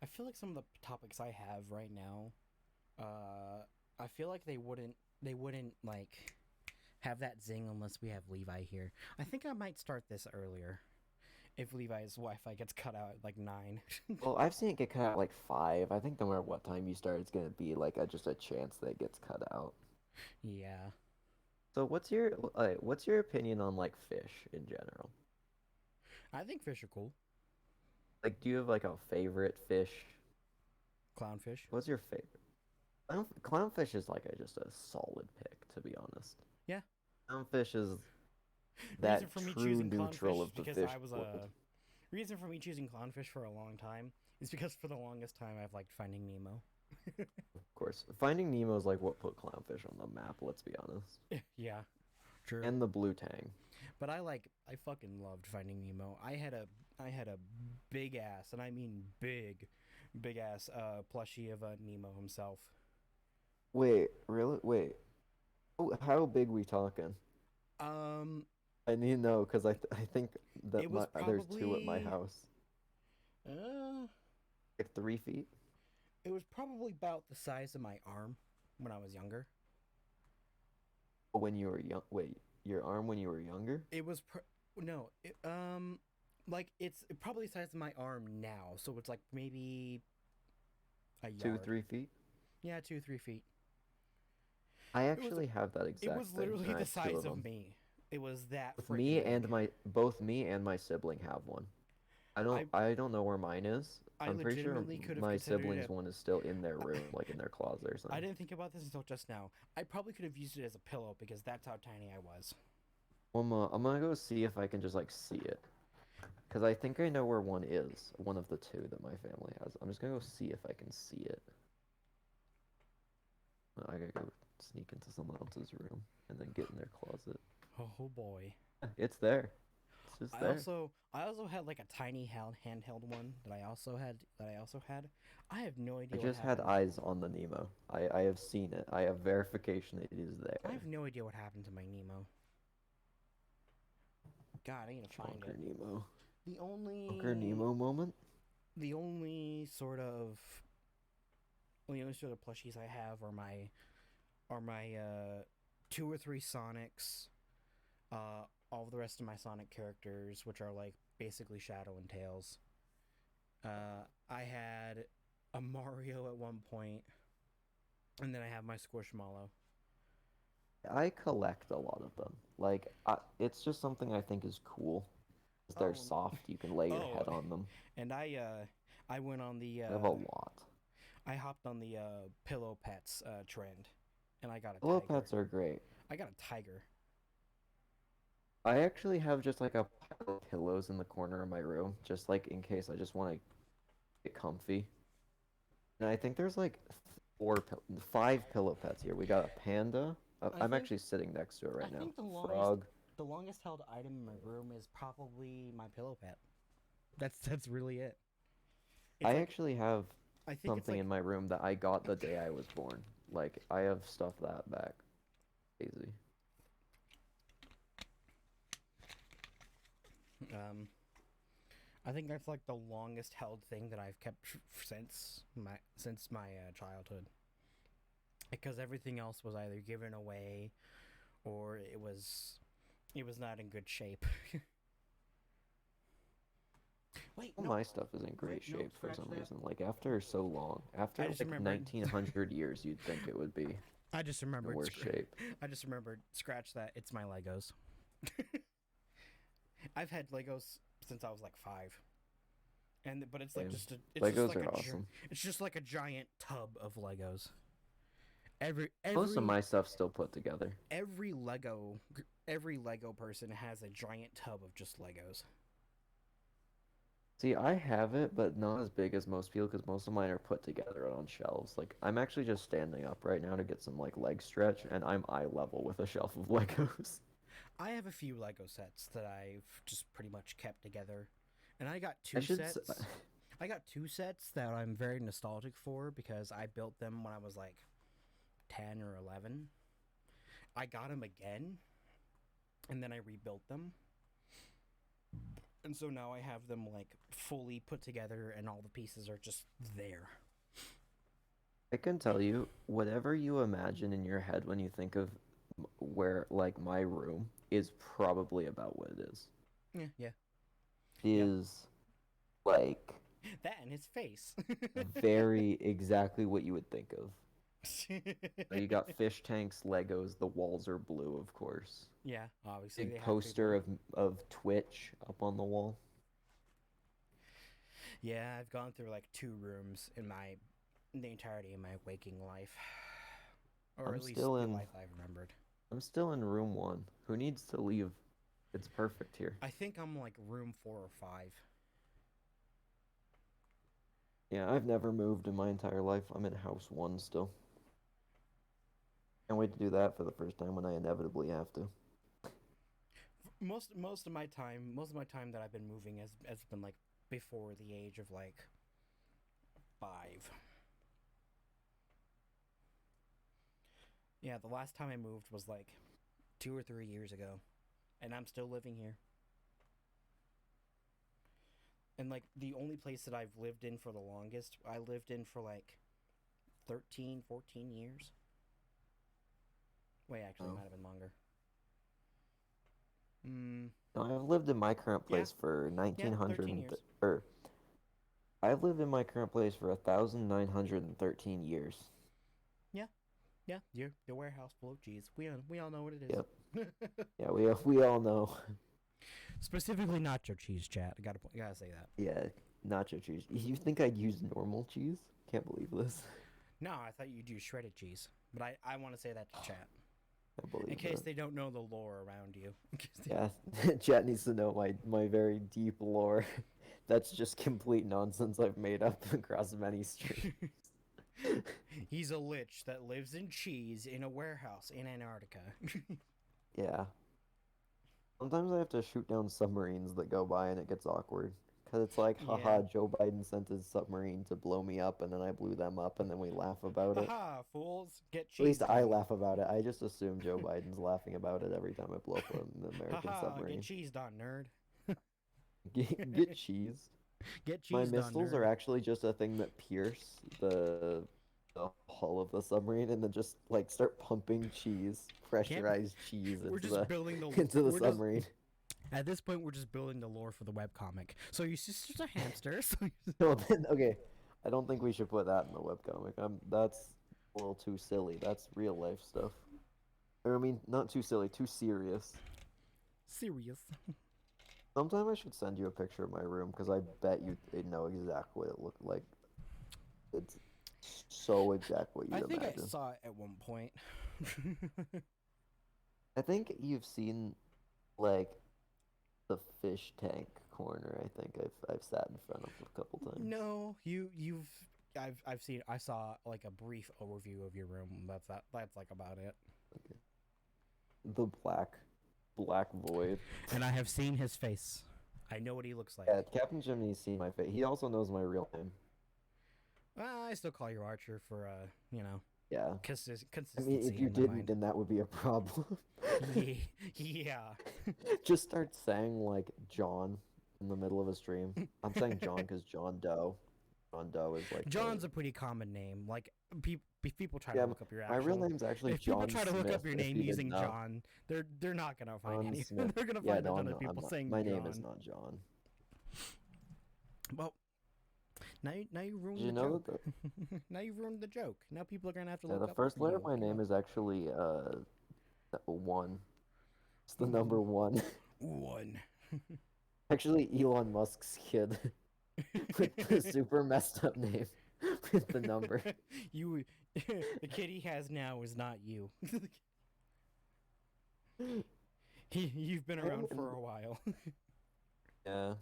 I feel like some of the topics I have right now, I feel like they wouldn't like have that zing unless we have Levi here. I think I might start this earlier if Levi's Wi-Fi gets cut out at like 9. Well, I've seen it get cut out like 5. I think no matter what time you start, it's gonna be like just a chance that it gets cut out. Yeah. So what's your opinion on like fish in general? I think fish are cool. Like, do you have like a favorite fish? Clownfish. What's your favorite? Clownfish is like just a solid pick, to be honest. Yeah. Clownfish is that Reason for me true choosing neutral clownfish of is the because fish I was world. reason for me choosing clownfish for a long time is because for the longest time I've liked Finding Nemo. Of course, Finding Nemo is like what put clownfish on the map. Let's be honest. Yeah. True. And the blue tang. But I fucking loved Finding Nemo. I had a big ass, and I mean big ass plushie of Nemo himself. Wait, really? Wait. Oh, how big we talking? I need to know because I think that It was there's 2 at my probably- house. Like 3 feet. It was probably about the size of my arm when I was younger. When you were young? Wait, your arm when you were younger? It was No, like it's probably the size of my arm now, so it's like maybe a yard. 2-3 feet. Yeah, 2-3 feet. I actually have that exact It was thing. literally I the have two size of them. me. It was that Both freaking me and big. both me and my sibling have one. I don't know where mine is. I I'm pretty sure legitimately could have my considered sibling's it. one is still in their room, like in their closet or I something. didn't think about this until just now. I probably could have used it as a pillow because that's how tiny I was. Well, I'm gonna go see if I can just like see it, because I think I know where one is. One of the two that my family has. I'm just gonna go see if I can see it. I gotta go sneak into someone else's room and then get in their closet. Oh boy. It's there. It's just there. I also had like a tiny handheld one that I also had. I have no idea I what just had happened. eyes on the Nemo. I have seen it. I have verification that it is there. I have no idea what happened to my Nemo. God, I need to find Chonker it. Nemo. The only Chonker Nemo moment? The only sort of plushies I have are my 2 or 3 Sonics, all of the rest of my Sonic characters, which are like basically Shadow and Tails. I had a Mario at one point, and then I have my Squishmallow. I collect a lot of them. Like, it's just something I think is cool. 'Cause they're soft, you can lay your head on them. And I went on the I have a lot. I hopped on the pillow pets trend, and I got a Pillow tiger. pets are great. I got a tiger. I actually have just like a pile of pillows in the corner of my room, just like in case I just want to get comfy. And I think there's like 5 pillow pets here. We got a panda. I'm actually sitting next to it right now. I think Frog. the longest held item in my room is probably my pillow pet. That's really it. I actually have I think something in my room that I got the day I was born. Like, I have stuff that back. Crazy. I think that's like the longest held thing that I've kept since my childhood. Because everything else was either given away, or it was not in good shape. Wait, All no. my stuff is in great no, shape for scratch some that. reason. Like, after so long, after just like remembered. 1900 years, you'd think it would be I just in remembered. worse shape. I just remembered. Scratch that. It's my Legos. I've had Legos since I was like 5, but it's like Same. just Legos are awesome. It's just like a giant tub of Legos. Most of my stuff's still put together. Every Lego person has a giant tub of just Legos. See, I have it, but not as big as most people because most of mine are put together on shelves. Like, I'm actually just standing up right now to get some like leg stretch, and I'm eye level with a shelf of Legos. I have a few Lego sets that I've just pretty much kept together, and I got 2 sets. I got 2 sets that I'm very nostalgic for because I built them when I was like 10 or 11. I got them again, and then I rebuilt them. And so now I have them like fully put together and all the pieces are just there. I can tell you, whatever you imagine in your head when you think of where, like, my room is probably about what it is. Yeah. Is, like... that and his face. very exactly what you would think of. You got fish tanks, Legos, the walls are blue, of course. Yeah, obviously. Big poster of Twitch up on the wall. Yeah, I've gone through like 2 rooms in the entirety of my waking life. Or at least the life I've remembered. I'm still in room 1. Who needs to leave? It's perfect here. I think I'm like room 4 or 5. Yeah, I've never moved in my entire life. I'm in house 1 still. Can't wait to do that for the first time when I inevitably have to. Most of my time that I've been moving has been like before the age of like 5. Yeah, the last time I moved was like 2 or 3 years ago, and I'm still living here. And like the only place that I've lived in for the longest, I lived in for like 13, 14 years. Wait, actually, it might have been longer. No, I've lived in my current Yeah. place for Yeah, 1900 13 years. or I've lived in my current place for 1,913 years. Yeah, your warehouse full of cheese. We all know what it is. Yep. Yeah, we all know. Specifically nacho cheese, chat. I gotta say that. Yeah, nacho cheese. You think I'd use normal cheese? Can't believe this. No, I thought you'd use shredded cheese, but I want to say that to chat I believe in case that. they don't know the lore around you. Yeah, chat needs to know my very deep lore. That's just complete nonsense I've made up across many streams. He's a lich that lives in cheese in a warehouse in Antarctica. Yeah. Sometimes I have to shoot down submarines that go by and it gets awkward. Because it's like, haha, Yeah. Joe Biden sent his submarine to blow me up and then I blew them up and then we laugh about it. Haha, fools, get cheese. At least I done. laugh about it. I just assume Joe Biden's laughing about it every time I blow up an American Haha, submarine. get cheese done, nerd. Get cheese. Get cheese My done, missiles nerd. are actually just a thing that pierce the hull of the submarine and then just like start pumping cheese, pressurized cheese We're into just the building the into the we're just- submarine. At this point, we're just building the lore for the webcomic. So your sister's a hamster. So No, then, okay. I don't think we should put that in the webcomic. That's a little too silly. That's real life stuff. Or I mean, not too silly, too serious. serious. Sometime I should send you a picture of my room because I bet you'd know exactly what it looked like. It's so exact what you'd I think imagine. I saw it at one point. I think you've seen like the fish tank corner. I think I've sat in front of a couple times. No, I've seen. I saw like a brief overview of your room. That's like about it. Okay. The black void. And I have seen his face. I know what he looks like. Yeah, Captain Chimney's seen my face. He also knows my real name. I still call you Archer for Yeah. consistency. I mean, if you in my didn't, mind. then that would be a problem. Yeah. Just start saying like John in the middle of a stream. I'm saying John because John Doe. John Doe is like John's a pretty common name. Like people try Yeah, to look up your my actual. real name's actually If John people try to look up Smith, your if name you didn't using know. John, they're not gonna find John any. Smith. They're gonna Yeah, find no, a ton I'm of not, people I'm not. saying My John. name is not John. Well, now you ruined Did you the know joke. that Now you ruined the joke. Now people are gonna have to the look up. first letter of you. my name is actually 1. It's the number 1. One. Actually, Elon Musk's kid with the super messed up name with the number. You, the kid he has now is not you. You've been around for a while. Yeah.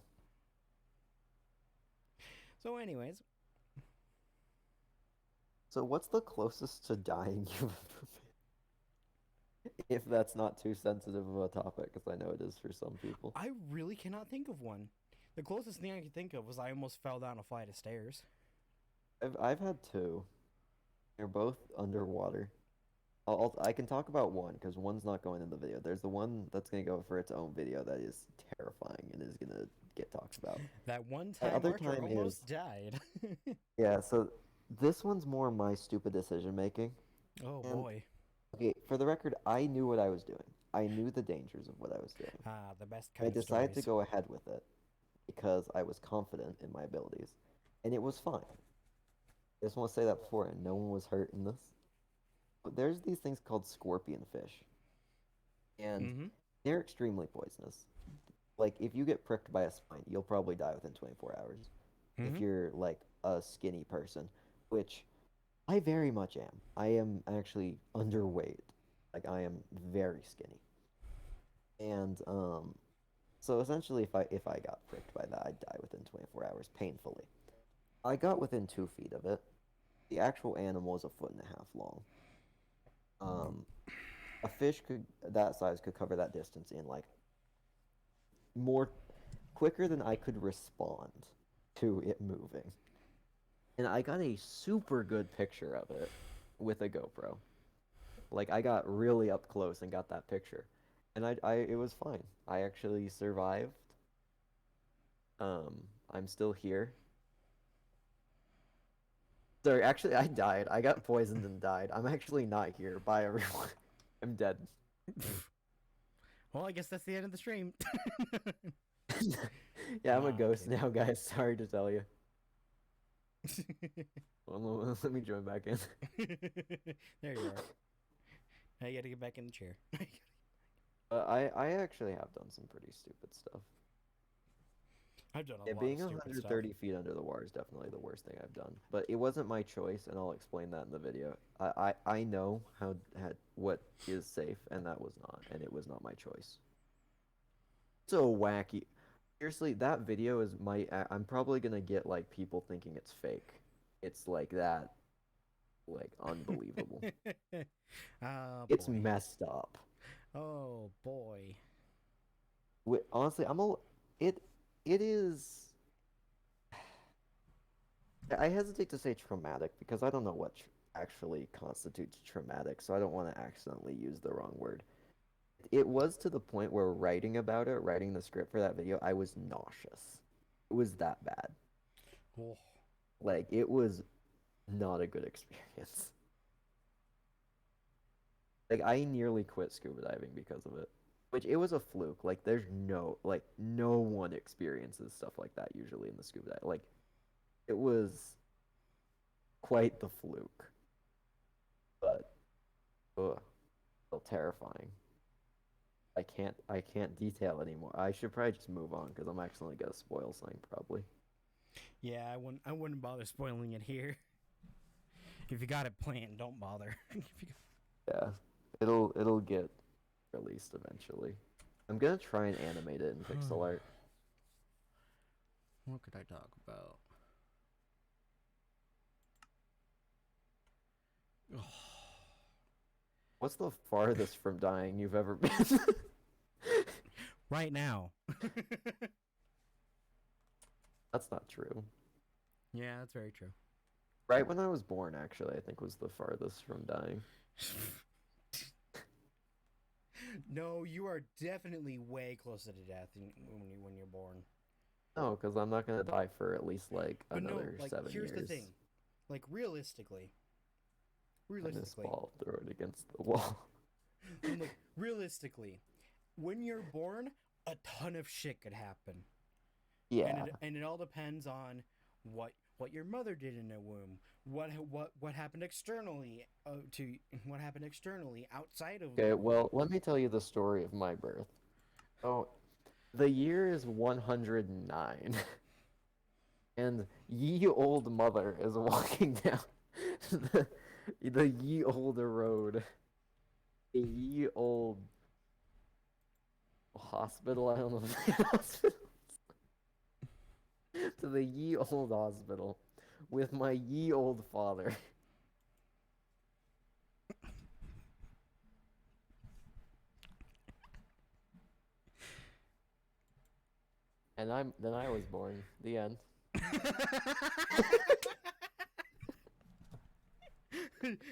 So, anyways, So what's the closest to dying you've ever been? If that's not too sensitive of a topic, because I know it is for some people. I really cannot think of one. The closest thing I could think of was I almost fell down a flight of stairs. I've had 2. They're both underwater. I can talk about one because one's not going in the video. There's the one that's gonna go for its own video that is terrifying and is gonna get talked about. That one That time other Archer time almost is- died. Yeah, so this one's more my stupid decision making. Oh And- boy. Okay, for the record, I knew what I was doing. I knew the dangers of what I was doing. Ah, the best I kind of decided to stories. go ahead with it because I was confident in my abilities, and it was fine. I just want to say that before, and no one was hurt in this. But there's these things called scorpion fish, and Mm-hmm. they're extremely poisonous. Like, if you get pricked by a spine, you'll probably die within 24 hours. Mm-hmm. If you're, like, a skinny person, which I very much am. I am actually underweight. Like, I am very skinny. And, so essentially, if I got pricked by that, I'd die within 24 hours, painfully. I got within 2 feet of it. The actual animal is 1.5 feet long. A fish that size could cover that distance in like quicker than I could respond to it moving. And I got a super good picture of it with a GoPro. Like, I got really up close and got that picture. And it was fine. I actually survived. I'm still here. Sorry, actually, I died. I got poisoned and died. I'm actually not here. Bye, everyone. I'm dead. Well, I guess that's the end of the stream. Yeah, I'm Nah, a I'm ghost kidding. now, guys. Sorry to tell you. Well, let me join back in. There you are. Now you gotta get back in the chair. I actually have done some pretty stupid stuff. I've done a Yeah, lot being of stupid 130 feet under the water is definitely the worst thing I've done. But it wasn't my choice, and I'll explain that in the video. I know what is safe, and that was not, and it was not my choice. So wacky. Seriously, that video is I'm probably gonna get like people thinking it's fake. It's like that, like unbelievable. Oh, It's boy. messed up. Oh boy. Honestly, it is. I hesitate to say traumatic because I don't know what actually constitutes traumatic, so I don't want to accidentally use the wrong word. It was to the point where writing the script for that video, I was nauseous. It was that bad. Oh. Like, it was not a good experience. Like, I nearly quit scuba diving because of it. Which, it was a fluke. Like, no one experiences stuff like that usually in the scuba dive. Like, it was quite the fluke. But, still terrifying. I can't detail anymore. I should probably just move on because I'm actually gonna spoil something probably. Yeah, I wouldn't bother spoiling it here. If you got it planned, don't bother. Yeah, it'll get released eventually. I'm gonna try and animate it in pixel art. What could I talk about? What's the farthest from dying you've ever been? Right now. That's not true. Yeah, that's very true. Right when I was born, actually, I think was the farthest from dying. No, you are definitely way closer to death when you're born. No, because I'm not gonna die for at least like But no, another like 7 here's years. the thing, like realistically, And this ball, throw it against the wall. like realistically, when you're born, a ton of shit could happen. Yeah. And it all depends on what your mother did in the womb, what happened externally what happened externally outside of. Okay, well, let me tell you the story of my birth. Oh, the year is 109, and ye old mother is walking down the ye olde road. The ye old hospital, I don't know if it's hospital. To the ye old hospital with my ye old father. And then I was born. The end.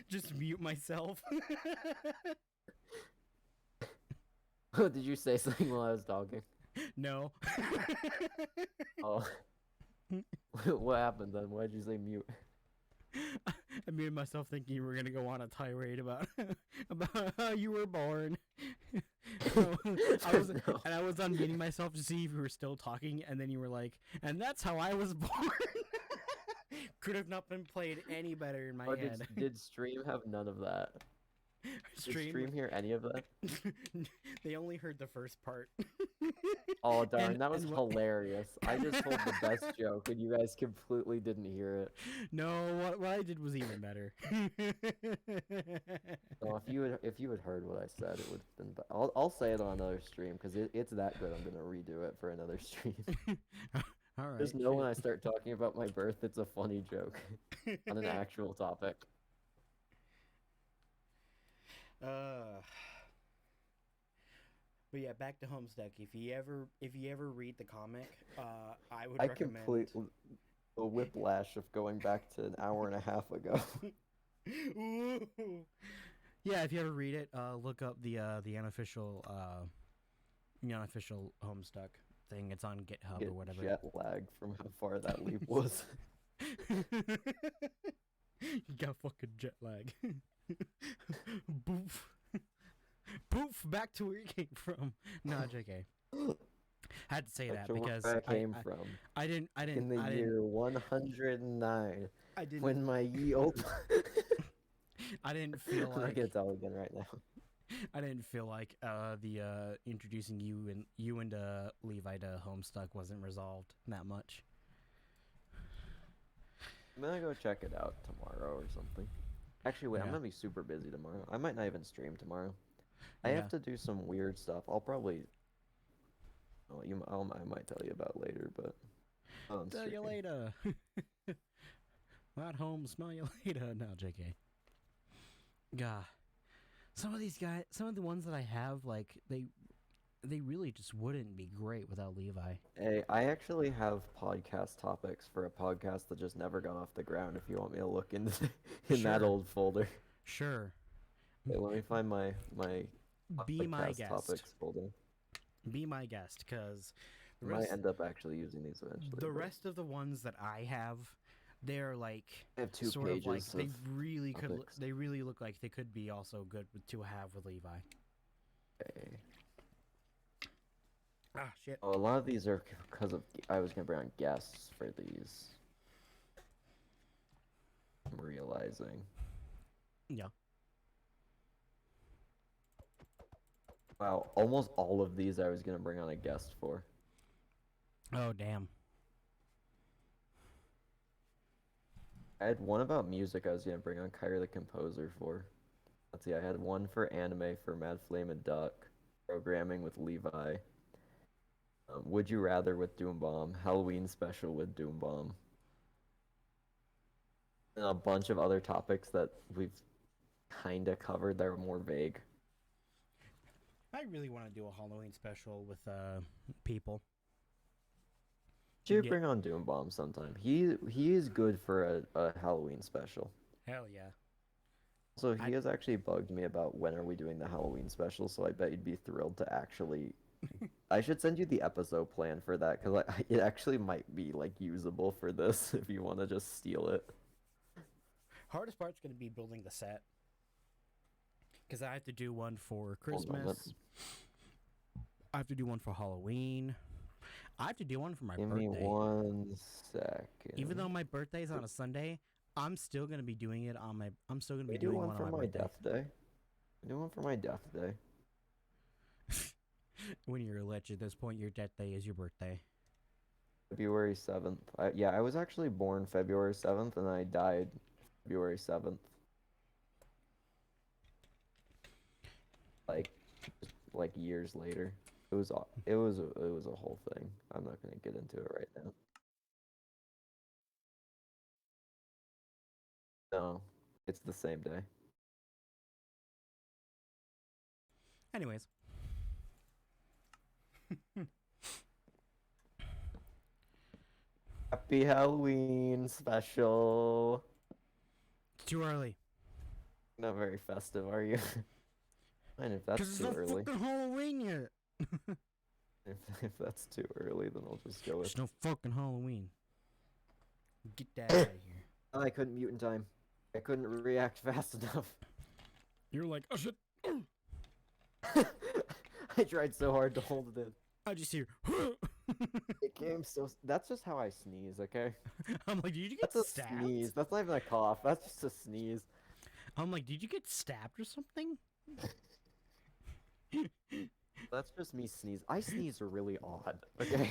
Just mute myself. Did you say something while I was talking? No. Oh. What happened then? Why'd you say mute? I muted myself thinking you were gonna go on a tirade about how you were born. I was unmuting myself to see if you were still talking, and then you were like, "And that's how I was born." Could have not been played any better in my head. Did stream have none of that? Did stream hear any of that? They only heard the first part. Oh darn, that was hilarious. I just told the best joke and you guys completely didn't hear it. No, what I did was even better. Oh, if you had heard what I said, it would have been. I'll say it on another stream because it's that good. I'm gonna redo it for another stream. All right. Just know when I start talking about my birth, it's a funny joke on an actual topic. But yeah, back to Homestuck. If you ever read the comic, I would recommend. Completely the whiplash of going back to an hour and a half ago. Ooh. Yeah, if you ever read it, look up the unofficial Homestuck thing. It's on GitHub or whatever. Jet lag from how far that leap was. You got fucking jet lag. Boof. poof, back to where you came from. No, JK. Had to say Back that to because where I came from. I didn't In the year 109, I didn't when my ye old. I didn't feel I'm not like gonna tell again right now. I didn't feel like the introducing you and Levi to Homestuck wasn't resolved that much. I'm gonna go check it out tomorrow or something. Actually, wait, I'm Yeah. gonna be super busy tomorrow. I might not even stream tomorrow. I Yeah. have to do some weird stuff. I'll probably. Oh, I might tell you about later, but. On Tell you stream. later. At home, smell you later. No, JK. God, some of these guys, some of the ones that I have, like they really just wouldn't be great without Levi. Hey, I actually have podcast topics for a podcast that just never got off the ground. If you want me to look into in that Sure. old folder. Sure. Hey, let me find my Be my podcast guest. topics folder. Be my guest, because I might end up actually using these eventually. the but rest of the ones that I have, they're like I have 2 sort of like pages they of really could. topics. They really look like they could be also good to have with Levi. Okay. Ah, shit. Oh, a lot of these are because of I was gonna bring on guests for these. I'm realizing. Yeah. Wow, almost all of these I was gonna bring on a guest for. Oh, damn. I had one about music I was gonna bring on Kyra the Composer for. Let's see, I had one for anime for Mad Flame and Duck, programming with Levi, Would You Rather with Doombomb, Halloween special with Doombomb, and a bunch of other topics that we've kinda covered that are more vague. I really want to do a Halloween special with people. Should Yeah. bring on Doombomb sometime. He is good for a Halloween special. Hell yeah. So he has actually bugged me about when are we doing the Halloween special, so I bet you'd be thrilled to actually... I should send you the episode plan for that, because it actually might be, like, usable for this if you want to just steal it. Hardest part's going to be building the set. Because I have to do one for Hold on, Christmas. I have to do one for Halloween. I have to do one for my Give birthday. me 1 second. Even though my birthday's on a Sunday, I'm still going to be doing it on my... I'm still going to be do doing one one for on my my birthday. death day. Do one for my death day. When you're rich at this point, your death day is your birthday. February 7th. Yeah, I was actually born February 7th, and I died February 7th. Like years later. It was a whole thing. I'm not gonna get into it right now. No, it's the same day. Anyways. Happy Halloween special. It's too early. Not very festive, are you? And if that's Because too it's not early, fucking Halloween yet. if that's too early, then I'll just go with. It's no fucking Halloween. Get that out of here. Oh, I couldn't mute in time. I couldn't react fast enough. You're like, oh shit. I tried so hard to hold it in. I just hear. It came so. That's just how I sneeze, okay? I'm like, did you get That's a stabbed? sneeze. That's not even a cough. That's just a sneeze. I'm like, did you get stabbed or something? That's just me sneeze. I sneeze really odd, okay?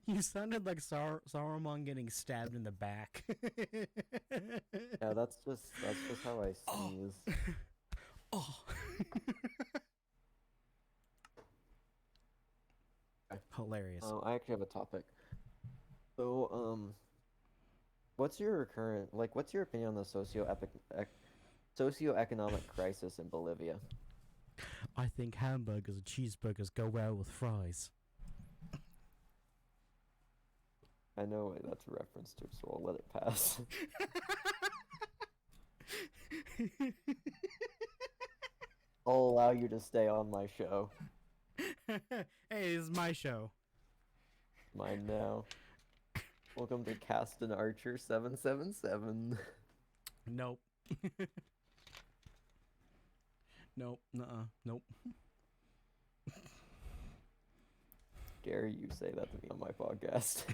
You sounded like Saruman getting stabbed in the back. Yeah, that's just how I sneeze. Oh. Hilarious. I actually have a topic. So, what's your opinion on the socioeconomic crisis in Bolivia? I think hamburgers and cheeseburgers go well with fries. I know what that's a reference to, so I'll let it pass. I'll allow you to stay on my show. Hey, this is my show. Mine now. Welcome to CastinChimney11 Nope. Nope. Nuh-uh. Nope. dare you say that to me on my podcast?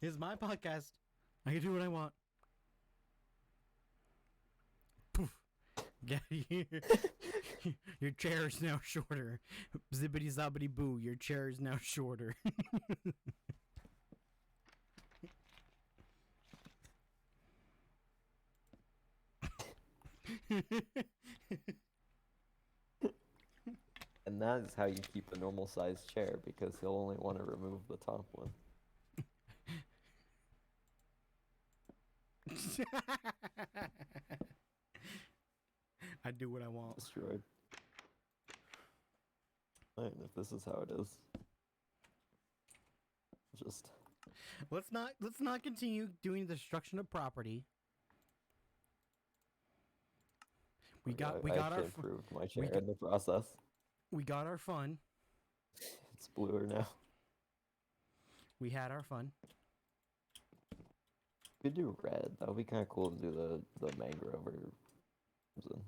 It's my podcast. I can do what I want. Poof. Get here. Your chair is now shorter. Zippity zobbity boo. Your chair is now shorter. And that is how you keep a normal sized chair, because he'll only want to remove the top one. I do what I want. Destroyed. Fine, if this is how it is. Just Let's not continue doing the destruction of property. We got I our actually improved my chair in the process. we got our fun. It's bluer now. We had our fun. We could do red. That would be kind of cool to do the mangrove or something.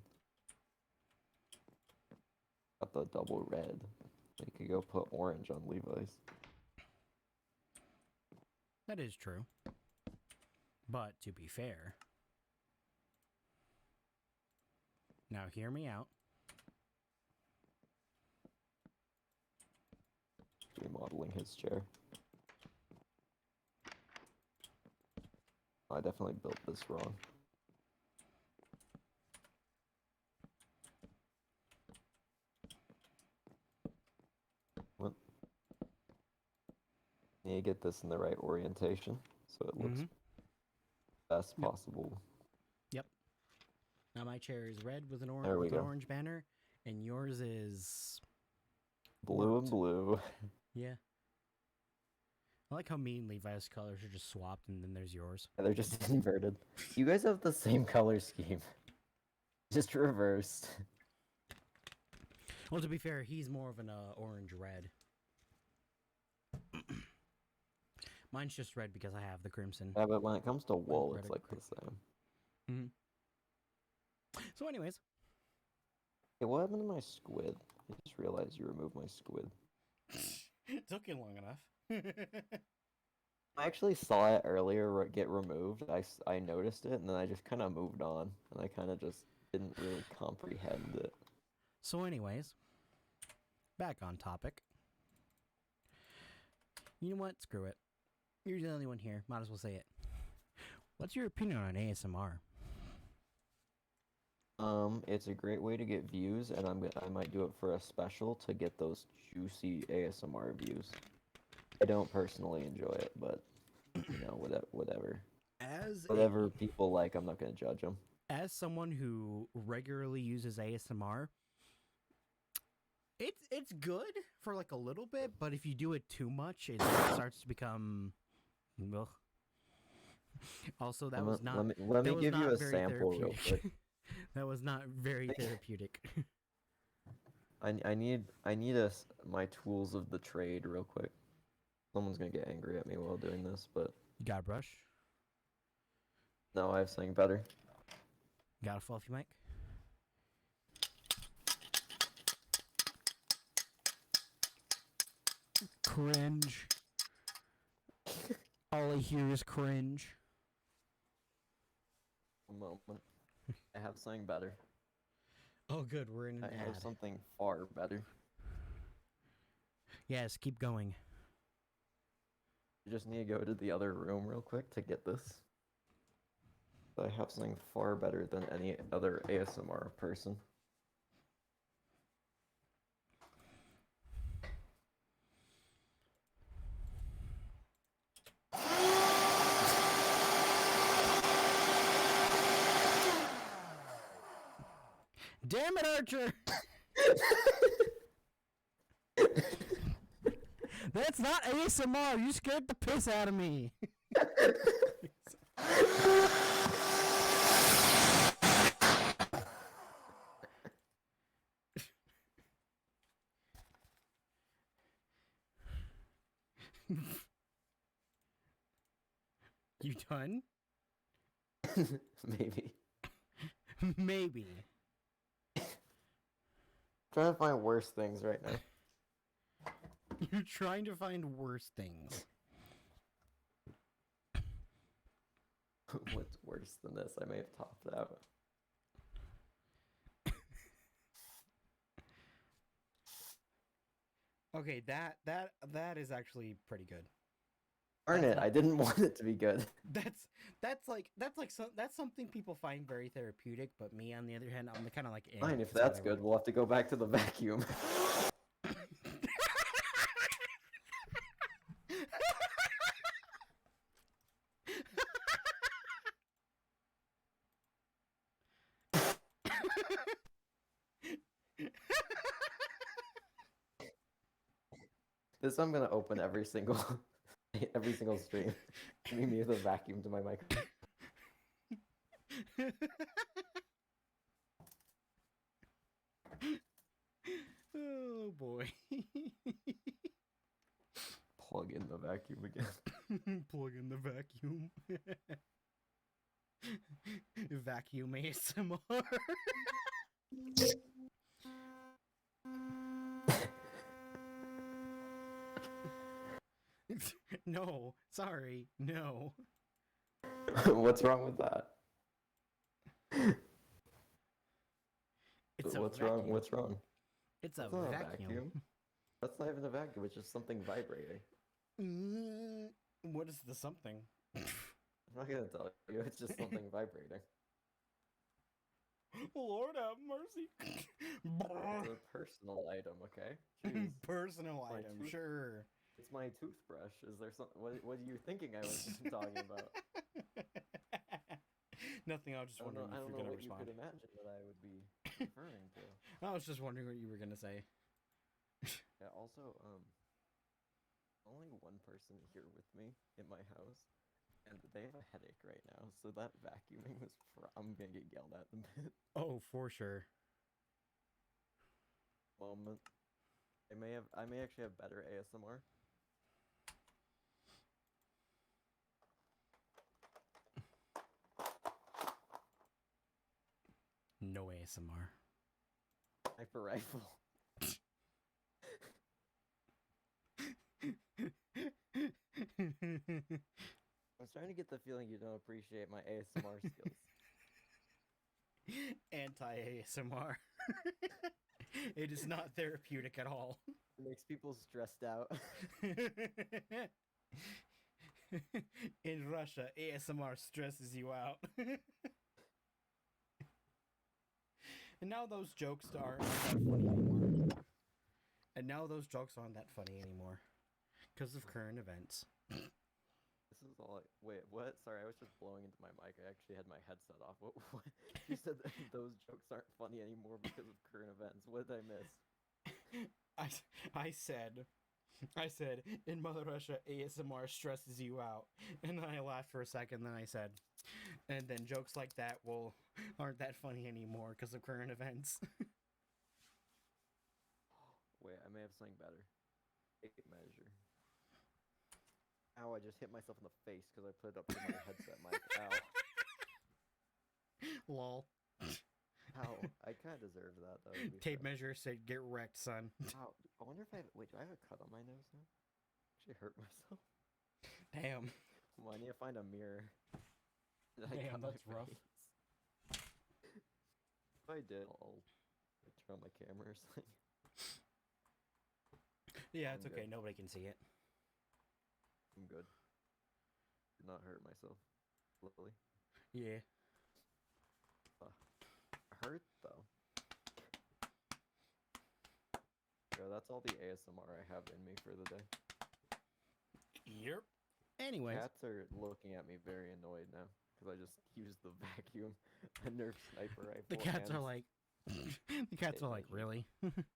Got the double red. You could go put orange on Levi's. That is true. But to be fair, now hear me out. Remodeling his chair. I definitely built this wrong. What? Need to get this in the right orientation so it looks best possible. Yep. Now my chair is red with an There we go. orange banner, and yours is Blue and blue. yeah. I like how me and Levi's colors are just swapped, and then there's yours. They're just inverted. You guys have the same color scheme. Just reversed. Well, to be fair, he's more of an orange-red. Mine's just red because I have the crimson. Yeah, but when it comes to wool, red it's and like the same. So anyways. Hey, what happened to my squid? I just realized you removed my squid. It took you long enough. I actually saw it earlier get removed. I noticed it, and then I just kind of moved on. And I kind of just didn't really comprehend it. So anyways, back on topic. You know what? Screw it. You're the only one here. Might as well say it. What's your opinion on ASMR? It's a great way to get views, and I might do it for a special to get those juicy ASMR views. I don't personally enjoy it, but you know, whatever. Whatever people like, I'm not gonna judge them. As someone who regularly uses ASMR, it's good for like a little bit, but if you do it too much, it starts to become. Ugh. Also, that was not. Let me give you a sample real quick. That was not very therapeutic. I need my tools of the trade real quick. Someone's gonna get angry at me while doing this, but You got a brush? no, I have something better. Got a fluffy mic? Cringe. All I hear is cringe. A moment. I have something better. Oh, good. We're in an I have ad. something far better. Yes, keep going. You just need to go to the other room real quick to get this. I have something far better than any other ASMR person. Damn it, Archer! That's not ASMR. You scared the piss out of me. You done? Maybe. Maybe. Trying to find worse things right now. You're trying to find worse things. What's worse than this? I may have topped out. Okay, that is actually pretty good. Darn it! I didn't want it to be good. That's something people find very therapeutic, but me on the other hand, I'm kind of like. Fine, if that's good, we'll have to go back to the vacuum. This I'm gonna open every single stream. Me with a vacuum to my microphone. Oh boy. Plug in the vacuum again. Plug in the vacuum. Vacuum ASMR. No, sorry, no. What's wrong with that? What's wrong? What's wrong? It's a not vacuum. That's not even a vacuum. It's just something vibrating. What is the something? I'm not gonna tell you. It's just something vibrating. Lord have mercy. It's a personal item, okay? Jeez. Personal item, sure. It's my toothbrush. Is there something? What are you thinking I was talking about? Nothing. I was just wondering if you're gonna respond. I don't know what you could imagine that I would be referring to. I was just wondering what you were gonna say. Yeah. Also, only one person here with me in my house, and they have a headache right now. So that vacuuming was. I'm gonna get yelled at them. Oh, for sure. Moment. I may actually have better ASMR. No ASMR. Sniper rifle. I'm starting to get the feeling you don't appreciate my ASMR skills. Anti-ASMR. It is not therapeutic at all. It makes people stressed out. In Russia, ASMR stresses you out. And now those jokes aren't that funny anymore. Because of current events. This is all. Wait, what? Sorry, I was just blowing into my mic. I actually had my headset off. What? You said that those jokes aren't funny anymore because of current events. What did I miss? I said, in Mother Russia, ASMR stresses you out. And then I laughed for a second, then I said, and then jokes like that aren't that funny anymore because of current events. Wait, I may have something better. Tape measure. Ow, I just hit myself in the face because I put it up to my headset mic. Ow. Lol. Ow, I kind of deserve that, though. Tape measure said, get wrecked, son. Ow, I wonder if wait, do I have a cut on my nose now? Actually hurt myself. Damn. Well, I need to find a mirror. Damn, that's rough. If I did, I'll turn on my camera or something. Yeah, it's okay. Nobody can see it. I'm good. Did not hurt myself. Lily. Yeah. Hurt though. Yeah, that's all the ASMR I have in me for the day. Yep. Anyways. Cats are looking at me very annoyed now because I just used the vacuum, a Nerf sniper rifle. The cats are like, really?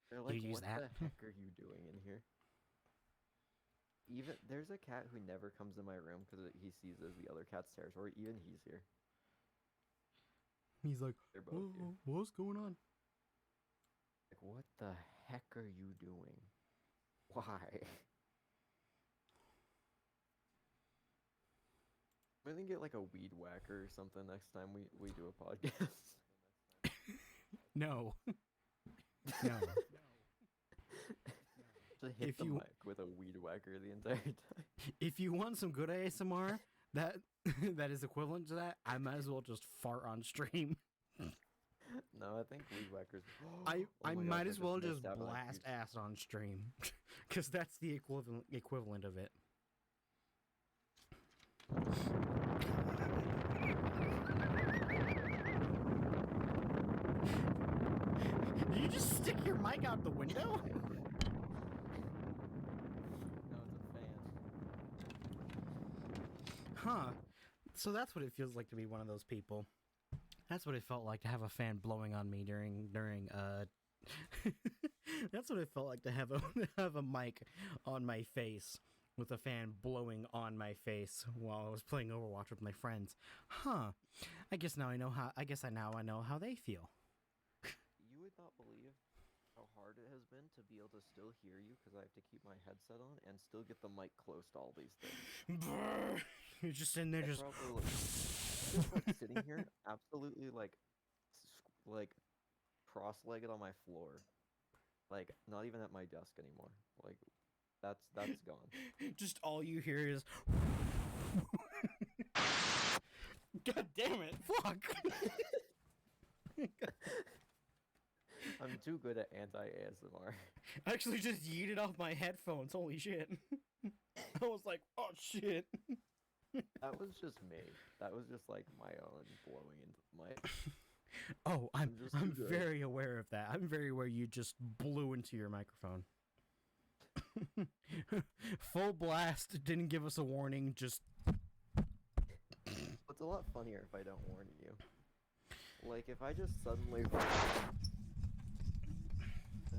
They're like, use what that? the heck are you doing in here? Even there's a cat who never comes in my room because he sees as the other cat's territory. Even he's here. He's like, They're both here. What's going on? Like, what the heck are you doing? Why? I'm gonna get like a weed whacker or something next time we do a podcast. No. No. Just hit the mic with a weed whacker the entire time. If you want some good ASMR, that that is equivalent to that, I might as well just fart on stream. No, I think weed whackers. I my might gosh, as well missed just out on that blast huge- ass on stream, because that's the equivalent of it. Did you just stick your mic out the window? No, it's a fan. Huh. So that's what it feels like to be one of those people. That's what it felt like to have a fan blowing on me during That's what it felt like to have a mic on my face with a fan blowing on my face while I was playing Overwatch with my friends. Huh. I guess now I know how they feel. You would not believe how hard it has been to be able to still hear you because I have to keep my headset on and still get the mic close to all these things. You're just sitting there, just like sitting here, absolutely like cross-legged on my floor, like not even at my desk anymore. Like that's gone. just all you hear is. God damn it! Fuck. I'm too good at anti-ASMR. I actually just yeeted off my headphones. Holy shit! I was like, oh shit. That was just me. That was just like my own blowing into the mic. Oh, I'm just too good. very aware of that. I'm very aware you just blew into your microphone. Full blast, didn't give us a warning, just... It's a lot funnier if I don't warn you. Like, if I just suddenly...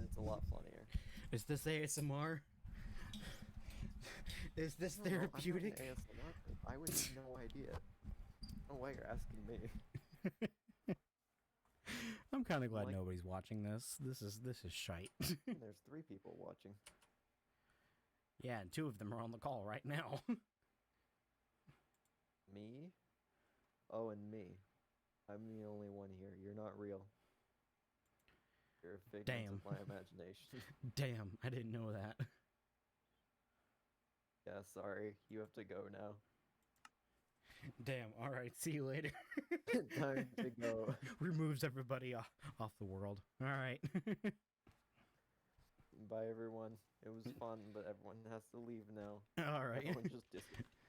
It's a lot funnier. Is this ASMR? Is this No, therapeutic? I'm not an ASMR. I would have no idea. I don't know why you're asking me. I'm kind of glad Like- nobody's watching this. This is shite. There's 3 people watching. Yeah, and 2 of them are on the call right now. Me? Oh, and me. I'm the only one here. You're not real. You're a figment Damn. of my imagination. Damn, I didn't know that. Yeah, sorry. You have to go now. Damn, alright, see you later. Time to go. Removes everybody off the world. Alright. Bye, everyone. It was fun, but everyone has to leave now. Alright.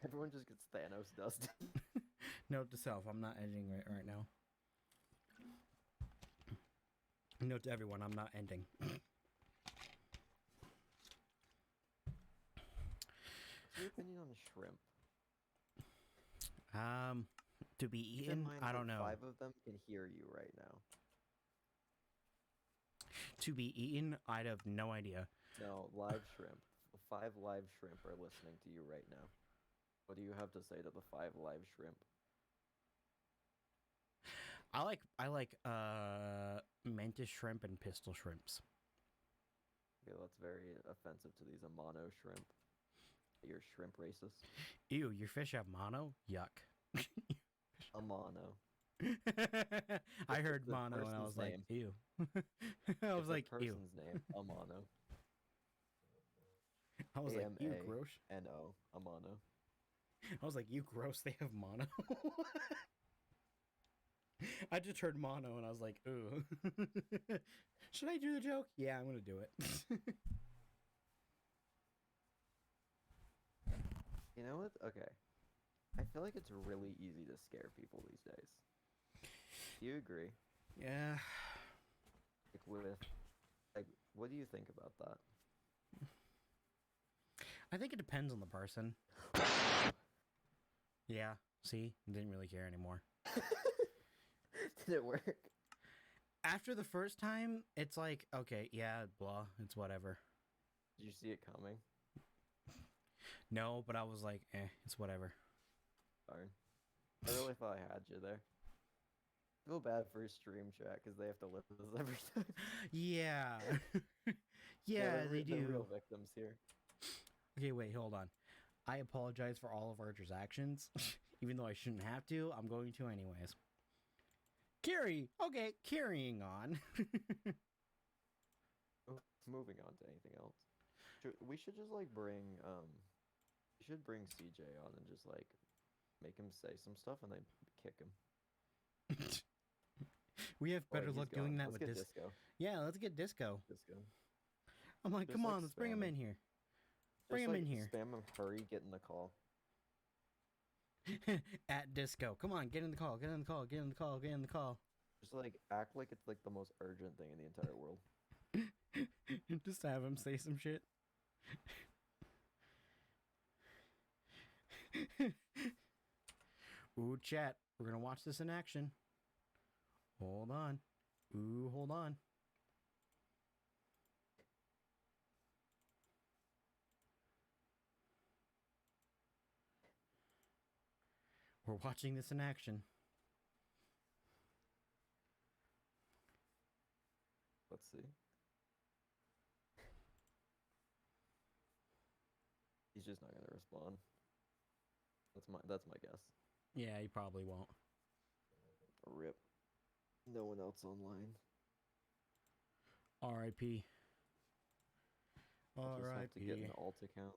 Everyone just gets Thanos dust. Note to self, I'm not ending right now. Note to everyone, I'm not ending. What's your opinion on shrimp? To be Keep in eaten? mind I that don't know. 5 of them can hear you right now. To be eaten? I'd have no idea. No, live shrimp. 5 live shrimp are listening to you right now. What do you have to say to the 5 live shrimp? I like mantis shrimp and pistol shrimps. Okay, that's very offensive to these Amano shrimp. You're shrimp racist. Ew, your fish have mono? Yuck. Amano. I heard the mono and I was person's like, name. ew. I was It's like, a ew. person's name. Amano. I was like, ew, A-M-A. gross. N-O. Amano. I was like, you gross, they have mono. I just heard mono and I was like, ooh. Should I do the joke? Yeah, I'm gonna do it. You know what? Okay. I feel like it's really easy to scare people these days. Do you agree? Yeah. What do you think about that? I think it depends on the person. Yeah, see? Didn't really care anymore. Did it work? After the first time, it's like, okay, yeah, blah, it's whatever. Did you see it coming? No, but I was like, it's whatever. Darn. I really thought I had you there. I feel bad for stream chat because they have to listen to this every time. Yeah. Yeah, they're they the do. real victims here. Okay, wait, hold on. I apologize for all of Archer's actions. Even though I shouldn't have to, I'm going to anyways. Okay, carrying on. Moving on to anything else. We should just like bring we should bring CJ on and just like make him say some stuff and then kick him. We have better he's luck doing gone. that Let's with get this. Disco. Yeah, let's get Disco. Disco. I'm like, Just, come like, on, let's bring him spam in him. here. Bring Just, him like, in here. Spam him, hurry, get in the call. At Disco. Come on, get in the call, get in the call, get in the call, get in the call. Just like act like it's like the most urgent thing in the entire world. Just have him say some shit. Ooh, chat. We're gonna watch this in action. Hold on. Ooh, hold on. We're watching this in action. Let's see. He's just not gonna respond. That's my guess. Yeah, he probably won't. Rip. No one else online. R.I.P. I'll just have to get R.I.P. an alt account.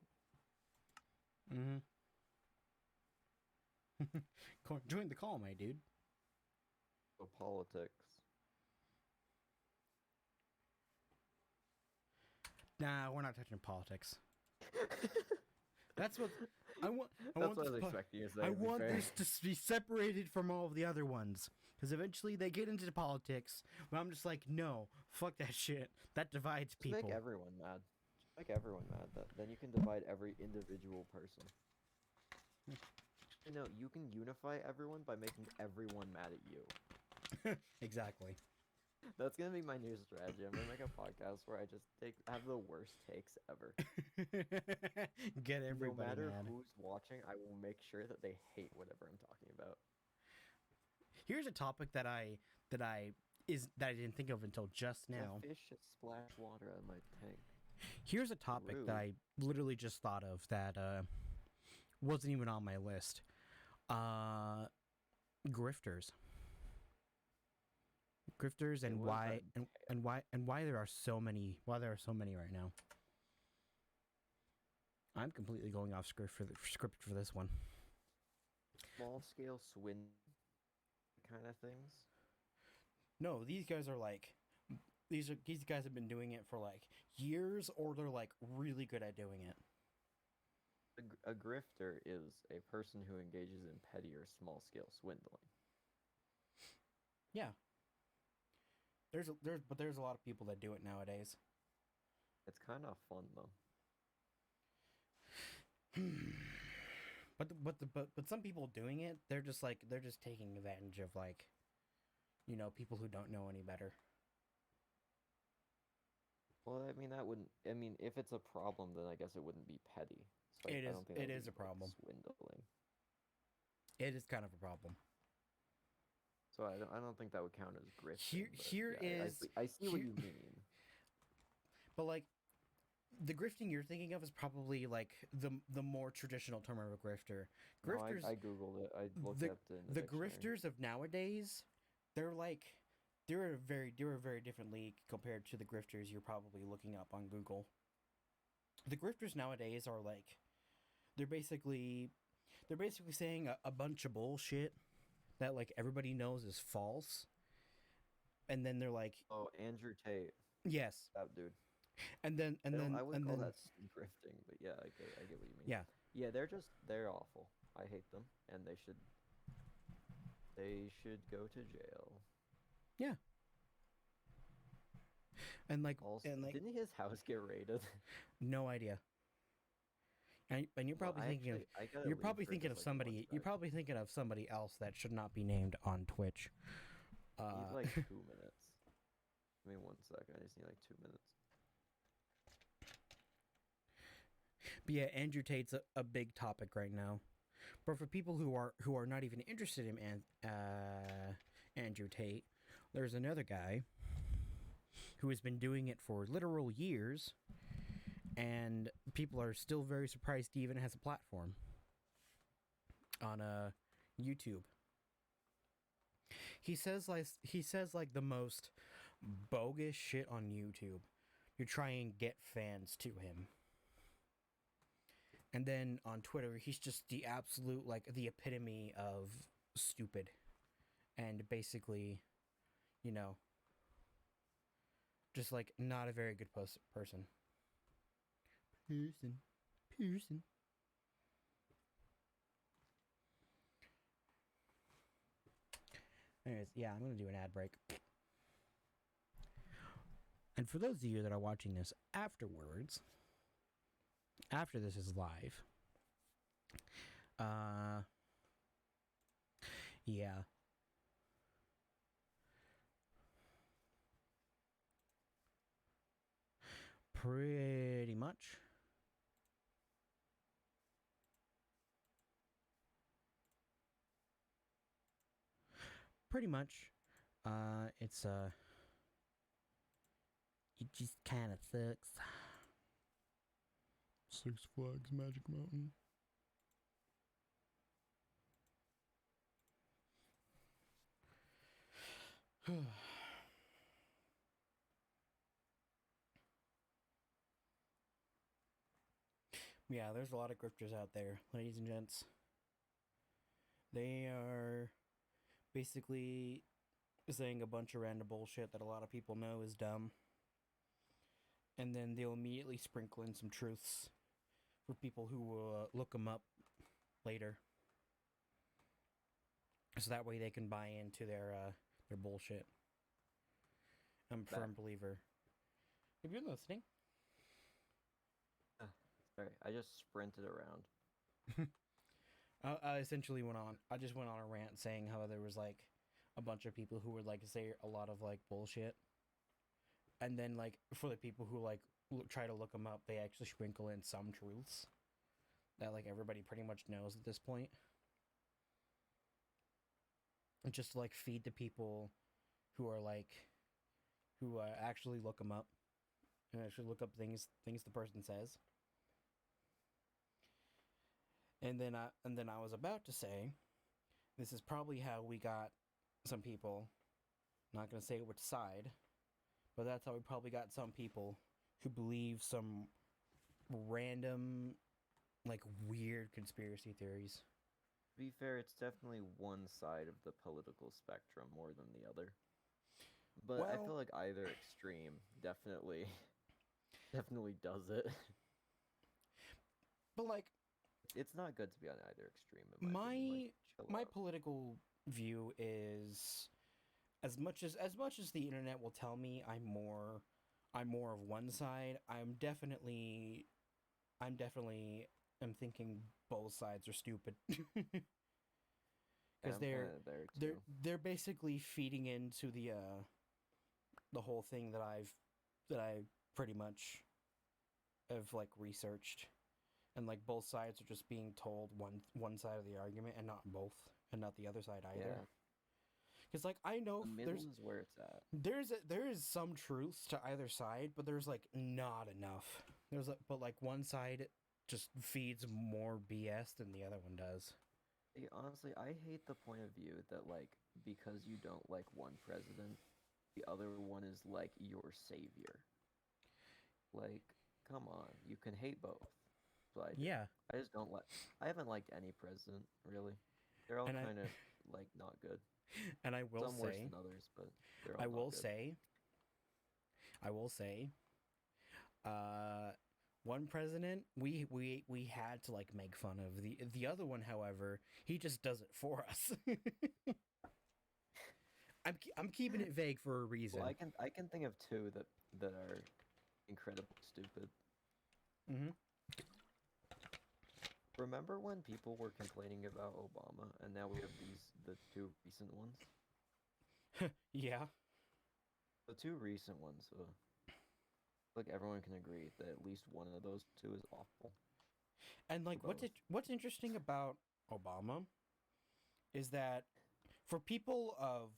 Join the call, my dude. So politics. Nah, we're not touching politics. That's what I want. That's what I was expecting you to say. I to be want fair. this to be separated from all of the other ones, because eventually they get into politics. But I'm just like, no, fuck that shit. That divides Just people. make everyone mad. Just make everyone mad. Then you can divide every individual person. You know, you can unify everyone by making everyone mad at you. Exactly. That's gonna be my new strategy. I'm gonna make a podcast where I just have the worst takes ever. Get No everybody matter mad. who's watching, I will make sure that they hate whatever I'm talking about. Here's a topic that I didn't think of until just now. The fish just splashed water out of my tank. Here's a topic Rude. that I literally just thought of that wasn't even on my list. Grifters. Grifters and what why is and why there are so many right now. I'm completely going off script for this one. Small scale swing kind of things. No, these guys are like these guys have been doing it for like years, or they're like really good at doing it. A grifter is a person who engages in petty or small scale swindling. Yeah. There's a lot of people that do it nowadays. It's kind of fun though. But some people doing it, they're just taking advantage of, like, you know, people who don't know any better. Well, I mean if it's a problem, then I guess it wouldn't be petty. So It I is- don't think it that would is be, a problem. Swindling. It is kind of a problem. So I don't think that would count as grifting. Here is- I see what here- you mean. But like, the grifting you're thinking of is probably like the more traditional term of a grifter. Grifters, No, I googled it. I looked the- up in the dictionary. grifters of nowadays, they're a very different league compared to the grifters you're probably looking up on Google. The grifters nowadays are like, they're basically saying a bunch of bullshit that like everybody knows is false, and then they're like, Oh, Andrew Tate, yes, that dude. and then I wouldn't call that grifting, but yeah, I get what you mean. yeah. Yeah, they're awful. I hate them, and they should go to jail. Yeah. And like, Also, and like, didn't his house get raided? no idea. And you're Well, probably I thinking actually- I gotta you're leave probably for thinking just, of like, one somebody. You're second. probably thinking of somebody else that should not be named on Twitch. I need like 2 minutes. Give me 1 second. I just need like 2 minutes. But yeah, Andrew Tate's a big topic right now. But for people who are not even interested in Andrew Tate, there's another guy who has been doing it for literal years, and people are still very surprised he even has a platform on YouTube. He says like the most bogus shit on YouTube to try and get fans to him. And then on Twitter, he's just the absolute, like, the epitome of stupid. And basically, you know, just, like, not a very good person. Person. Anyways, yeah, I'm going to do an ad break. And for those of you that are watching this afterwards, after this is live, yeah. Pretty much. It's, it just kind of sucks. Six Flags Magic Mountain. Yeah, there's a lot of grifters out there, ladies and gents. They are basically saying a bunch of random bullshit that a lot of people know is dumb. And then they'll immediately sprinkle in some truths for people who will look them up later. So that way they can buy into their bullshit. I'm a firm believer. Have you been listening? Sorry, I just sprinted around. I essentially I just went on a rant saying how there was, like, a bunch of people who would, like, say a lot of, like, bullshit. And then, like, for the people who, like, try to look them up, they actually sprinkle in some truths that, like, everybody pretty much knows at this point. And just to, like, feed the people who are, like, who actually look them up and actually look up things the person says. And then I was about to say, this is probably how we got some people, not going to say which side, but that's how we probably got some people who believe some random, like, weird conspiracy theories. To be fair, it's definitely one side of the political spectrum more than the other. But I feel like either extreme definitely does it. But, like, it's not good to be on either extreme. In my opinion. Like, my political view is, as much as the internet will tell me I'm more of one side, I'm definitely thinking both sides are stupid. Because they're basically feeding into the whole thing that I pretty much have, like, researched. And, like, both sides are just being told one side of the argument and not both, and not the other side either. Because, like, I know the middle is where it's at. There is some truths to either side, but there's, like, not enough. But one side just feeds more BS than the other one does. Honestly, I hate the point of view that, like, because you don't like one president, the other one is, like, your savior. Like, come on, you can hate both. I just don't like. I haven't liked any president, really. They're all kind of, like, not good. And I will Some say, worse than others, but they're all I will say, one president we had to, like, make fun of. The other one, however, he just does it for us. I'm keeping it vague for a reason. Well, I can think of two that are incredibly stupid. Mm-hmm. Remember when people were complaining about Obama, and now we have the two recent ones? Yeah. The two recent ones, like, everyone can agree that at least one of those two is awful. And, like, what's interesting about Obama is that for people of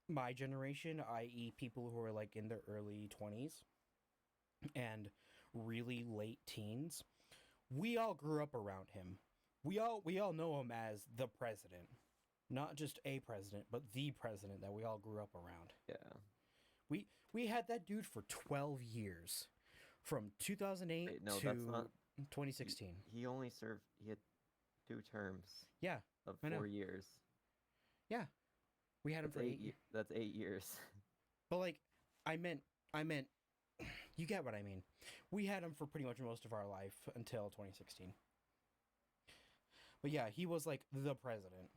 my generation, i.e. people who are, like, in their early 20s and really late teens, we all grew up around him. We all know him as the president. Not just a president, but the president that we all grew up around. Yeah. We had that dude for 12 years. From 2008 no, to... 2016. He only served. He had 2 terms Yeah, of I know. 4 years. Yeah, we had him That's for 8. That's 8 years. But like, I meant, you get what I mean. We had him for pretty much most of our life until 2016. But yeah, he was like the president.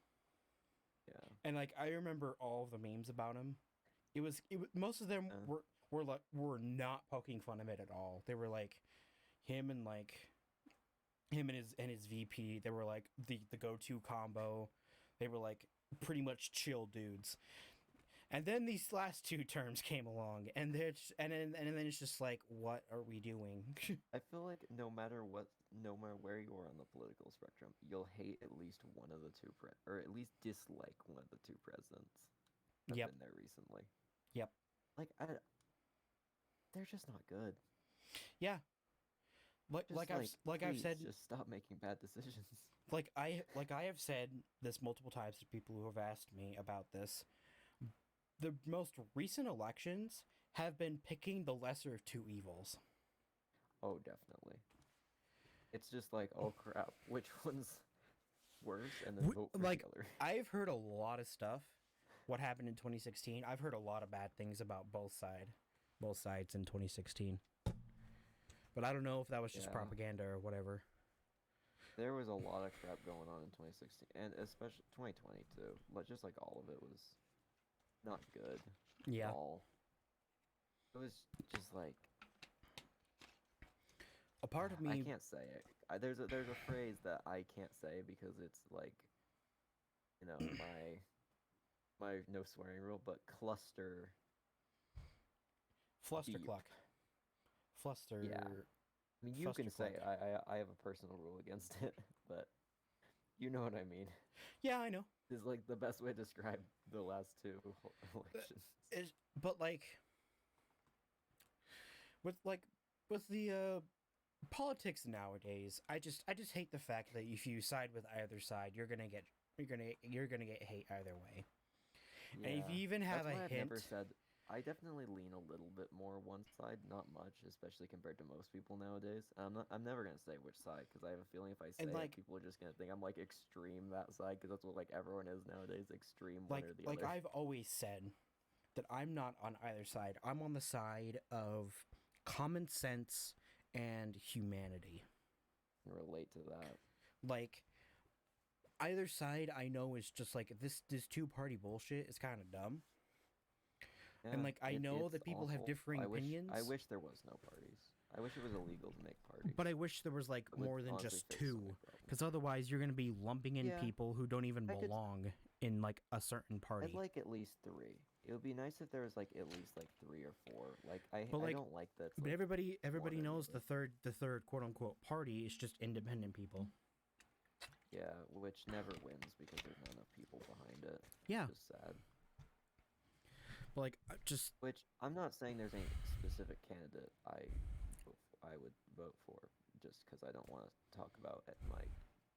Yeah. And like, I remember all of the memes about him. It was most of them were not poking fun of it at all. They were like him and his VP. They were like the go-to combo. They were like pretty much chill dudes. And then these last 2 terms came along, and then it's just like, what are we doing? I feel like no matter where you are on the political spectrum, you'll hate at least one of the 2 or at least dislike one of the 2 presidents that have been there recently. Yep. Like they're just not good. Yeah. I've said, just stop making bad decisions. Like I have said this multiple times to people who have asked me about this. The most recent elections have been picking the lesser of 2 evils. Oh, definitely. It's just like, oh crap, which one's worse, and then vote for the other. I've heard a lot of stuff. What happened in 2016? I've heard a lot of bad things about both sides in 2016. But I don't know if that was just propaganda or whatever. There was a lot of crap going on in 2016, and especially 2020 too. But just like all of it was not good. Yeah. At all. It was just like a part of me. I can't say it. There's a phrase that I can't say because it's like, you know, my no swearing rule, but cluster. Flustercluck. Fluster. Yeah. I mean, you can say I have a personal rule against it, but you know what I mean. Yeah, I know. Is like the best way to describe the last 2 elections. But like with the politics nowadays, I just hate the fact that if you side with either side, you're gonna get hate either way. Yeah. And if you even have That's a why hint, I've never said. I definitely lean a little bit more one side, not much, especially compared to most people nowadays. I'm never gonna say which side because I have a feeling if I say it, people are just gonna think I'm like extreme that side because that's what like everyone is nowadays, extreme one or the other. Like I've always said that I'm not on either side. I'm on the side of common sense and humanity. I can relate to that. Like either side, I know is just like this 2-party bullshit is kind of dumb. Yeah, and like I know that people have differing opinions. I wish there was no parties. I wish it was illegal to make parties. But I wish there was like more than just 2, because otherwise you're gonna be lumping in people who don't even belong in like a certain party. I'd like at least 3. It would be nice if there was like at least like 3 or 4. Like I don't like that. But everybody knows the third quote unquote party is just independent people. Yeah, which never wins because there's not enough people behind it. Yeah. It's just sad. Like which I'm not saying there's any specific candidate I would vote for, just because I don't want to talk about my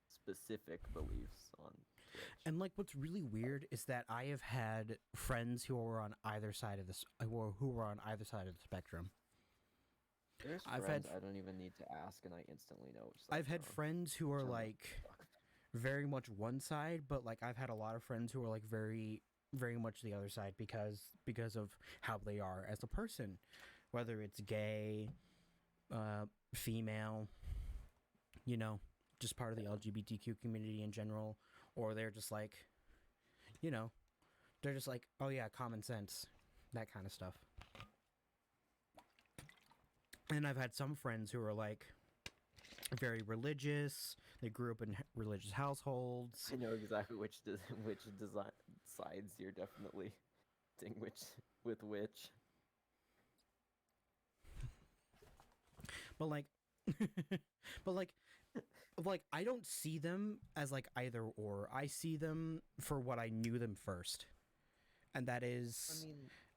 specific beliefs on Twitch. And like what's really weird is that I have had friends who are on either side of this, who were on either side of the spectrum. There's friends I don't even need to ask, and I instantly know which side. I've had friends who are like very much one side, but like I've had a lot of friends who are like very much the other side because of how they are as a person, whether it's gay, female, you know, just part of the LGBTQ community in general, or they're just like, you know, they're just like, oh yeah, common sense, that kind of stuff. And I've had some friends who are like very religious. They grew up in religious households. I know exactly which design sides you're definitely with which. But like I don't see them as like either or. I see them for what I knew them first, and that is,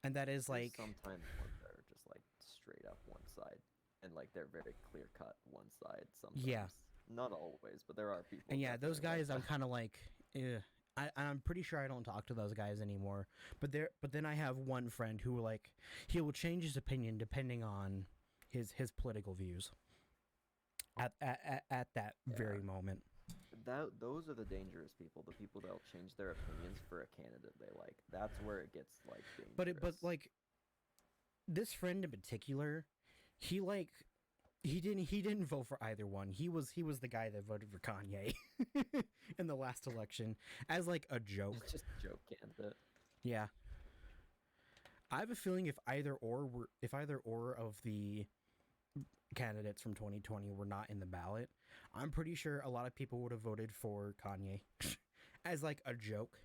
like sometimes ones that are just like straight up one side, and like they're very clear cut one side. Sometimes. Yeah. Not always, but there are people. And yeah, those guys, I'm kind of like, I'm pretty sure I don't talk to those guys anymore. But then I have one friend who like, he will change his opinion depending on his political views. at that Yeah. very moment. Those are the dangerous people, the people that'll change their opinions for a candidate they like. That's where it gets like dangerous. But like this friend in particular, he didn't vote for either one. He was the guy that voted for Kanye in the last election as like a joke. It's just a joke candidate. Yeah. I have a feeling if either or of the candidates from 2020 were not in the ballot, I'm pretty sure a lot of people would have voted for Kanye as like a joke.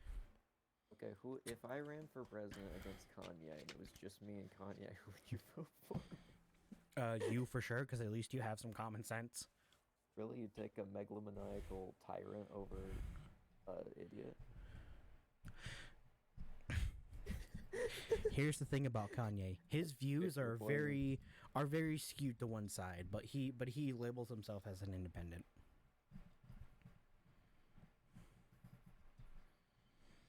Okay, if I ran for president against Kanye and it was just me and Kanye, who would you vote for? You for sure, because at least you have some common sense. Really, you'd take a megalomaniacal tyrant over idiot? Here's the thing about Kanye. His views are very skewed to one side, but he labels himself as an independent.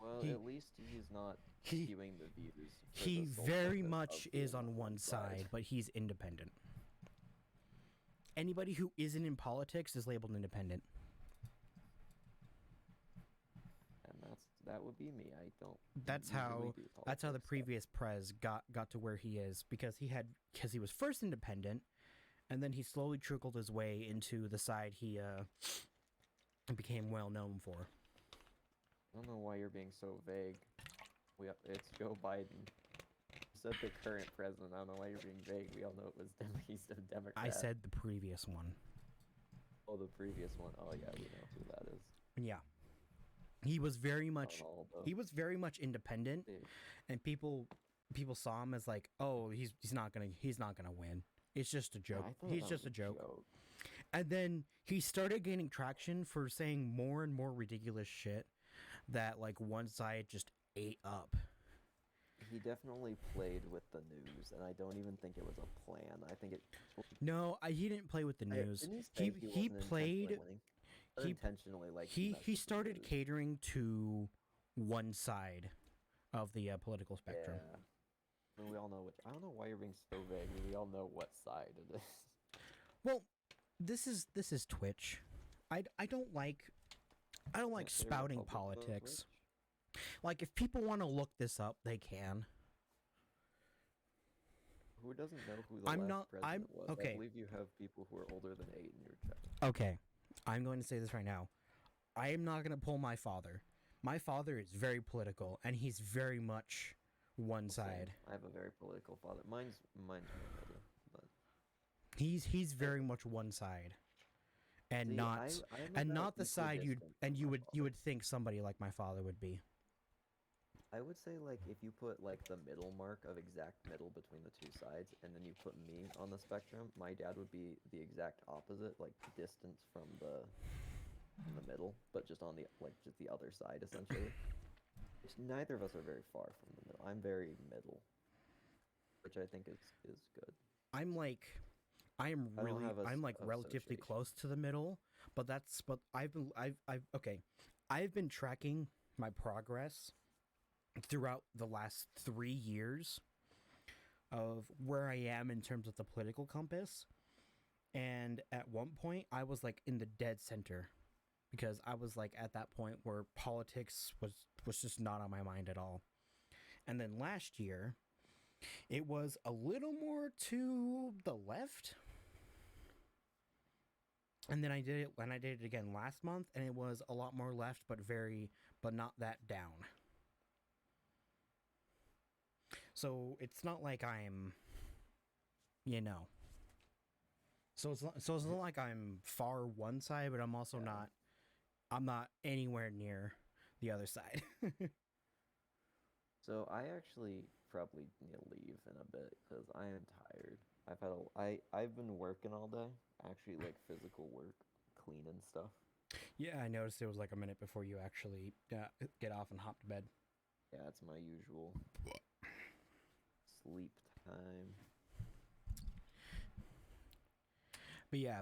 Well, at least he's not he- skewing the views. for He the sole very purpose much of is being on one side, but he's independent. Anybody who isn't in politics is labeled independent. And that would be me. I don't. That's usually how do the politics, so- previous prez got to where he is because he was first independent, and then he slowly trickled his way into the side he became well known for. I don't know why you're being so vague. It's Joe Biden. You said the current president. I don't know why you're being vague. We all know it was he's a Democrat. I said the previous one. Oh, the previous one. Oh yeah, we know who that is. Yeah. He was very much All the- he was very much independent, Dude, and people saw him as like, oh, he's not gonna win. It's just a yeah, joke. I thought He's that just was a joke. And then he started gaining traction for saying more and more ridiculous shit that like one side just ate up. He definitely played with the news, and I don't even think it was a plan. I think it. No, he didn't play with the news. Didn't He say he wasn't played. intentionally winning? Or he- intentionally like He messed with the started news. catering to one side of the political spectrum. Yeah. I mean, we all know which. I don't know why you're being so vague. We all know what side it is. Well, this is Twitch. I don't like Can't say spouting Republic, though, politics. Twitch. Like if people want to look this up, they can. Who doesn't know who the I'm last not- president I'm- was? okay. I believe you have people who are older than 8 in your chat. Okay, I'm going to say this right now. I am not going to pull my father. My father is very political, and he's very much one Same. side. I have a very political father. Mine's more middle, but He's very much one side, and See, not I'm and about not the side equidistant and from you my would father. think somebody like my father would be. I would say like if you put like the middle mark of exact middle between the two sides, and then you put me on the spectrum, my dad would be the exact opposite, like distance from the middle, but just on the just the other side essentially. Which neither of us are very far from the middle. I'm very middle, which I think is good. I am I don't really have a I'm like relatively association. close to the middle, but I've been tracking my progress throughout the last 3 years of where I am in terms of the political compass. And at one point I was like in the dead center because I was like at that point where politics was just not on my mind at all. And then last year it was a little more to the left. And then I did it again last month, and it was a lot more left, but not that down. So it's not like I'm, So it's not like I'm far one side, but I'm also Yeah. I'm not anywhere near the other side. So I actually probably need to leave in a bit because I am tired. I've been working all day, actually like physical work, cleaning stuff. Yeah, I noticed it was like a minute before you actually get off and hop to bed. Yeah, it's my usual sleep time. But yeah,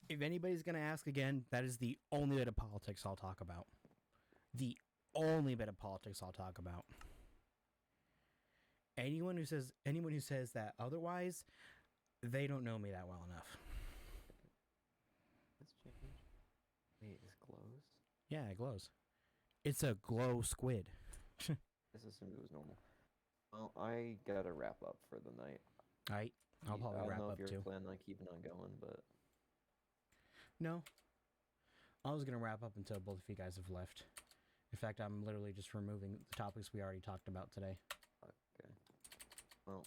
if anybody's going to ask again, that is the only bit of politics I'll talk about. The only bit of politics I'll talk about. Anyone who says that otherwise, they don't know me that well enough. Yeah, it glows. It's a glow squid. I just assumed it was normal. Well, I gotta wrap up for the night. Alright, I'll probably I don't wrap know up if you're too. planning on keeping on going, but No. I was going to wrap up until both of you guys have left. In fact, I'm literally just removing the topics we already talked about today. okay. Well,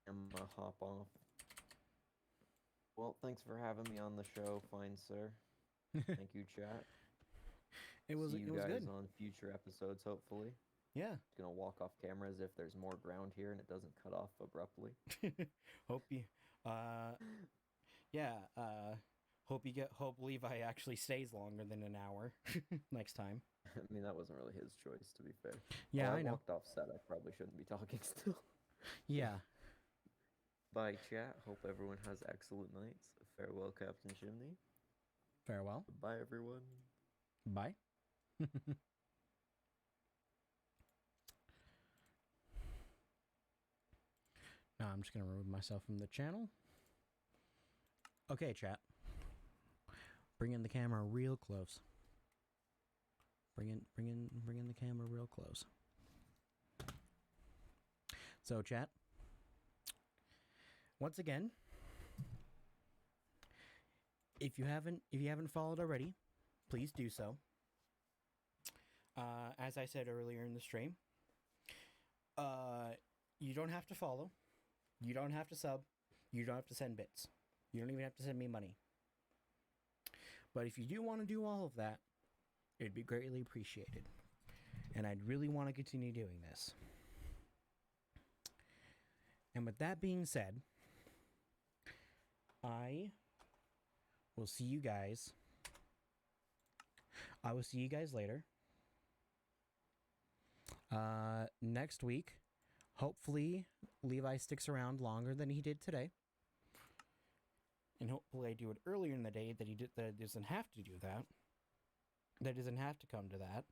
I'm gonna hop off. Well, thanks for having me on the show, fine sir. Thank you, chat. It was See you guys guys good. on future episodes, hopefully. Yeah. Just gonna walk off camera as if there's more ground here and it doesn't cut off abruptly. Hope Levi actually stays longer than an hour next time. I mean, that wasn't really his choice, to be fair. Yeah, Well, I know. walked off set. I probably shouldn't be talking still. Yeah. Bye, chat. Hope everyone has excellent nights. Farewell, Captain Chimney. Farewell. Bye, everyone. Bye. Now I'm just going to remove myself from the channel. Okay, chat. Bring in the camera real close. Bring in the camera real close. So, chat. Once again, if you haven't followed already, please do so. As I said earlier in the stream, you don't have to follow. You don't have to sub. You don't have to send bits. You don't even have to send me money. But if you do want to do all of that, it'd be greatly appreciated. And I'd really want to continue doing this. And with that being said, I will see you guys. I will see you guys later. Next week, hopefully Levi sticks around longer than he did today. And hopefully I do it earlier in the day that it doesn't have to do that. That doesn't have to come to that.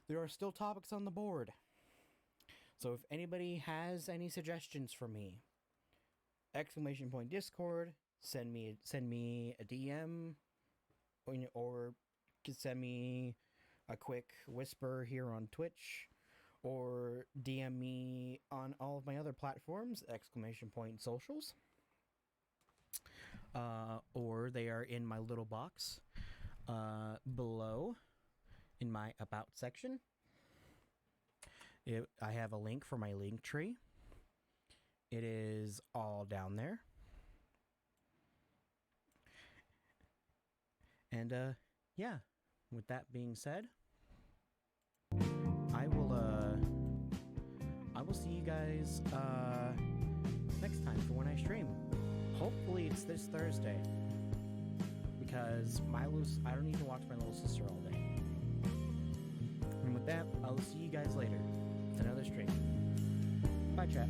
There are still topics on the board. So if anybody has any suggestions for me, !Discord, send me a DM, or send me a quick whisper here on Twitch, or DM me on all of my other platforms, !Socials. Or they are in my little box below in my About section. I have a link for my link tree. It is all down there. And yeah, with that being said, I will see you guys next time for when I stream. Hopefully it's this Thursday, because I don't need to watch my little sister all day. And with that, I'll see you guys later with another stream. Bye, chat.